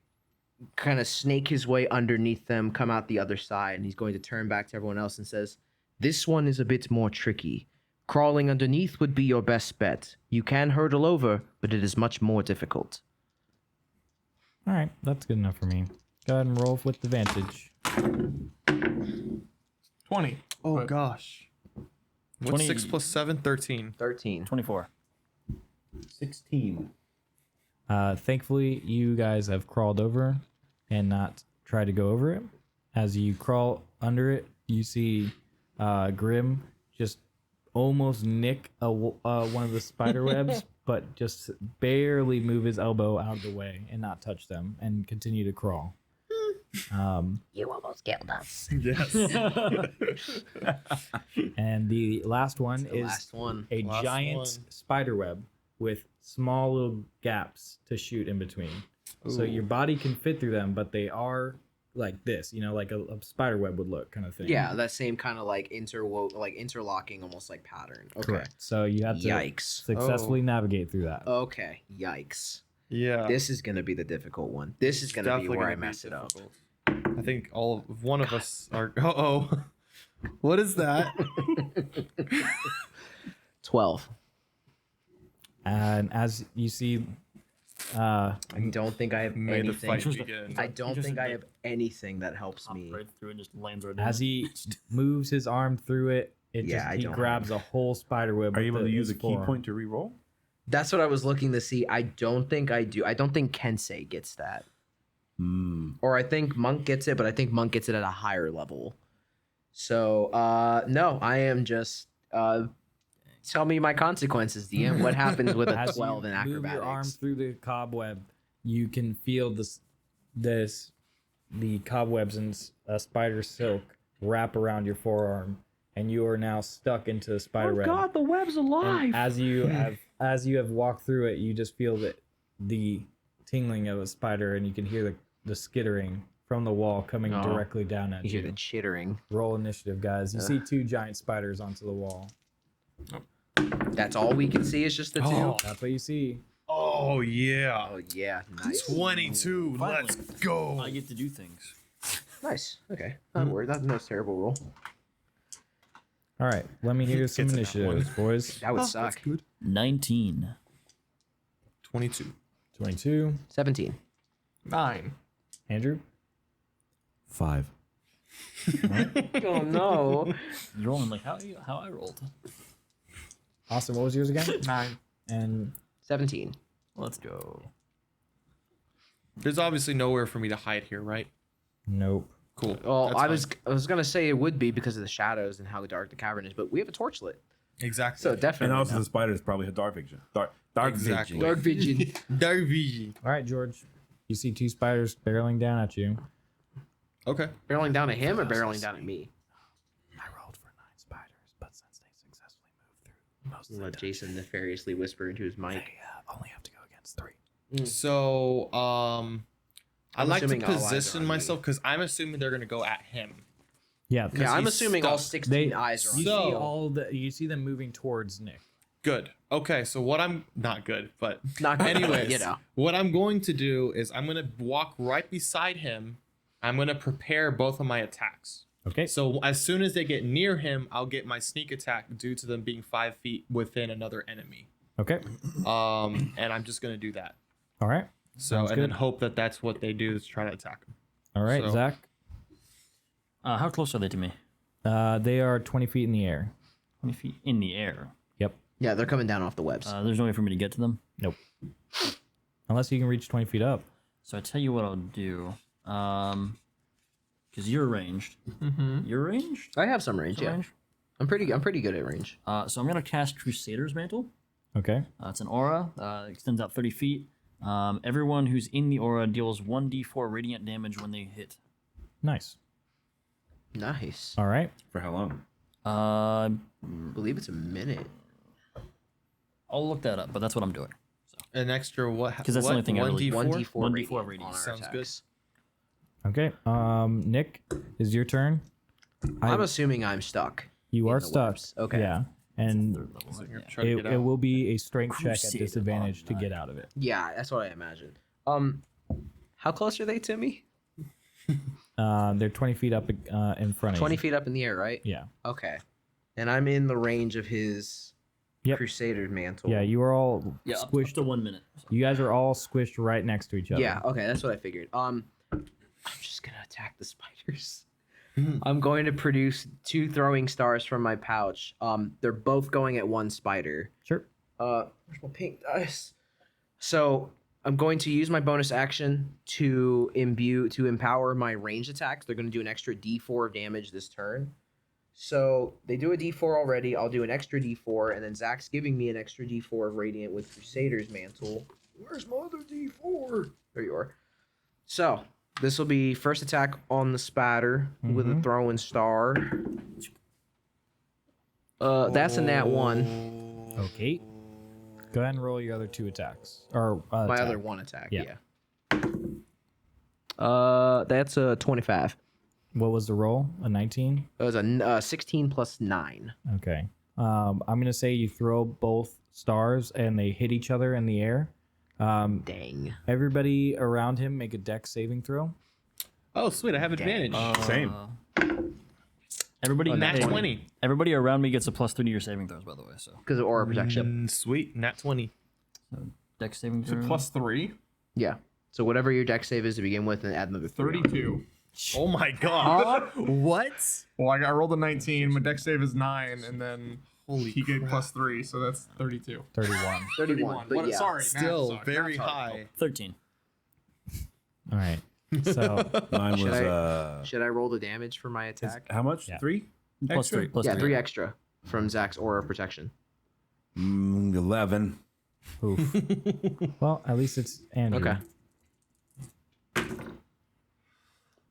kind of snake his way underneath them, come out the other side, and he's going to turn back to everyone else and says, "This one is a bit more tricky. Crawling underneath would be your best bet. You can hurdle over, but it is much more difficult." All right. That's good enough for me. Go ahead and roll with advantage. 20. Oh But- gosh. What's 20 6 plus 7? 13. 13. 24. 16. Thankfully, you guys have crawled over and not tried to go over it. As you crawl under it, you see Grim just almost nick one of the spider webs, but just barely move his elbow out of the way and not touch them and continue to crawl. You almost killed us. Yes. And the last one The is last one. a Last giant one. spider web with small little gaps to shoot in between. So your body can fit through them, but they are like this, like a spider web would look kind of thing. Yeah, that same kind of like interlocking, almost like pattern. Okay. Correct. So you have to Yikes. successfully navigate through that. Okay. Yikes. Yeah. This is gonna be the difficult one. This is gonna be Definitely where gonna I be mess it up. difficult. I think one of us are. Uh-oh. What is that? 12. And as you see, I don't think I have May the anything. fight begin. I don't Just think I like have anything that helps Hop me. right through and just lands right in. as he moves his arm through it, I he don't grabs a whole spider web. Are you with able to use his a key forearm. point to re-roll? That's what I was looking to see. I don't think I do. I don't think Kensei gets that. Or I think Monk gets it, but I think Monk gets it at a higher level. So, no, I am just. Tell me my consequences, DM. What happens with a As 12 in you move your arm acrobatics? through the cobweb, you can feel the cobwebs and spider silk wrap around your forearm, and you are now stuck into the spider web. the web's And as you have walked through it, you just feel the tingling of a spider, and you can hear the skittering from the wall coming Oh. directly down at You hear you. the chittering. Roll initiative, guys. You see 2 giant spiders onto the wall. That's all we can see is just the two. Oh. That's what you see. Oh yeah. Oh, yeah. Nice. 22. Finally. Let's go. I get to do things. Nice. Okay. Not worried. That's no terrible roll. All right, let me hear some Gets it that one. initiatives, boys. That would suck. 19. 22. 22. 17. 9. Andrew? 5. Oh, no. You're rolling like how I rolled. Austin, what was yours again? 9. And 17. Let's go. There's obviously nowhere for me to hide here, right? nope. Cool. Well, That's I was gonna say it would be because of the shadows and how dark the cavern is, but we have a torch lit, exactly. so definitely. And also no. the spiders probably have dark vision. Dark Exactly. vision. Dark vision. Dark vision. All right, George. You see 2 spiders barreling down at you. Okay. Barreling down at him or barreling down at me? I rolled for 9 spiders, but since they successfully moved through most Let Jason nefariously whisper into his mic. only have to go against 3. So, I I'm like to assuming all eyes are position on myself because I'm assuming they're gonna go at him. Yeah, Yeah, I'm he's assuming all stuck. 16 eyes are on you you. So- you see them moving towards Nick. Good. Okay, so what I'm not good, but Not good, anyways, you know. what I'm going to do is I'm gonna walk right beside him. I'm gonna prepare both of my attacks. Okay. So as soon as they get near him, I'll get my sneak attack due to them being 5 feet within another enemy. Okay. And I'm just gonna do that. All right. So Sounds and then good. hope that that's what they do is try to attack him. All right, So- Zach. How close are they to me? They are 20 feet in the air. 20 feet in the air. Yep. Yeah, they're coming down off the webs. There's no way for me to get to them. Nope. Unless you can reach 20 feet up. So I tell you what I'll do. Because you're ranged. You're ranged? I have some range. Some Yeah, range? I'm pretty good at range. So I'm gonna cast Crusader's Mantle. Okay. It's an aura. Extends out 30 feet. Everyone who's in the aura deals 1d4 radiant damage when they hit. Nice. Nice. All right. For how long? I believe it's a minute. I'll look that up, but that's what I'm doing. An extra what? 'Cause that's the only thing I really- 1d4 1d4 radiant radiant. on our Sounds good. attacks. Okay. Nick, is your turn. I'm assuming I'm stuck. You in are the stuck. webs. Okay. Yeah. And Third level. So you're Yeah. trying to it, get it out. will be a strength check at Crusader. disadvantage to Oh, get out of it. Yeah, that's what I imagine. How close are they to me? They're 20 feet up in front of 20 you. feet up in the air, right? Yeah. Okay. And I'm in the range of his Yep. Crusader mantle. Yeah, you are all Yeah, up squished. to 1 minute. You guys are all squished right next to each other. Yeah, okay, that's what I figured. I'm just gonna attack the spiders. I'm going to produce 2 throwing stars from my pouch. They're both going at one spider. Sure. Where's my pink dice? So I'm going to use my bonus action to empower my ranged attacks. They're going to do an extra D4 of damage this turn. So they do a D4 already. I'll do an extra D4, and then Zach's giving me an extra D4 of radiant with Crusader's mantle. Where's my other D4? There you are. So This will be first attack on the spatter with a throwing star. That's a nat 1. Okay. Go ahead and roll your other 2 attacks. Or My attack. other 1 attack. Yeah. That's a 25. What was the roll? A 19? It was a 16 plus 9. Okay. I'm gonna say you throw both stars and they hit each other in the air. Dang. Everybody around him make a dex saving throw. Oh, sweet! I have advantage. Same. Everybody, Nat hey, 20. everybody around me gets a +3 to your saving throws, by the way. So Because of aura protection. Sweet. Nat 20. dex saving Is it throw. +3? Yeah. So whatever your dex save is to begin with, and add another 3 on. 32. Oh my god. What? Well, I rolled a 19. My dex save is 9, and then Holy he gave +3, so that's 32. 31. 31. But yeah. Sorry, Still math sucks. very Math sucks. high. 13. All right. So Mine Should was Should I roll the damage for my attack? how much? Yeah. 3? +3. +3. Yeah, 3 extra from Zach's aura of protection. 11. oof. Well, at least it's Andrew. Okay.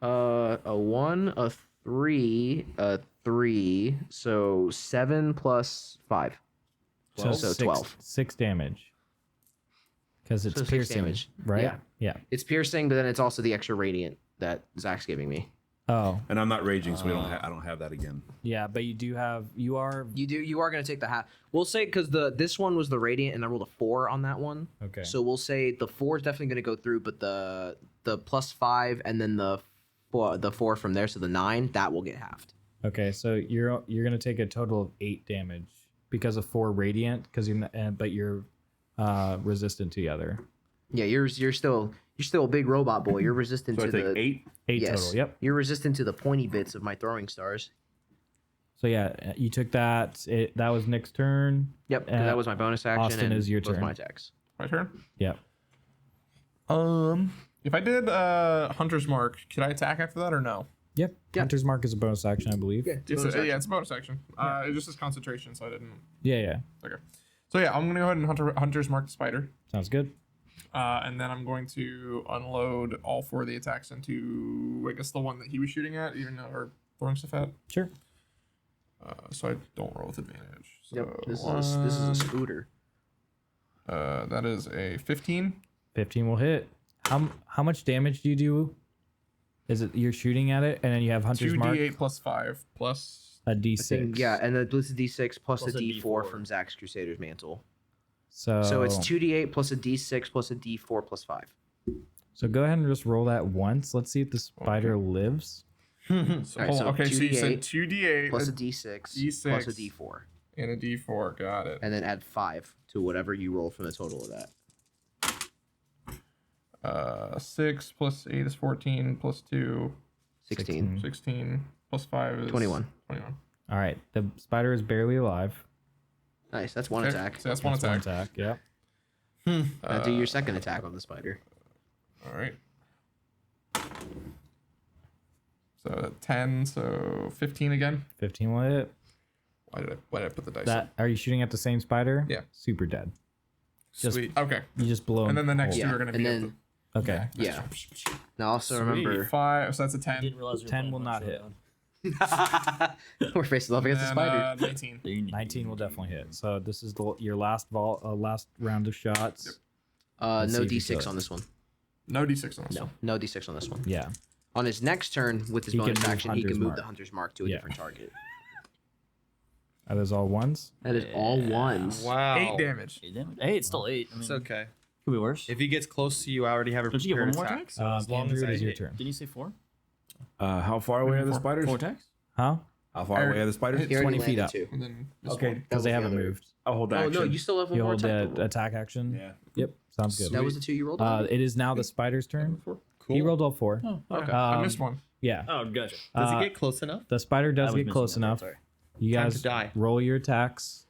A 1, a 3, a 3. So 7 plus 5. So, So 6, 12. 6 damage. Because it's So 6 piercing, damage. right? Yeah. Yeah. It's piercing, but then it's also the extra radiant that Zach's giving me. Oh, And I'm not raging, so I don't have that again. yeah. But you are. You are going to take the half. We'll say because this one was the radiant, and I rolled a 4 on that one. Okay. So we'll say the 4 is definitely going to go through, but the +5 and then the 4 from there, so the 9 that will get halved. Okay, so you're gonna take a total of 8 damage because of 4 radiant, because but you're resistant to the other. Yeah, you're still a big robot boy. You're resistant So I to take the 8. 8 yes. total. Yep. You're resistant to the pointy bits of my throwing stars. So yeah, you took that. That was Nick's turn. Yep, 'cause Uh, that was my bonus action. Austin and is your both turn. my attacks. My turn? Yep. If I did Hunter's Mark, could I attack after that or no? Yep. Yeah. Hunter's Mark is a bonus action, I believe. Yeah, It's a bonus action. It just says concentration, so I didn't. Yeah. Okay. So yeah, I'm gonna go ahead and Hunter's Mark the spider. Sounds good. And then I'm going to unload all 4 of the attacks into, I guess, the one that he was shooting at, even though, or throwing stuff at. Sure. So I don't roll with advantage. So Yep, this is a scooter. that is a 15. 15 will hit. How much damage do you do? Is it you're shooting at it and then you have Hunter's Mark? 2d8 plus 5 plus. A I D6. think, yeah, and the it's a D6 plus Plus a a D4 D4. from Zach's Crusader's Mantle. So So it's 2d8 plus a D6 plus a D4 plus 5. So go ahead and just roll that once. Let's see if the spider lives. So, Alright, hold so on. Okay, so you said 2d8 2d8 plus a D6 plus a D6. D4. and a d4. Got it. And then add 5 to whatever you roll from the total of that. 6 plus 8 is 14 plus 2, 16. 16 plus 5 is 21. 21. All right. The spider is barely alive. Nice, that's one Okay, attack. So that's one That's one attack. attack. Yeah. Now do your second attack on the spider. All right. So 10, so 15 again. 15 will hit. Why did I put the dice? That are you shooting at the same spider? Yeah. Super dead. Just Sweet. Okay. you just blow him. And then the next whole. two are going to and be then Okay. yeah. Now also remember 5, so that's a 10. Didn't realize 10 will not hit. we're facing off against the And, spider. 19. 19 will definitely hit. So this is your last last round of shots. No let's see if you D6 kill on it. this one. No d6 on this one. No D6 on this one. Yeah. On his next turn with his He can bonus move action, he can Hunter's move Mark. the Hunter's Mark to a Yeah. different target. Are those all ones? That is all ones. Wow. 8 damage. 8 damage. Hey, it's still 8. I mean, It's okay. could be worse. If he gets close to you, I already have a Don't you get one prepared more attack. attack? So as long Andrew, as it I is your hit- turn. Didn't you say 4? How far away are the spiders? 4 attacks? Huh? How far away are the spiders? He already 20 feet landed up. two. And then this Okay. one. Because they was the haven't other. moved. I'll hold Oh action. no, you still have one You more hold attack. the to roll. attack action. Yeah. Yep. Sounds good. That was the 2 you rolled. on? It is now the spider's turn. Cool. He rolled all 4. Okay. I missed one. Yeah. Oh, gotcha. Does Uh, he get close enough? The spider I does was get missing close that, enough. sorry. You Time guys to die. roll your attacks.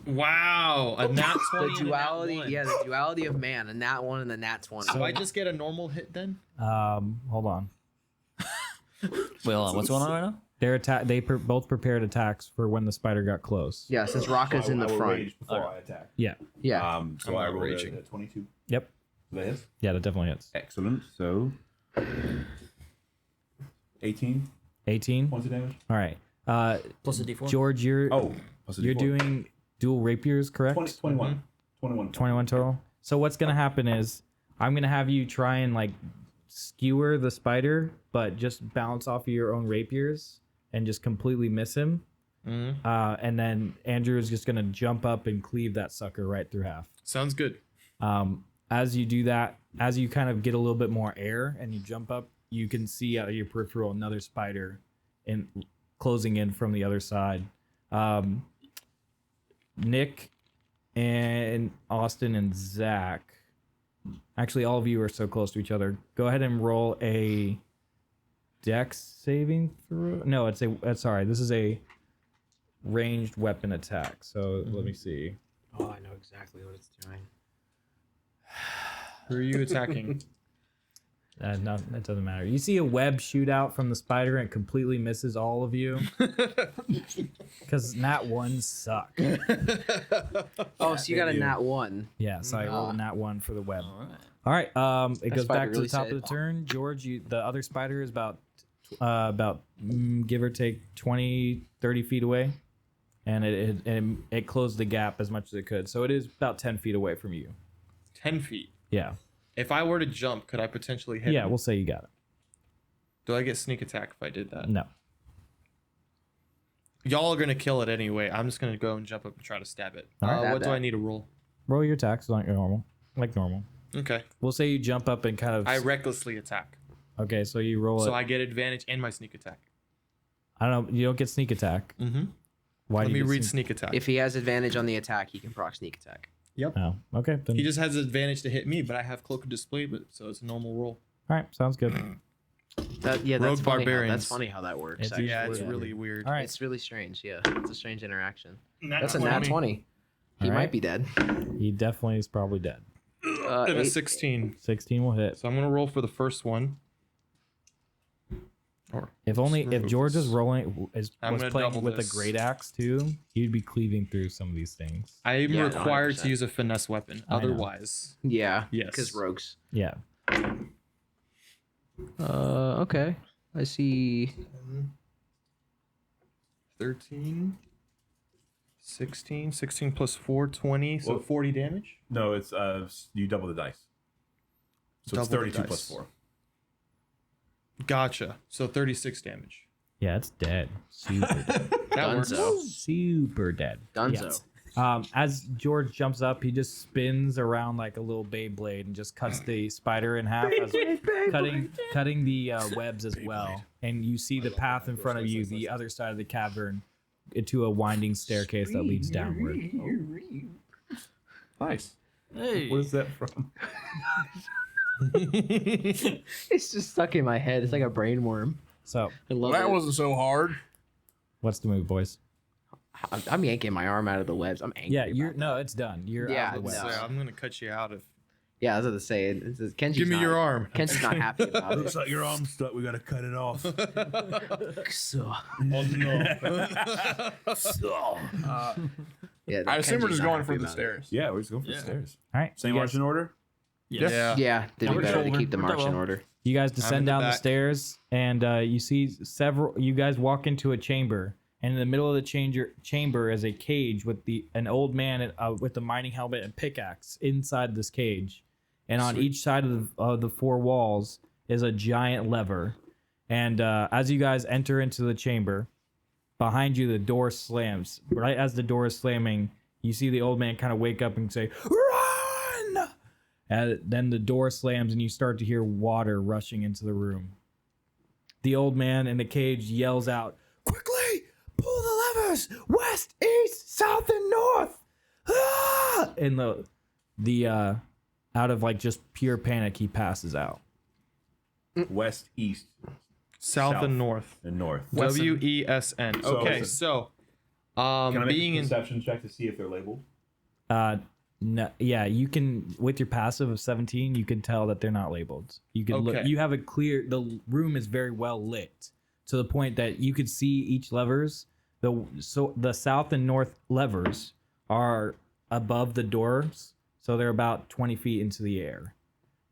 Wow. A nat 20 the and a nat duality, 1. yeah, the duality of man, and that one and the nat 20. Do I just get a normal hit then? Hold on. Wait, hold on. What's going on right now? Their attack. They both prepared attacks for when the spider got close. Yeah, since Raka's in the I will front. rage before I attack. Yeah. Yeah. So I'm I not rolled raging. a 22. Yep. That is Yeah, that definitely hits. excellent. So 18 18. points of damage. All right. Plus a d4. George, you're Plus a you're D4. doing dual rapiers, correct? 21. 21 total. So what's gonna happen is I'm gonna have you try and like skewer the spider, but just bounce off of your own rapiers and just completely miss him. And then Andrew is just gonna jump up and cleave that sucker right through half. Sounds good. As you do that, as you kind of get a little bit more air and you jump up, you can see out of your peripheral another spider in closing in from the other side. Nick and Austin and Zach, actually all of you are so close to each other. Go ahead and roll a dex saving throw. No, this is a ranged weapon attack. So let me see. Oh, I know exactly what it's doing. Who are you attacking? No, that doesn't matter. You see a web shoot out from the spider and it completely misses all of you. Because nat ones suck. Oh, so you got a nat 1. Yeah, so I rolled a nat 1 for the web. All right. All right, it goes spider back to really the top said, of the turn. George, the other spider is about give or take 20, 30 feet away. And it closed the gap as much as it could. So it is about 10 feet away from you. 10 feet. Yeah. If I were to jump, could I potentially hit Yeah, him? we'll say you got it. Do I get sneak attack if I did that? No. Y'all are going to kill it anyway. I'm just going to go and jump up and try to stab it. Stab What do that. I need to roll? Roll your attacks like normal. Okay. We'll say you jump up and kind of... I recklessly attack. Okay, so you roll So it. I get advantage and my sneak attack. I don't know. You don't get sneak attack. Mm-hmm. Why Let do me you get read sneak attack. If he has advantage on the attack, he can proc sneak attack. Oh, okay. Then, He just has advantage to hit me, but I have cloak of display, so it's a normal roll. all right, sounds good. That's Rogue funny. barbarians. That's funny how that works. It's actually. Yeah, it's Yeah. really weird. All right. It's really strange. Yeah, it's a strange interaction. That's a 20. nat 20. He All might right. be dead. He definitely is probably dead. And a 16. 16 will hit. So I'm going to roll for the first one. If George was I'm was gonna playing double with this. a great axe too, he'd be cleaving through some of these things. I am Yeah, required 100%. to use a finesse weapon. I know. Otherwise, Yeah. Yes. Because rogues. Yeah. Okay. I see. 13, 16, 16 plus 4, 20, so Well- 40 damage. No, it's you double the dice. So Double it's the 32 plus dice. 4. Gotcha. So 36 damage. Yeah, it's dead. Super dead. That works. Dunzo. Super dead. Dunzo. As George jumps up, he just spins around like a little Beyblade and just cuts the spider in half, as cutting the webs as well. And you see the path in front of you, the other side of the cavern, into a winding staircase that leads downward. Nice. Hey. What is that from? It's just stuck in my head. It's like a brain worm. So, I love That it. wasn't so hard. what's the move, boys? I'm yanking my arm out of the webs. I'm angry. Yeah, about it's done. You're Yeah, out of the it's web. So I'm going to cut you out of. Yeah, I was about to say. Kenji's Give me not, your arm. Kenji's not happy about Looks it. like your arm's stuck. We gotta cut it off. So, Oh, no. yeah, I assume we're Kenji's just not going happy for the about it. stairs. Yeah, we're just going for the stairs. All right. Same you march in order? Yeah. Yeah, they'd be we're better to shoulder. keep the We're march in double. order. You guys in descend the down the back. stairs, and you see several. You guys walk into a chamber, and in the middle of the chamber is a cage with an old man with a mining helmet and pickaxe inside this cage, and on each side of the four walls is a giant lever. And as you guys enter into the chamber, behind you the door slams. Right as the door is slamming, you see the old man kind of wake up and say, "Run!" And then the door slams and you start to hear water rushing into the room. The old man in the cage yells out, "Quickly, pull the levers! West, east, south, and north!" Ah! And the out of like just pure panic, he passes out. West, east, South, South. and north. and north. WESN. So- Okay, so Can I make being a in perception check to see if they're labeled? No, yeah, you can with your passive of 17, you can tell that they're not labeled. You can look. Okay. You have a clear. The room is very well lit to the point that you could see each levers. The south and north levers are above the doors, so they're about 20 feet into the air.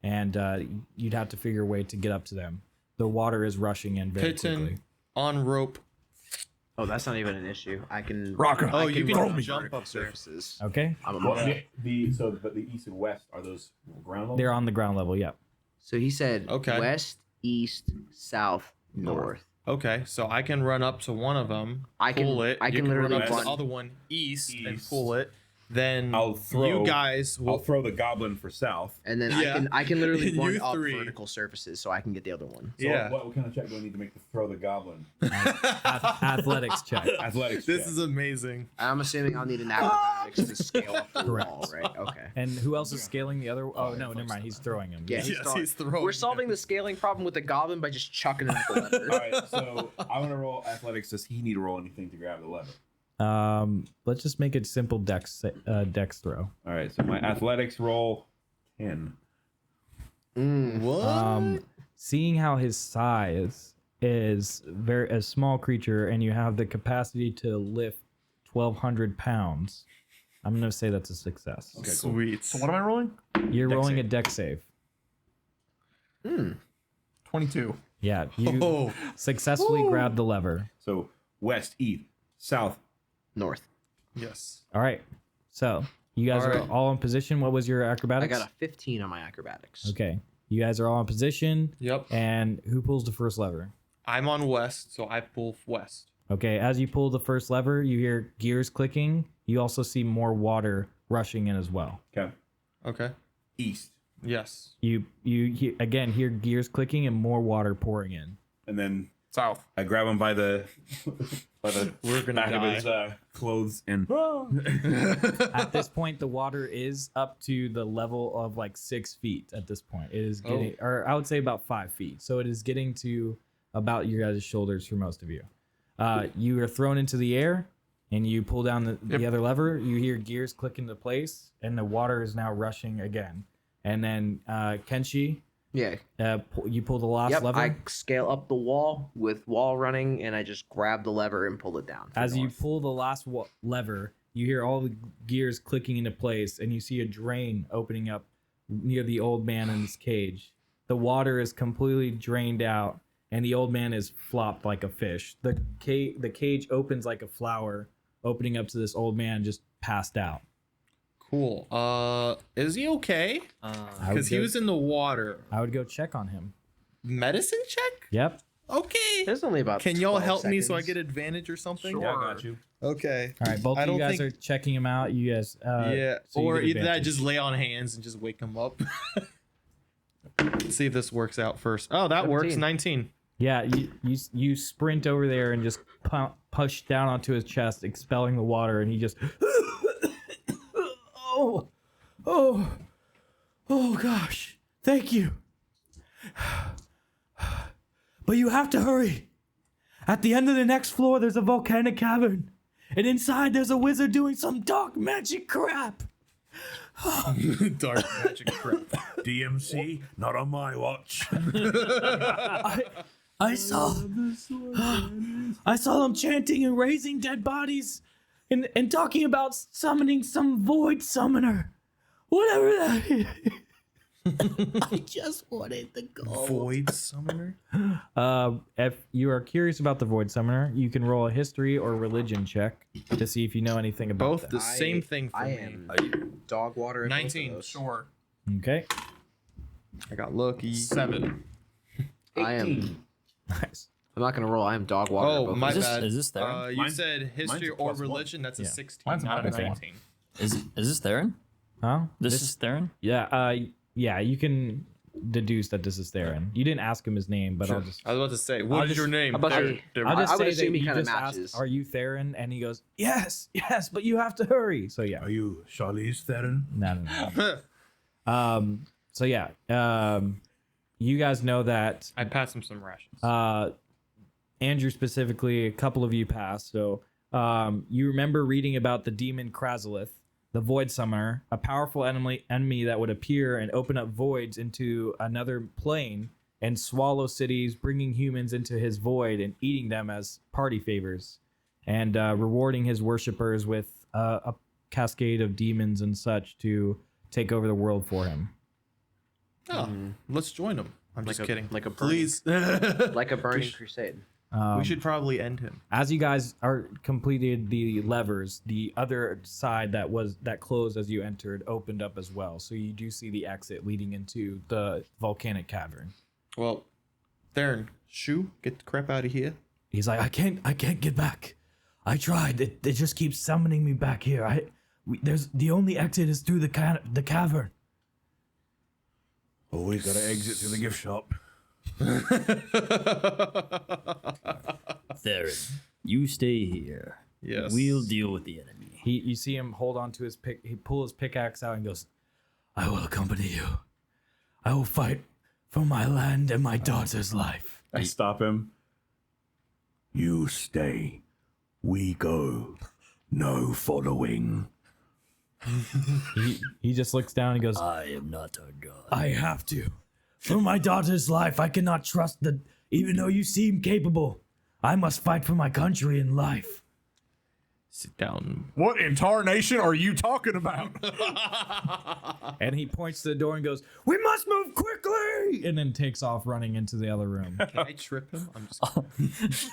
and you'd have to figure a way to get up to them. The water is rushing in very quickly. Kitten on rope. Oh, that's not even an issue. I can. Rocker. I Oh, you can run throw jump me. up surfaces. Okay, I'm a Well, monk. but the east and west are those ground level? they're on the ground level. Yep. So he said Okay. west, east, south, north. Okay, so I can run up to one of them, I can- pull it. I you can run literally up to run- the other one east and East. pull it. Then I'll throw. you guys I'll will. throw the goblin for south. And then Yeah. I can literally You run up three. vertical surfaces so I can get the other one. So Yeah. What kind of check do I need to make to throw the goblin? Athletics check. Athletics. This check. is amazing. I'm assuming I'll need an acrobatics to scale up the Correct. wall, right? Okay. And who else is scaling the other? Oh no, never mind. He's throwing him. Yeah, Yes, throwing- he's throwing We're solving the scaling problem with the goblin by just chucking it at the lever. All right, so I want to roll athletics. Does he need to roll anything to grab the lever? Let's just make it simple dex throw. All right, so my athletics roll 10. What? Seeing how his size is a small creature, and you have the capacity to lift 1,200 pounds, I'm gonna say that's a success. Okay, cool. Sweet. So what am I rolling? You're Dex rolling save. a dex save. 22. Yeah, you Oh, successfully grabbed the lever. So west, east, south. North. yes. All right, so you guys All are right. all in position. What was your I acrobatics? got a 15 on my acrobatics. Okay, you guys are all in position. Yep. And who pulls the first lever? I'm on west, so I pull west. Okay, as you pull the first lever, you hear gears clicking. You also see more water rushing in as well. Okay. Okay. East. Yes. You again hear gears clicking and more water pouring in. And then South. I grab him by the We're gonna back of die. his clothes and At this point, the water is up to the level of like 6 feet. At this point, it is getting, or I would say about 5 feet. So it is getting to about your guys' shoulders for most of you. You are thrown into the air, and you pull down the other lever. You hear gears click into place, and the water is now rushing again. And then Kenshi, Yeah. you pull the last Yep. lever. I scale up the wall with wall running, and I just grab the lever and pull it down. for As you north. pull the last lever, you hear all the gears clicking into place, and you see a drain opening up near the old man in his cage. The water is completely drained out, and the old man is flopped like a fish. The cage opens like a flower, opening up to this old man just passed out. Cool. Is he okay? I would Because he go- was in the water. I would go check on him. Medicine check? Yep. Okay. There's only about. Can y'all 12 help me so I seconds. get advantage or something? yeah, I got you. Okay. All right, both I of you don't guys think- are checking him out. You guys, Yeah. so you Or get either that, advantage. just lay on hands and just wake him up. Let's see if this works out first. Oh, that works. 17. 19. Yeah, you sprint over there and just push down onto his chest, expelling the water, and he just oh gosh, thank you. But you have to hurry. At the end of the next floor, there's a volcanic cavern, and inside there's a wizard doing some dark magic crap. Dark magic crap. DMC, not on my watch. I saw them chanting and raising dead bodies and talking about summoning some void summoner. Whatever that is. I just wanted to go. Void summoner? If you are curious about the void summoner, you can roll a history or religion check to see if you know anything about Both that. the same thing for I me. am dog water. in both of 19. those. Sure. Okay. I got lucky. 7. I am. Nice. I'm not gonna roll. I am dog water. in Oh, both of my those. bad. Is this Theron? You Mine's- said history mine's or +1. religion. That's a Yeah. 16, Mine's not a -1. 19. Is this Theron? Huh? This is Theron? Yeah. Yeah. You can deduce that this is Theron. You didn't ask him his name, but I'll just. I was about to say, what is just- your name? I'm about to- I'll just I would say assume that he you kinda just asked, matches. "Are you Theron?" And he goes, "Yes, yes, but you have to hurry." So yeah. Are you Charlize Theron? No. So yeah. You guys know that I passed him some rations. Andrew specifically, a couple of you passed. So you remember reading about the demon Krasilith, the Void Summoner, a powerful enemy that would appear and open up voids into another plane and swallow cities, bringing humans into his void and eating them as party favors, and rewarding his worshippers with a cascade of demons and such to take over the world for him. Oh, let's join him. I'm Like just a- kidding. like a please. Like a burning sh- crusade. we should probably end him. As you guys are completed the levers, the other side that closed as you entered opened up as well. So you do see the exit leading into the volcanic cavern. Well, Theron, shoo, get the crap out of here. He's like, I can't get back. I tried. It just keeps summoning me back here. There's the only exit is through the cavern. Always got to exit through the gift shop. Theron, you stay here. Yes. We'll deal with the enemy. You see him hold on to his pick. He pulls his pickaxe out and goes, I will accompany you. I will fight for my land and my daughter's life. I stop him. You stay. We go. No following. He just looks down and goes, I am not a god. I have to. For my daughter's life, I cannot trust that even though you seem capable, I must fight for my country and life. Sit down. What in tarnation are you talking about? And he points to the door and goes, we must move quickly! And then takes off running into the other room. Can I trip him? I'm just.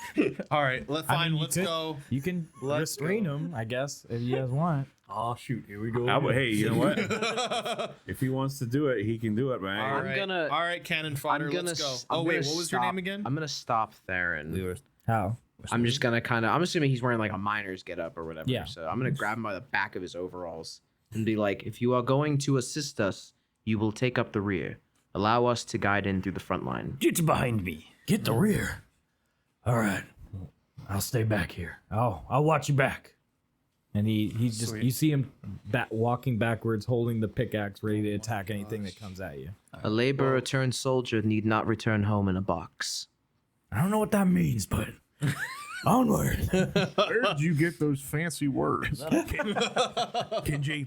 All right, fine. you Let's could- go. You can Let's restrain go. him, I guess, if you guys want. Oh shoot, here we go. Hey, you know what? If he wants to do it, he can do it, man. All right. gonna- All right, cannon fodder. Let's go. I'm Oh wait, gonna what was your stop- name again? I'm gonna stop Theron. How? I'm just gonna I'm assuming he's wearing like a miner's getup or whatever. Yeah. So I'm gonna grab him by the back of his overalls and be like, if you are going to assist us, you will take up the rear. Allow us to guide in through the front line. Get behind me. Get the rear. All right. I'll stay back here. I'll watch you back. And he just, Sweet. you see him walking backwards, holding the pickaxe, ready to attack anything that comes at you. A laborer turned soldier need not return home in a box. I don't know what that means, but onward. Where did you get those fancy words? Kenji,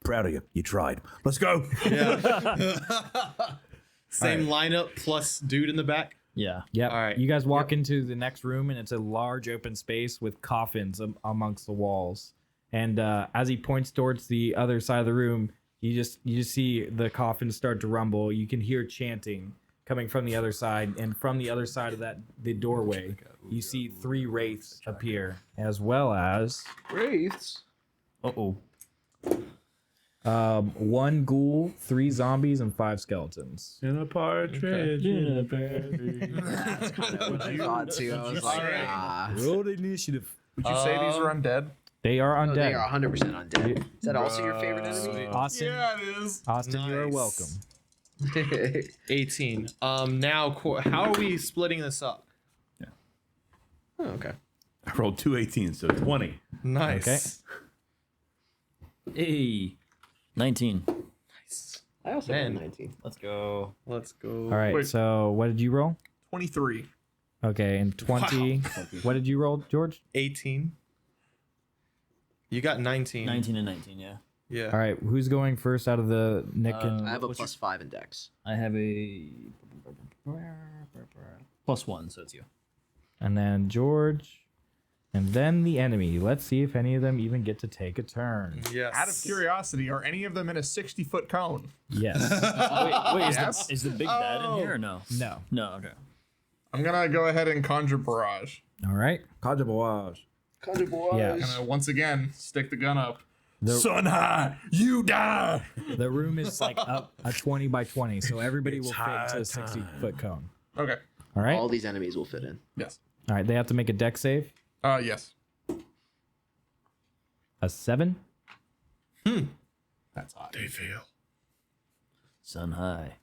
proud of you. You tried. Let's go. Same lineup plus dude in the back. Yeah. Yep. All right. You guys walk into the next room, and it's a large open space with coffins amongst the walls. And as he points towards the other side of the room, you just see the coffins start to rumble. You can hear chanting coming from the other side, and from the other side of the doorway, you see 3 wraiths appear, as well as Wraiths? Uh-oh. 1 ghoul, 3 zombies, and 5 skeletons. In a partridge. That's kind of what I thought too. I was like, Alright. ah. Roll the initiative. Would you say these are undead? They are No, undead. they are 100% undead. Is that also your favorite enemy? Austin, it is. Austin, you are Nice. welcome. 18. Now, how are we splitting this up? Oh, okay. I rolled 2 18s, so 20. Nice. Hey. 19. I also Man. have 19. Let's go. Let's go. All right, Wait. so what did you roll? 23. Okay, and 20. What did you roll, George? 18. You got 19. 19 and 19, yeah. Yeah. All right, who's going first out of the Nick and I have a What's plus 5 in dex. I have a +1, so it's you. and then George, and then the enemy. Let's see if any of them even get to take a turn. Yes. Out of curiosity, are any of them in a 60-foot cone? Yes. Wait, Yes? is the big bad in here or no? No. No, okay. I'm gonna go ahead and conjure barrage. All right. Kajabawash. Yeah. Gonna once again stick the gun up. Sun high, you die. The room is like up a 20 by 20, so everybody will It's fit into high a 60-foot cone. Okay. All right. All these enemies will fit in. Yes. All right. They have to make a deck save. Yes. A 7. That's hot. They fail. Sun high.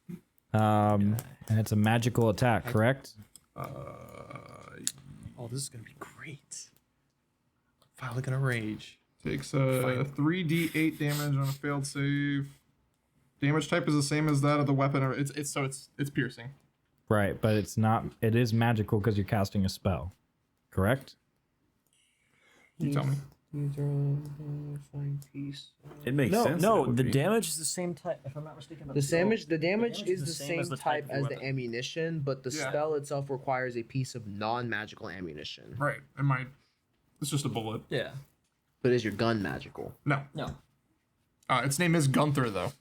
And it's a magical attack, correct? Oh, this is going to be great. Finally going to rage. Takes 3d8 damage on a failed save. Damage type is the same as that of the weapon. Or it's piercing. Right, but it's not. It is magical because you're casting a spell, correct? You tell me. It makes sense. that No, it would the be. damage is the same type, if I'm not mistaken. The damage is the same same as the type type of as your the weapon. ammunition, but the Yeah. spell itself requires a piece of non-magical ammunition. Right. It's just a bullet. Yeah. But is your gun magical? No. No. Its name is Gunther, though.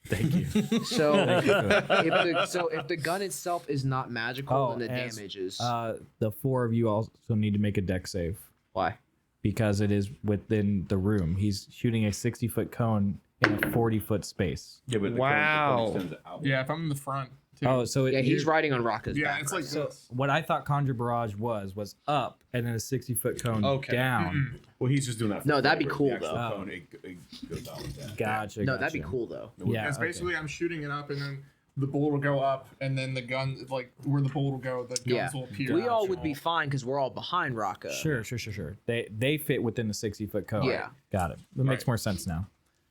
Thank you. So if the gun itself is not magical, then the and damage is the 4 of you also need to make a deck save why? because it is within the room. He's shooting a 60-foot cone in a 40-foot space. Yeah, but the Wow. cone extends out. Yeah, if I'm in the front. Too. Oh, so Yeah, he's you're- riding on Rocka's Yeah, back. it's like So this. what I thought Conjure Barrage was up and then a 60-foot cone Okay. down. Well, he's just doing that. For No, that'd be flavor. cool, The actual though. cone, it goes out with that. Gotcha. No, that'd be gotcha. cool though. Yeah, It's okay. basically I'm shooting it up, and then the bullet will go up, and then the gun, like where the bullet will go, the guns Yeah. will appear. We all would be fine because we're all behind Rocka. Sure. They fit within the 60-foot cone. Yeah. Got it. That makes Right. more sense now.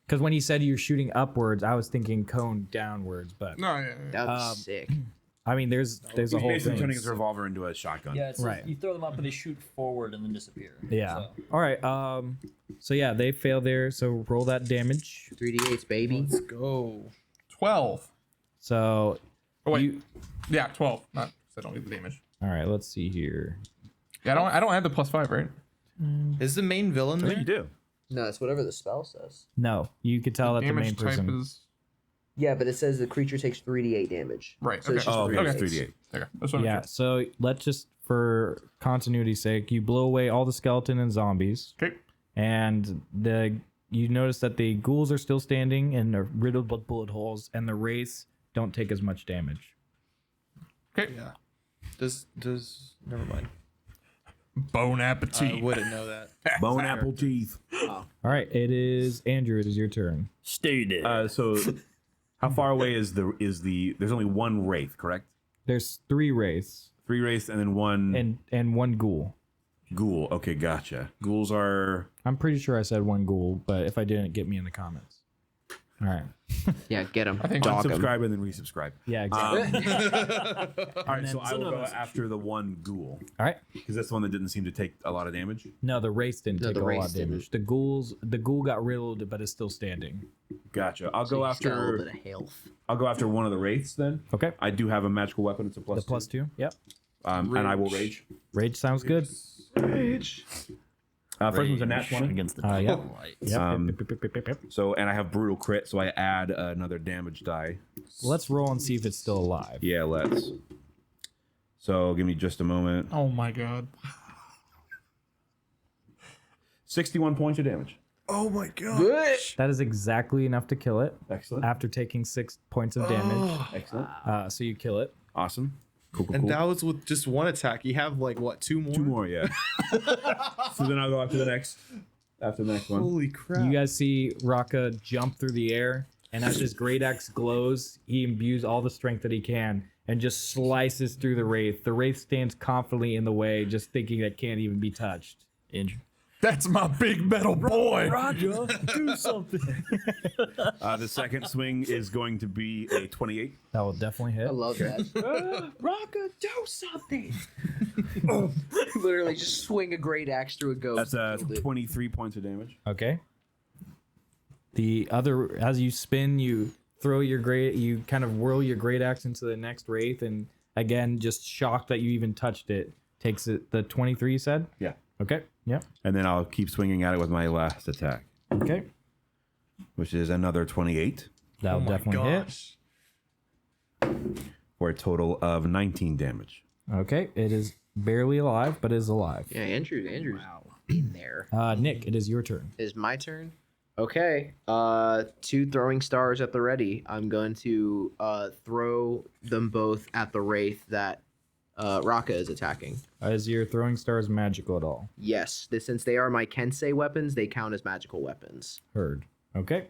Because when he said you're shooting upwards, I was thinking cone downwards. But No, yeah. That'd be sick. I mean, there's a He's whole basically thing. turning his revolver into a shotgun. Yeah, it's Right. you throw them up and they shoot forward and then disappear. Yeah. So, All right. So yeah, they fail there. So roll that damage. 3d8s, baby. Let's go. 12. So Oh wait, you. yeah, 12. Not, so I don't get the damage. All right. Let's see here. Yeah, I don't have the +5, right? Is the main villain I there? think you do. No, it's whatever the spell says. No, you could tell that the Damage main type person. is Yeah, but it says the creature takes 3d8 damage. right. So Okay. it's just Oh, okay. 3d8s. It's 3d8. Okay. That's what I'm Yeah. So let's just, for continuity's sake, you blow away all the skeleton and zombies, Okay. and you notice that the ghouls are still standing and are riddled with bullet holes, and the wraiths don't take as much damage. Okay. Yeah. Does never mind. Bone I appetit. wouldn't know that. Bone apple teeth. All right, it is Andrew. It is your turn. stay there. So, how far away is the? There's only one wraith, correct? There's 3 wraiths 3 wraiths and then one and 1 ghoul. ghoul. Okay, gotcha. Ghouls are. I'm pretty sure I said 1 ghoul, but if I didn't, get me in the comments. All right. Yeah, get him. I think Dog him. Subscribe and then resubscribe. Yeah, exactly. All right, so I will go after the one ghoul All right. because that's the one that didn't seem to take a lot of damage. No, the wraiths didn't No, take the a lot wraiths of damage. The ghoul got riddled, but is still standing. Gotcha. I'll go He's got a little after. bit of health. I'll go after one of the wraiths then. Okay. I do have a magical weapon. It's a The +2. Yep. and I will rage. Rage sounds good. First one's a nat Rage 20. against the Yep. light. Yep. Um, Yep. So, and I have brutal crit, so I add another damage die. Let's roll and see if it's still alive. Yeah, let's. So, give me just a moment. Oh my god. 61 points of damage. Oh my god. Good. That is exactly enough to kill it Excellent. after taking 6 points of damage. Excellent. So you kill it. Awesome. Cool. And that was with just one attack. You have like what, 2 more? 2 more, yeah. So then I'll go after the next one. Holy crap. You guys see Raka jump through the air, and as his great axe glows, he imbues all the strength that he can and just slices through the wraith. The wraith stands confidently in the way, just thinking that can't even be touched. Injured. That's my big metal boy. Roger, do something. The second swing is going to be a 28. That will definitely hit. I love that. Rocka, do something. Literally, just swing a great axe through a ghost. That's Killed it. 23 points of damage. Okay. The other, as you spin, you throw you kind of whirl your great axe into the next wraith, and again, just shocked that you even touched it. Takes it the 23. You said. Yeah. Okay. Yep. And then I'll keep swinging at it with my last attack, Okay. which is another 28 That'll definitely hit. for a total of 19 damage. Okay. It is barely alive, but is alive. Yeah, Andrew's in there. Nick, it is your turn. Is my turn? Okay. 2 throwing stars at the ready. I'm going to throw them both at the wraith that Raka is attacking. Is your throwing stars magical at all? Yes, since they are my Kensei weapons, they count as magical weapons. Heard. Okay.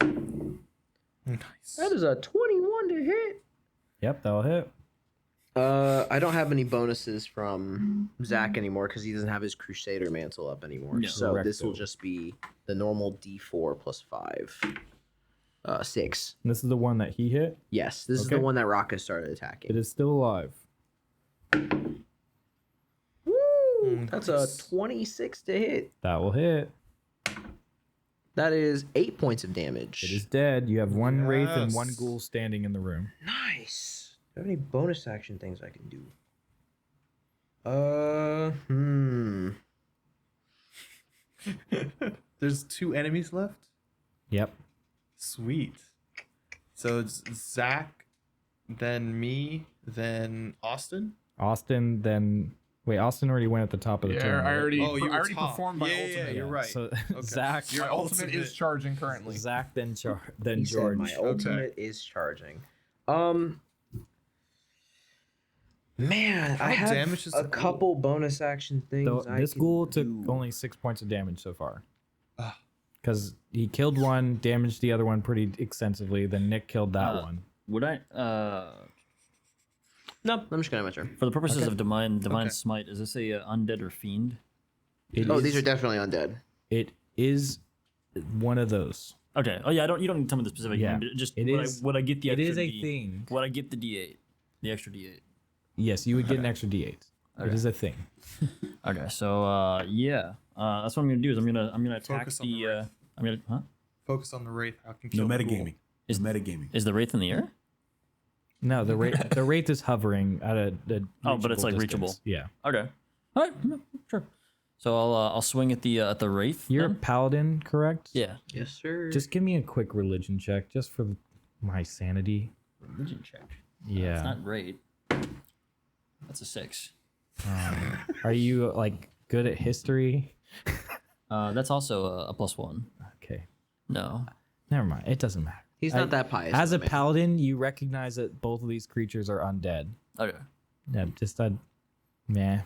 Nice. That is a 21 to hit. Yep, that'll hit. I don't have any bonuses from Zach anymore because he doesn't have his Crusader mantle up anymore. No. So this will Correcto. just be the normal D4 plus 5. 6. This is the one that he hit. Yes, this is the Okay. one that Raka started attacking. It is still alive. Woo! That's a 26 to hit. That will hit. That is 8 points of damage. It is dead. You have 1 wraith and 1 Yes. ghoul standing in the room. Nice. Do I have any bonus action things I can do? There's 2 enemies left? Yep. Sweet. So it's Zach, then me, then Austin. Austin, then wait. Austin already went at the top of the turn. I right? already, Oh, you I already were top. performed my Yeah, ultimate. you're right. So Okay. Zach, Your ultimate is charging currently. Zach, then then He said George. my ultimate is charging. Man, I How have damage is a the couple bonus action things. This I ghoul can took do. only 6 points of damage so far. Ah. Because he killed one, damaged the other one pretty extensively. Then Nick killed that one. Would I? No, I'm just gonna have my turn. For the purposes of divine Okay. smite, is this a undead or fiend? Oh, these are definitely undead. It is one of those. Okay. Oh yeah. You don't need to tell me the specific. Yeah. Name, just It would is- I, would I get the It extra is a D, thing. Would I get the D8? The extra D8. Yes, you would get an extra D8. It Okay. is a thing. Okay. So yeah. That's what I'm gonna do. Is I'm gonna attack Focus on the the. wraith. I'm gonna. Huh? Focus on the wraith. I can No kill the ghoul. metagaming. Is- Metagaming. Is the wraith in the air? No, the wraith is hovering at a Oh, but it's, like, distance. reachable. Yeah, Okay. All right. Sure. So I'll swing at the wraith. you're a then? paladin, correct? Yeah. Yes, sir. Just give me a quick religion check, just for my sanity. Religion check. Yeah. It's not great. That's a 6. Are you like good at history? That's also a +1. Okay, No. never mind. It doesn't matter. He's not that pious. As a man. paladin, you recognize that both of these creatures are undead. Okay. Yeah, just a meh.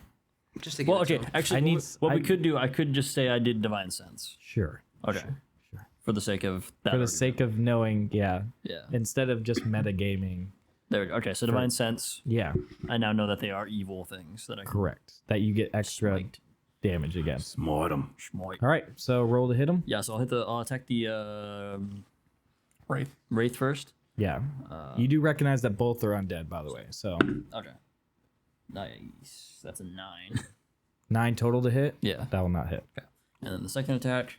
just to Well, get it okay. to him. Actually, I what, need we- s- what we I- could do, I could just say I did divine sense. Sure. Okay. Sure. For the sake of that. For the argument. sake of knowing, yeah, Yeah. instead of just metagaming. There we go. Okay. So divine sense. Yeah, I now know that they are evil things that I can correct. That you get extra smite. damage against. Smart 'em. Smite. All right, so roll to hit him. Yeah. So I'll attack the Wraith. wraith first. Yeah, you do recognize that both are undead, by the way. So Okay. Nice. That's a 9. 9 total to hit. Yeah. That will not hit. And then the second attack.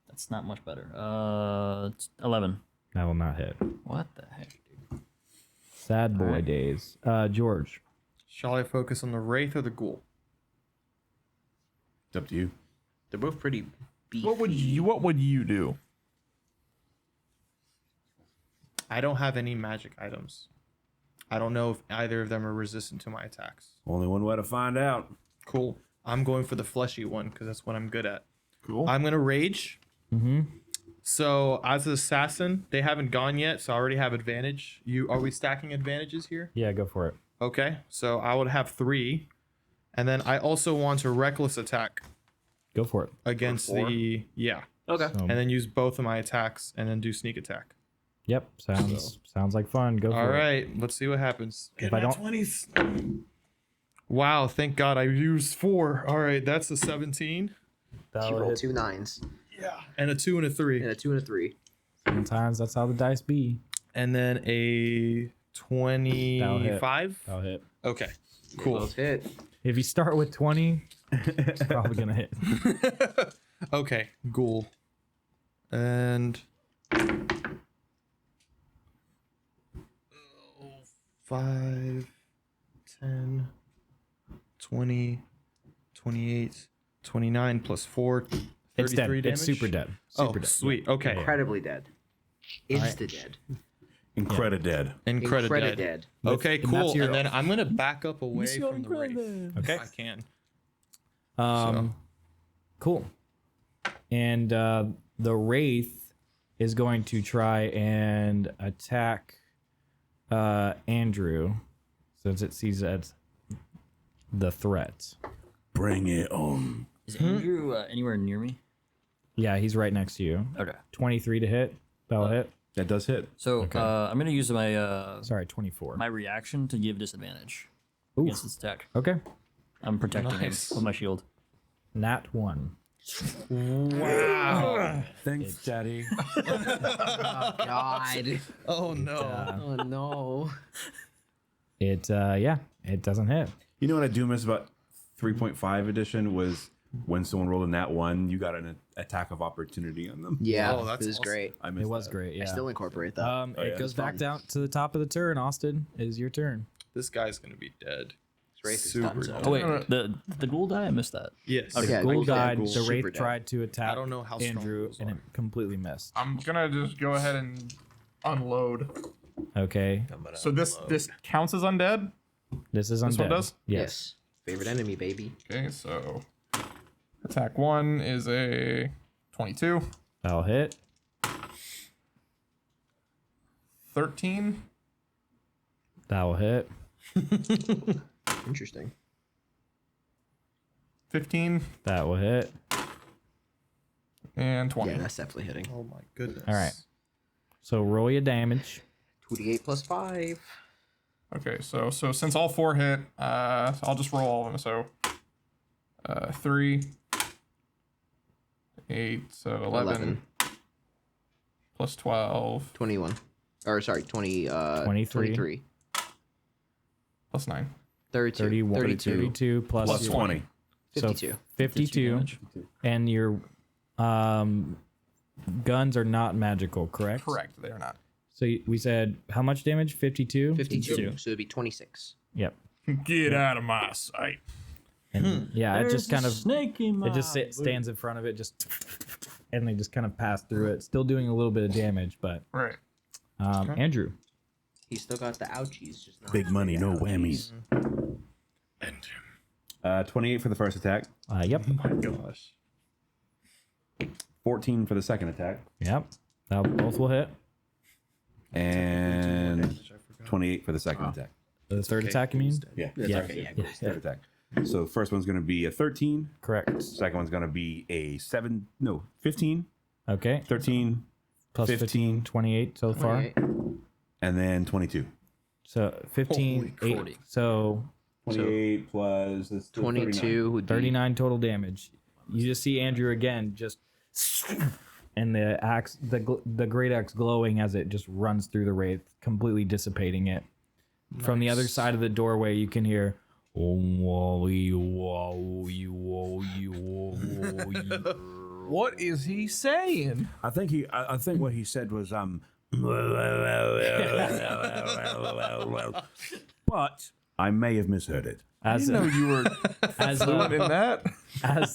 That's not much better. It's 11. That will not hit. What the heck, dude? Sad boy Alright. days. George. Shall I focus on the wraith or the ghoul? It's up to you. They're both pretty beefy. What would you do? I don't have any magic items. I don't know if either of them are resistant to my attacks. Only one way to find out. Cool. I'm going for the fleshy one because that's what I'm good at. Cool. I'm gonna rage. Mm-hmm. So as an assassin, they haven't gone yet, so I already have advantage. Are we stacking advantages here? Yeah, go for it. Okay, so I would have 3, and then I also want a reckless attack Go for it. against the Okay. So, and then use both of my attacks and then do sneak attack. yep, sounds like fun. Go for All it. right, let's see what happens. If I don't, 20s. Wow, thank God I used 4. All right, that's a 17. She that'll rolled hit. 2 9s Yeah, and a 2 and a 3, and a 2 and a 3. Sometimes that's how the dice be. and then a 25. That'll hit. Okay, cool. Both hit. If you start with 20, it's probably gonna hit. Okay, ghoul. And 5, 10, 20, 28, 29 plus 4, It's dead. 33 damage. It's super dead. Oh, Super dead. sweet. Okay. Incredibly dead. Insta dead. Incredible dead. Incredibly Incredibly dead. dead. Okay, And that's cool. your- And then I'm gonna back up away from the wraith. Okay. If I can. Cool. And the wraith is going to try and attack Andrew, since it sees that the threat. Bring it on. Is Andrew anywhere near me? Yeah, he's right next to you. Okay. 23 to hit. That'll hit. That does hit. So I'm gonna use my Sorry, 24. my reaction to give disadvantage Oof. against this attack. Okay. I'm protecting Nice. him with my shield. Nat 1. Wow. Thanks, Daddy. God. Oh no. Oh no. It doesn't hit. You know what I do miss about 3.5 edition was when someone rolled a nat 1, you got an attack of opportunity on them. Yeah, Oh, that's this is awesome. great. I missed It was that. great. Yeah. I still incorporate that. It yeah, goes it's back fun. down to the top of the turn. Austin, it is your turn. This guy's gonna be dead. Wraith is Super done. Oh wait, the ghoul die? I missed that. Yes. Okay, Yeah, Ghoul ghouls are died. ghouls. The Super wraith dead. tried to attack I don't know how strong Andrew, ghouls and it are. completely missed. I'm gonna just go ahead and unload. Okay, So this counts as undead. this is undead. This one does? Yes. Favorite enemy, baby. Okay, so attack 1 is a 22. That'll hit. 13. That'll hit. Interesting. 15 That will hit. and 20. Yeah, that's definitely hitting. Oh my goodness. All right. So roll your damage. 28 plus 5. Okay, so since all 4 hit, I'll just roll all of them. So 3, 8, so 11, plus 12, 21. Or sorry, 23. plus 9. 32. 31, 32 plus, Plus your- 20. So 52. 52. damage. And your guns are not magical, correct? Correct, they are not. So we said how much damage? 52? 52. So it'd be 26. Yep. Get out of my sight. And yeah, it just kind of snake in my it just stands in front of it, just and they just kind of pass through it, still doing a little bit of damage. But Right. Andrew, He's still got the ouchies. Just not Big money, no whammies. 28 for the first attack. yep, Gosh. 14 for the second attack. yep, both will hit. And 28 for the second attack. The third attack, you mean? Yeah. Yeah. Okay, yeah. Third attack. So first one's going to be a 13. Correct. Second one's going to be a 15, Okay. 13, Plus 15, 28 so far. 28. and then 22. So 15, 8. So 28 plus this 22 would be 39 total damage. You just see Andrew again, just and the axe, the great axe glowing as it just runs through the wraith, completely dissipating it. From the other side of the doorway, you can hear. What is he saying? I think what he said was but I may have misheard it. As You were as fluent in that? as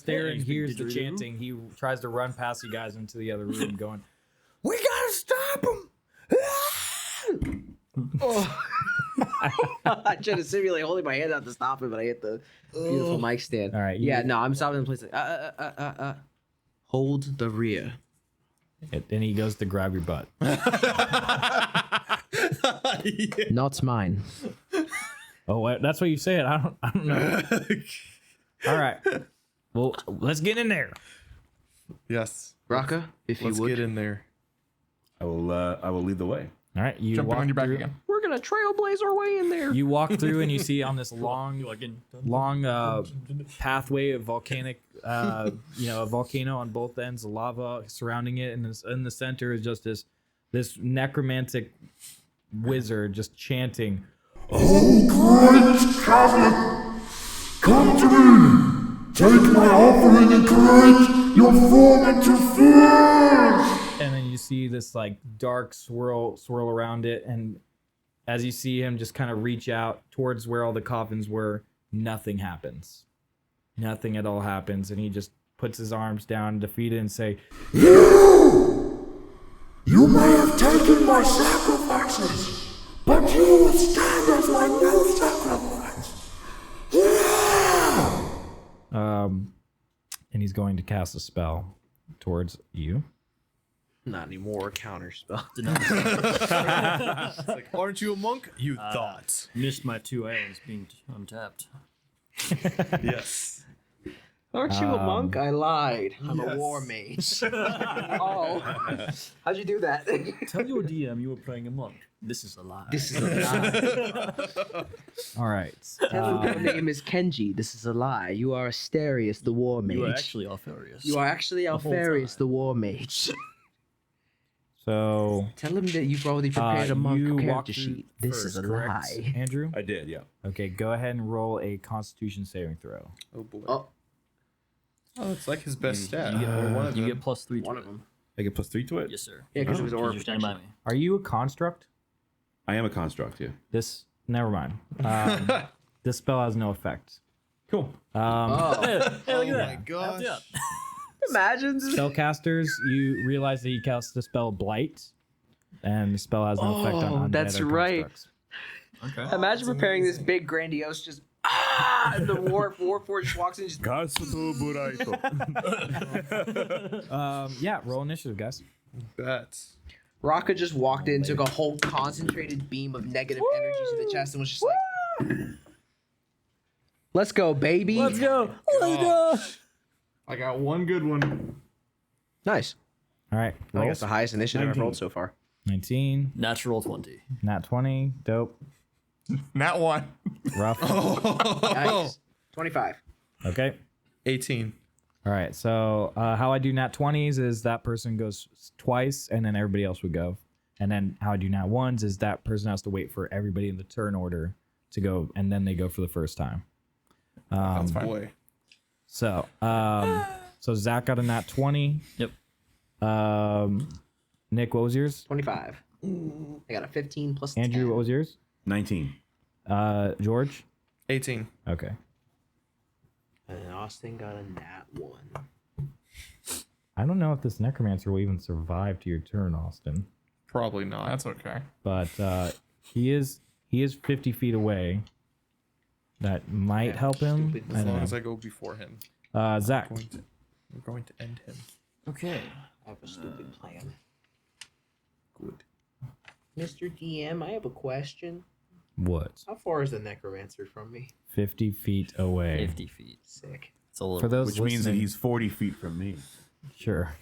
Theron hears the chanting, he tries to run past you guys into the other room, going, "We gotta stop him!" I tried to simulate holding my hand out to stop it, but I hit the beautiful mic stand. All right, Yeah, no, I'm stopping in place. Hold the rear. And he goes to grab your butt. Not mine. Oh, that's what you said. I don't know. All right. Well, let's get in there. Yes. Raka, if Let's you would. get in there. I will lead the way. All right, you Jumping walk on your back through. again. We're gonna trailblaze our way in there. You walk through and you see on this long pathway of volcanic, a volcano on both ends, lava surrounding it, and in the center is just this necromantic wizard just chanting. Oh, great traveler, come to me. Take my offering and create your form into flesh. And then you see this like dark swirl around it, and as you see him just kind of reach out towards where all the coffins were, nothing happens. Nothing at all happens, and he just puts his arms down, defeated, and say, You may have taken my sacrifices, but you will stand as my new sacrifice. and he's going to cast a spell towards you. Not anymore. Counter spell. It's like, aren't you a monk? You thought. Missed my 2 islands being untapped. Yes. Aren't you a monk? I lied. I'm a war mage. Oh, how'd you do that? Tell your DM you were playing a monk. This is a lie. This is a lie. All right. Tell him your name is Kenji. This is a lie. You are Asterius, the war mage. You are actually Alfarius. You are actually whole Alfarius, time. the war mage. So Tell him that you've already prepared a monk you walk character through sheet. This is first, a correct, lie. Andrew? I did, yeah. Okay, go ahead and roll a Constitution saving throw. Oh boy. Oh, Oh, it's like his best stat. You get, Or one of you them. get plus 3 to one it. of them. I get +3 to it? Yes, sir. Yeah, because it was Because aura you're standing by protection. me. Are you a construct? I am a construct, yeah. This never mind. This spell has no effect. Cool. Hey, look at Oh my that. gosh. Yeah. Imagine. Spellcasters, you realize that you cast the spell Blight, and the spell has no effect on undead that's or right. constructs. Imagine preparing this big grandiose, just and the Warforged just walks in, just Yeah, roll initiative, guys. Bets. Raka just walked in, took a whole concentrated beam of negative energy to the chest, and was just like, "Let's go, baby." Let's go. Let's go. I got one good one. Nice. All right, I think roll. that's the highest initiative I've 19. rolled so far. 19, Natural 20. nat 20, dope, Nat 1. rough. Nice. 25. Okay. 18. All right, so how I do nat 20s is that person goes twice, and then everybody else would go. And then how I do nat 1s is that person has to wait for everybody in the turn order to go, and then they go for the first time. That's fine. Boy. So, so Zach got a nat 20. Yep. Nick, what was yours? 25. I got a 15 plus Andrew, 10. what was yours? 19. George? 18. Okay. And Austin got a nat 1. I don't know if this necromancer will even survive to your turn, Austin. Probably not. That's okay. But he is 50 feet away. That might help him. stupid. I As don't long as know. I go before him. Zach. We're going to end him. Okay. I have a stupid plan. Good. Mr. DM, I have a question. What? How far is the necromancer from me? 50 feet away. 50 feet. Sick. It's a little. For those Which means that listening- he's 40 feet from me. Sure.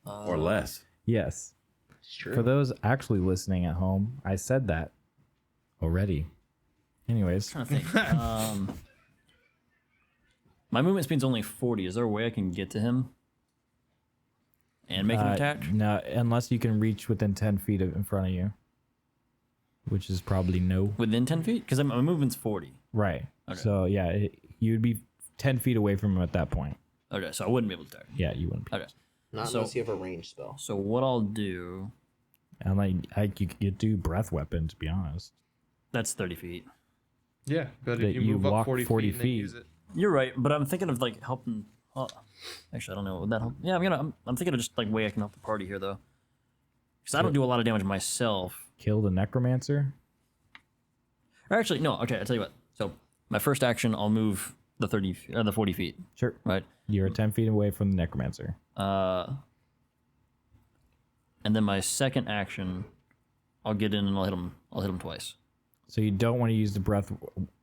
Or less. Yes. It's true. For those actually listening at home, I said that already. Anyways, trying to think. My movement speed's only 40. Is there a way I can get to him and make an attack? No, unless you can reach within 10 feet in front of you, which is probably no. Within 10 feet? Because my movement's 40. Right. Okay. So yeah, you'd be 10 feet away from him at that point. Okay, so I wouldn't be able to attack. Yeah, you wouldn't be. Okay. Not so- unless you have a range spell. So what I'll do, And like you could do breath weapon, to be honest. that's 30 feet. Yeah, but That if you you move walk up 40, 40 feet, and then feet. use it. You're right, but I'm thinking of like helping. Actually, I don't know. Would that help? Yeah, I'm thinking of just like way I can help the party here though, because I don't do a lot of damage myself. Kill the necromancer. Or actually, no. Okay, I'll tell you what. So my first action, I'll move the 30 or the 40 feet. Sure. Right. You're 10 feet away from the necromancer. And then my second action, I'll get in and I'll hit him. I'll hit him twice. So you don't want to use the breath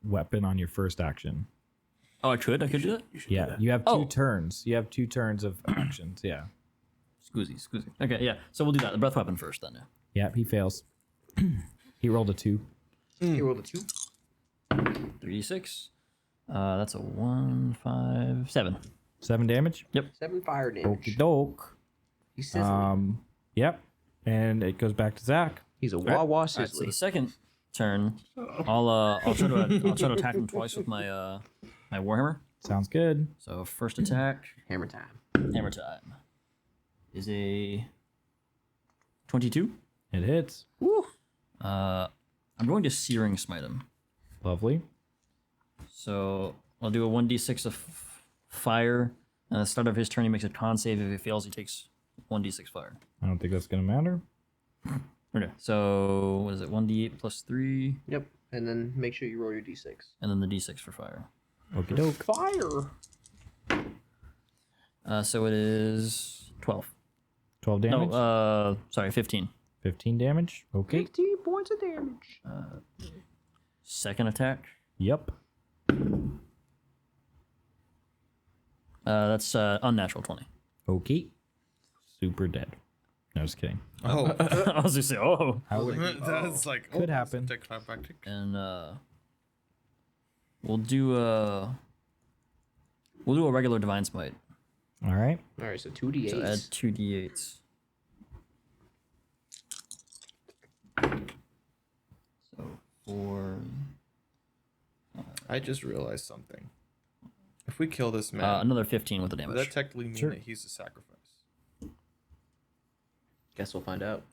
weapon on your first action. Oh, I could do that. Yeah, you have two Oh. turns. You have 2 turns of actions. Yeah. Scoozy. Okay, yeah. So we'll do that. The breath weapon first, then. Yeah, he fails. He rolled a 2. You rolled a 2. 3d6. That's a 1, 5, 7. 7 damage. 7 fire damage. Okie doke. He's sizzling. Yep. And it goes back to Zach. He's a wah-wah All right, so sizzly. the second turn, I'll try to attack him twice with my my warhammer. Sounds good. So first attack, Hammer time. hammer time, is a 22. It hits. I'm going to searing smite him. Lovely. So I'll do a 1d6 of fire. And at the start of his turn, he makes a con save. If he fails, he takes 1d6 fire. I don't think that's going to matter. Okay. So what is it? 1d8 plus 3, Yep. And then make sure you roll your d6. and then the d6 for fire. Okie doke. Fire! So it is 12. 12 damage. No, sorry, 15. 15 damage. Okay. 15 points of damage. Second attack. Yep. That's unnatural 20. Okay. Super dead. No, just kidding. Oh, I was just saying, oh. I would, that's like Could happen. Anticlimactic. And we'll do a regular divine smite. all right. All right, so 2d8s. So add 2d8s. So 4. I just realized something. If we kill this man, Another 15 with the does damage. that technically mean Sure. that he's a sacrifice? Guess we'll find out.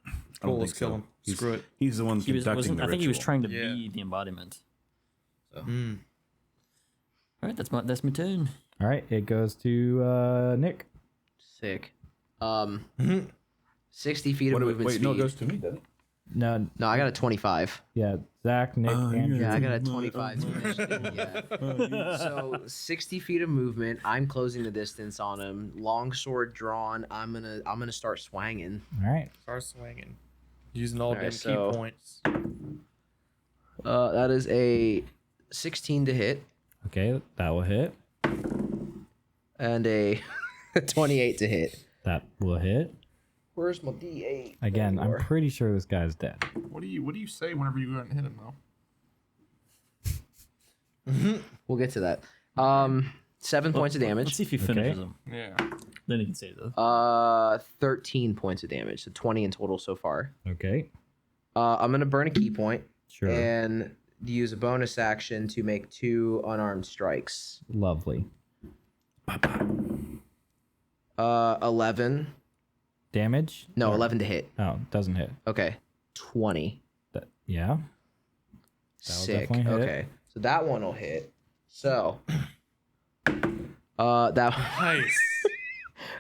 I don't Cool, let's think kill so. him. He's, Screw it. He's the one He was, conducting wasn't, the I think he was ritual. trying to Yeah. be the embodiment. Mm. All right, that's my turn. All right, it goes to Nick. Sick. 60 feet of movement Wait, speed. no, it goes to me, doesn't it? No, No, I got a 25. yeah, Zach, Nick, Andrew. Yeah, I got a 25. Yeah. So 60 feet of movement. I'm closing the distance on him. Long sword drawn. I'm gonna start swanging. All right. Start swinging. Using all Alright, them so- key points. That is a 16 to hit Okay, that will hit. and a 28 to hit. That will hit. Where's my D8? Again, There you I'm are. pretty sure this guy's dead. What do you say whenever you go out and hit him though? We'll get to that. 7 points of Let's damage. see if he finishes him. Yeah. Then he can say that. 13 points of damage. So 20 in total so far. Okay, I'm gonna burn a key point sure. and use a bonus action to make 2 unarmed strikes. Lovely. 11. Damage? No, Or- 11 to hit. Oh, doesn't hit. Okay. 20. Yeah. That'll Sick. definitely hit. Okay. So that one will hit. So that Nice.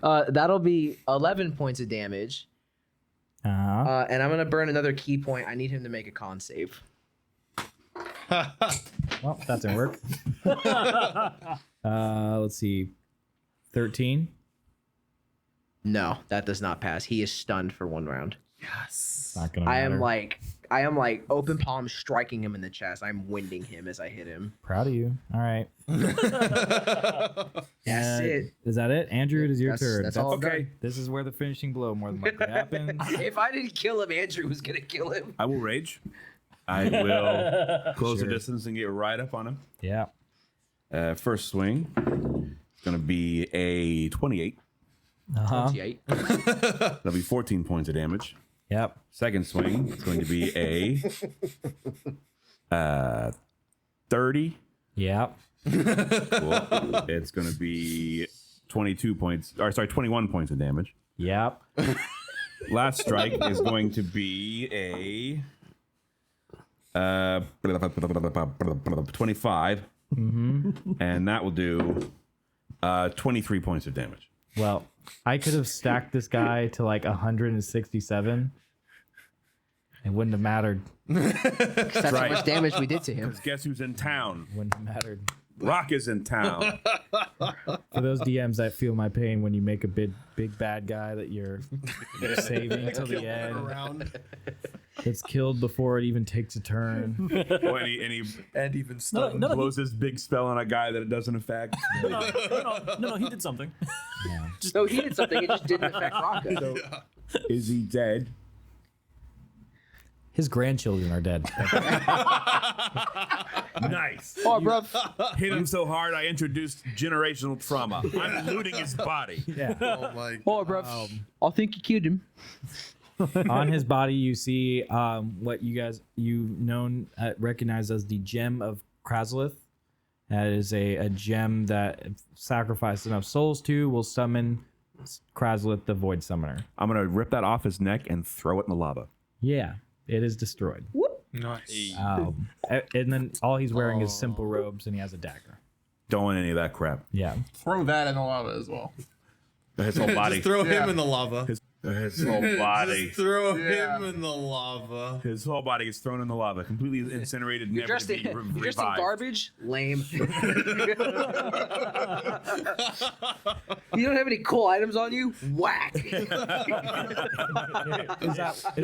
that'll be 11 points of damage. Uh-huh. And I'm gonna burn another key point. I need him to make a con save. Well, that didn't work. Let's see. 13. No, that does not pass. He is stunned for 1 round. Yes. Not gonna I matter. am like open palm striking him in the chest. I'm winding him as I hit him. Proud of you. All right. That's it. Is that it? Andrew, it is your That's- turn. that's all I've okay. This is where the finishing blow more than likely happens. If I didn't kill him, Andrew was gonna kill him. I will rage. I will close Sure. the distance and get right up on him. Yeah. First swing. It's going to be a 28. Uh-huh. 28. That'll be 14 points of damage. Yep. Second swing, it's going to be a 30. Yep. Cool. It's going to be 21 points of damage. Yep. Last strike is going to be a 25. And that will do 23 points of damage. Well, I could have stacked this guy to like 167. It wouldn't have mattered. That's how right. much damage we did to him. Because guess who's in town? Wouldn't have mattered. Rock is in town. For those DMs that feel my pain when you make a big bad guy that you're saving till the end, that's killed before it even takes a turn. Oh, and he And even No, stunned. no, blows his big spell on a guy that it doesn't affect. no, he did something. No, he did something. It just didn't affect Rocco. So, is he dead? His grandchildren are dead. Nice. Oh, bro. Hit him so hard, I introduced generational trauma. I'm looting his body. Yeah. Oh my. Oh, bro. I think you killed him. On his body, you see what you recognize as the gem of Kraslith. That is a gem that, if sacrificed enough souls to, will summon Kraslith, the Void Summoner. I'm going to rip that off his neck and throw it in the lava. Yeah, it is destroyed. Nice. And then all he's wearing is simple robes, and he has a dagger. Don't want any of that crap. Yeah. Throw that in the lava as well. His whole body. Just throw him in the lava. His whole body. Just throw him in the lava. His whole body is thrown in the lava, completely incinerated, You're never dressed to be in, revived. you're dressed in garbage? Lame. You don't have any cool items on you? Whack. Is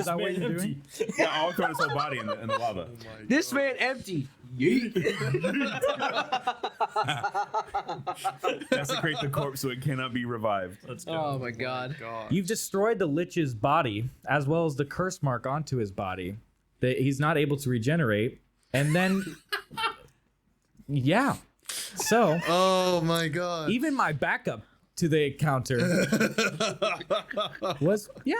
that what you're doing? Yeah, I'll throw his whole body in the lava. This man empty. Yeet. Desecrate the corpse so it cannot be revived. Let's go. Oh my god. You've destroyed the Lich's body, as well as the curse mark onto his body. That he's not able to regenerate. And then, yeah. So, Oh my god. even my backup to the encounter was, yeah.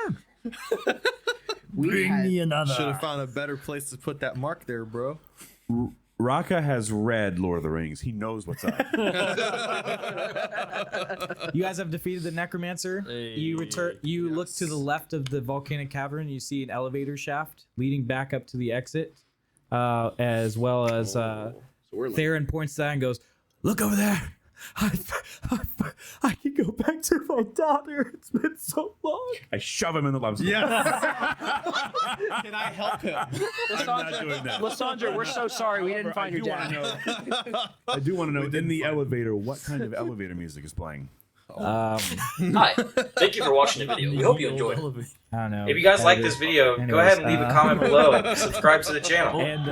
We had, another. Should have found a better place to put that mark there, bro. Raka has read Lord of the Rings. He knows what's up. You guys have defeated the necromancer. You return. You look to the left of the volcanic cavern. You see an elevator shaft leading back up to the exit, as well as Theron points to that and goes, "Look over there. I can go back to my daughter. It's been so long." I shove him in the lobster. Can I help him? I'm not doing that. Lysandra, we're so sorry we didn't find your dad. I do want to know in the elevator what kind of elevator music is playing. Hi, thank you for watching the video. We hope you enjoyed it. I don't know. If you guys like this video, go ahead and leave a comment below and subscribe to the channel. And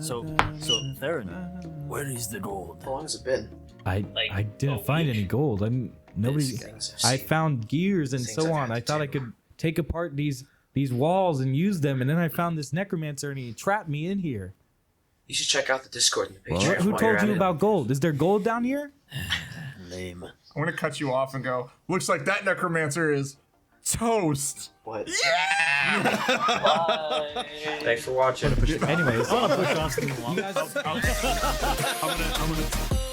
So Theron, where is the gold? How long has it been? I didn't find any gold. Nobody. I found gears and so on. I thought I could take apart these walls and use them, and then I found this necromancer and he trapped me in here. You should check out the Discord and the Patreon. Who told you about gold? Is there gold down here? Lame. I'm gonna cut you off and go. Looks like that necromancer is toast. What? Thanks for watching. Anyways, I want to push off the you guys,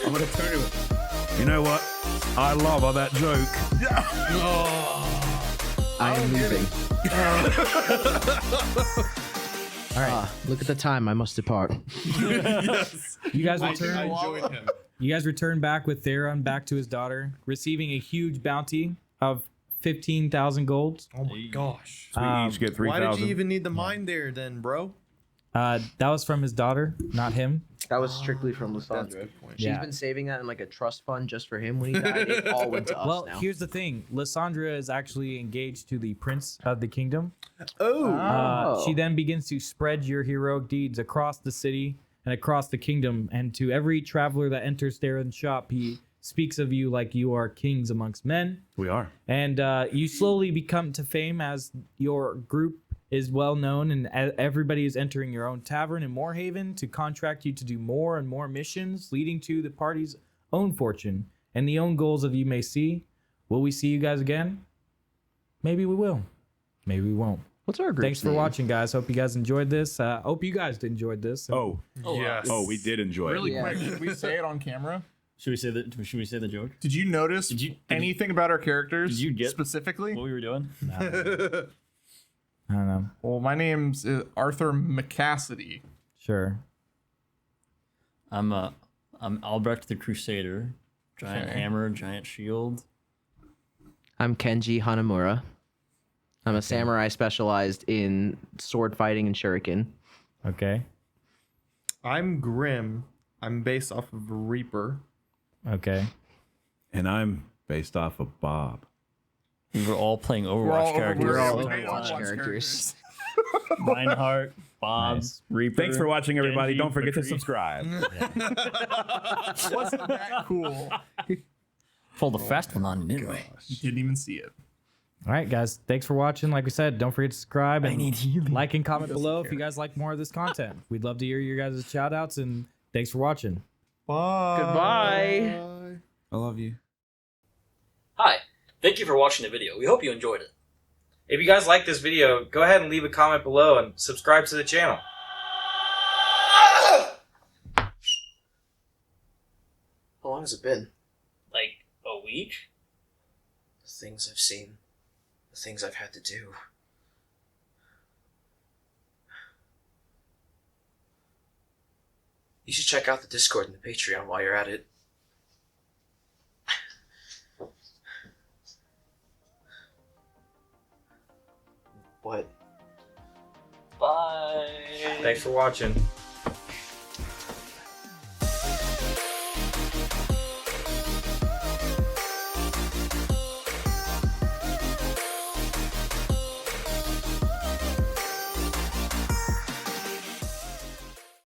I'm gonna turn it. You know what? I love all that joke. I am leaving. all right. Look at the time. I must depart. You guys return. I joined him. You guys return back with Theron back to his daughter, receiving a huge bounty of 15,000 gold. Oh my gosh. So we each get 3,000. Why did you even need the mine there then, bro? That was from his daughter, not him. That was strictly from Lysandra. She's Yeah. been saving that in like a trust fund just for him when he died. It all went to us Well, now. here's the thing. Lysandra is actually engaged to the prince of the kingdom. Oh. She then begins to spread your heroic deeds across the city and across the kingdom. And to every traveler that enters Theron's shop, he speaks of you like you are kings amongst men. We are. And you slowly become to fame as your group is well known, and everybody is entering your own tavern in Moorhaven to contract you to do more and more missions, leading to the party's own fortune and the own goals of you may see. Will we see you guys again? Maybe we will. Maybe we won't. What's our group? Thanks for watching, guys. Hope you guys enjoyed this. Hope you guys enjoyed this. Oh, Yes. oh, we did enjoy it. Really quick, should we say it on camera? Should we say the joke? Did you notice anything about our characters? Did you get specifically? What we were doing? I don't know. Well, my name's Arthur McCassidy. Sure. I'm Albrecht the Crusader. Giant hammer, giant shield. I'm Kenji Hanamura. I'm a samurai specialized in sword fighting and shuriken. Okay. I'm Grim. I'm based off of Reaper. Okay. And I'm based off of Bob. We were all playing Overwatch characters. We're all Overwatch characters. Reinhardt, Bob, Nice. Reaper. Thanks for watching, everybody. Genji, Don't forget to McCree. subscribe. Wasn't that cool? Pulled a fast one on, didn't we? You didn't even see it. All right, guys. Thanks for watching. Like we said, don't forget to subscribe and need healing. like and comment below if you guys like more of this content. We'd love to hear your guys' shout outs, and thanks for watching. Bye. Goodbye. I love you. Hi, thank you for watching the video. We hope you enjoyed it. If you guys like this video, go ahead and leave a comment below and subscribe to the channel. How long has it been? Like a week? The things I've seen. The things I've had to do. You should check out the Discord and the Patreon while you're at it. What? Bye. Thanks for watching.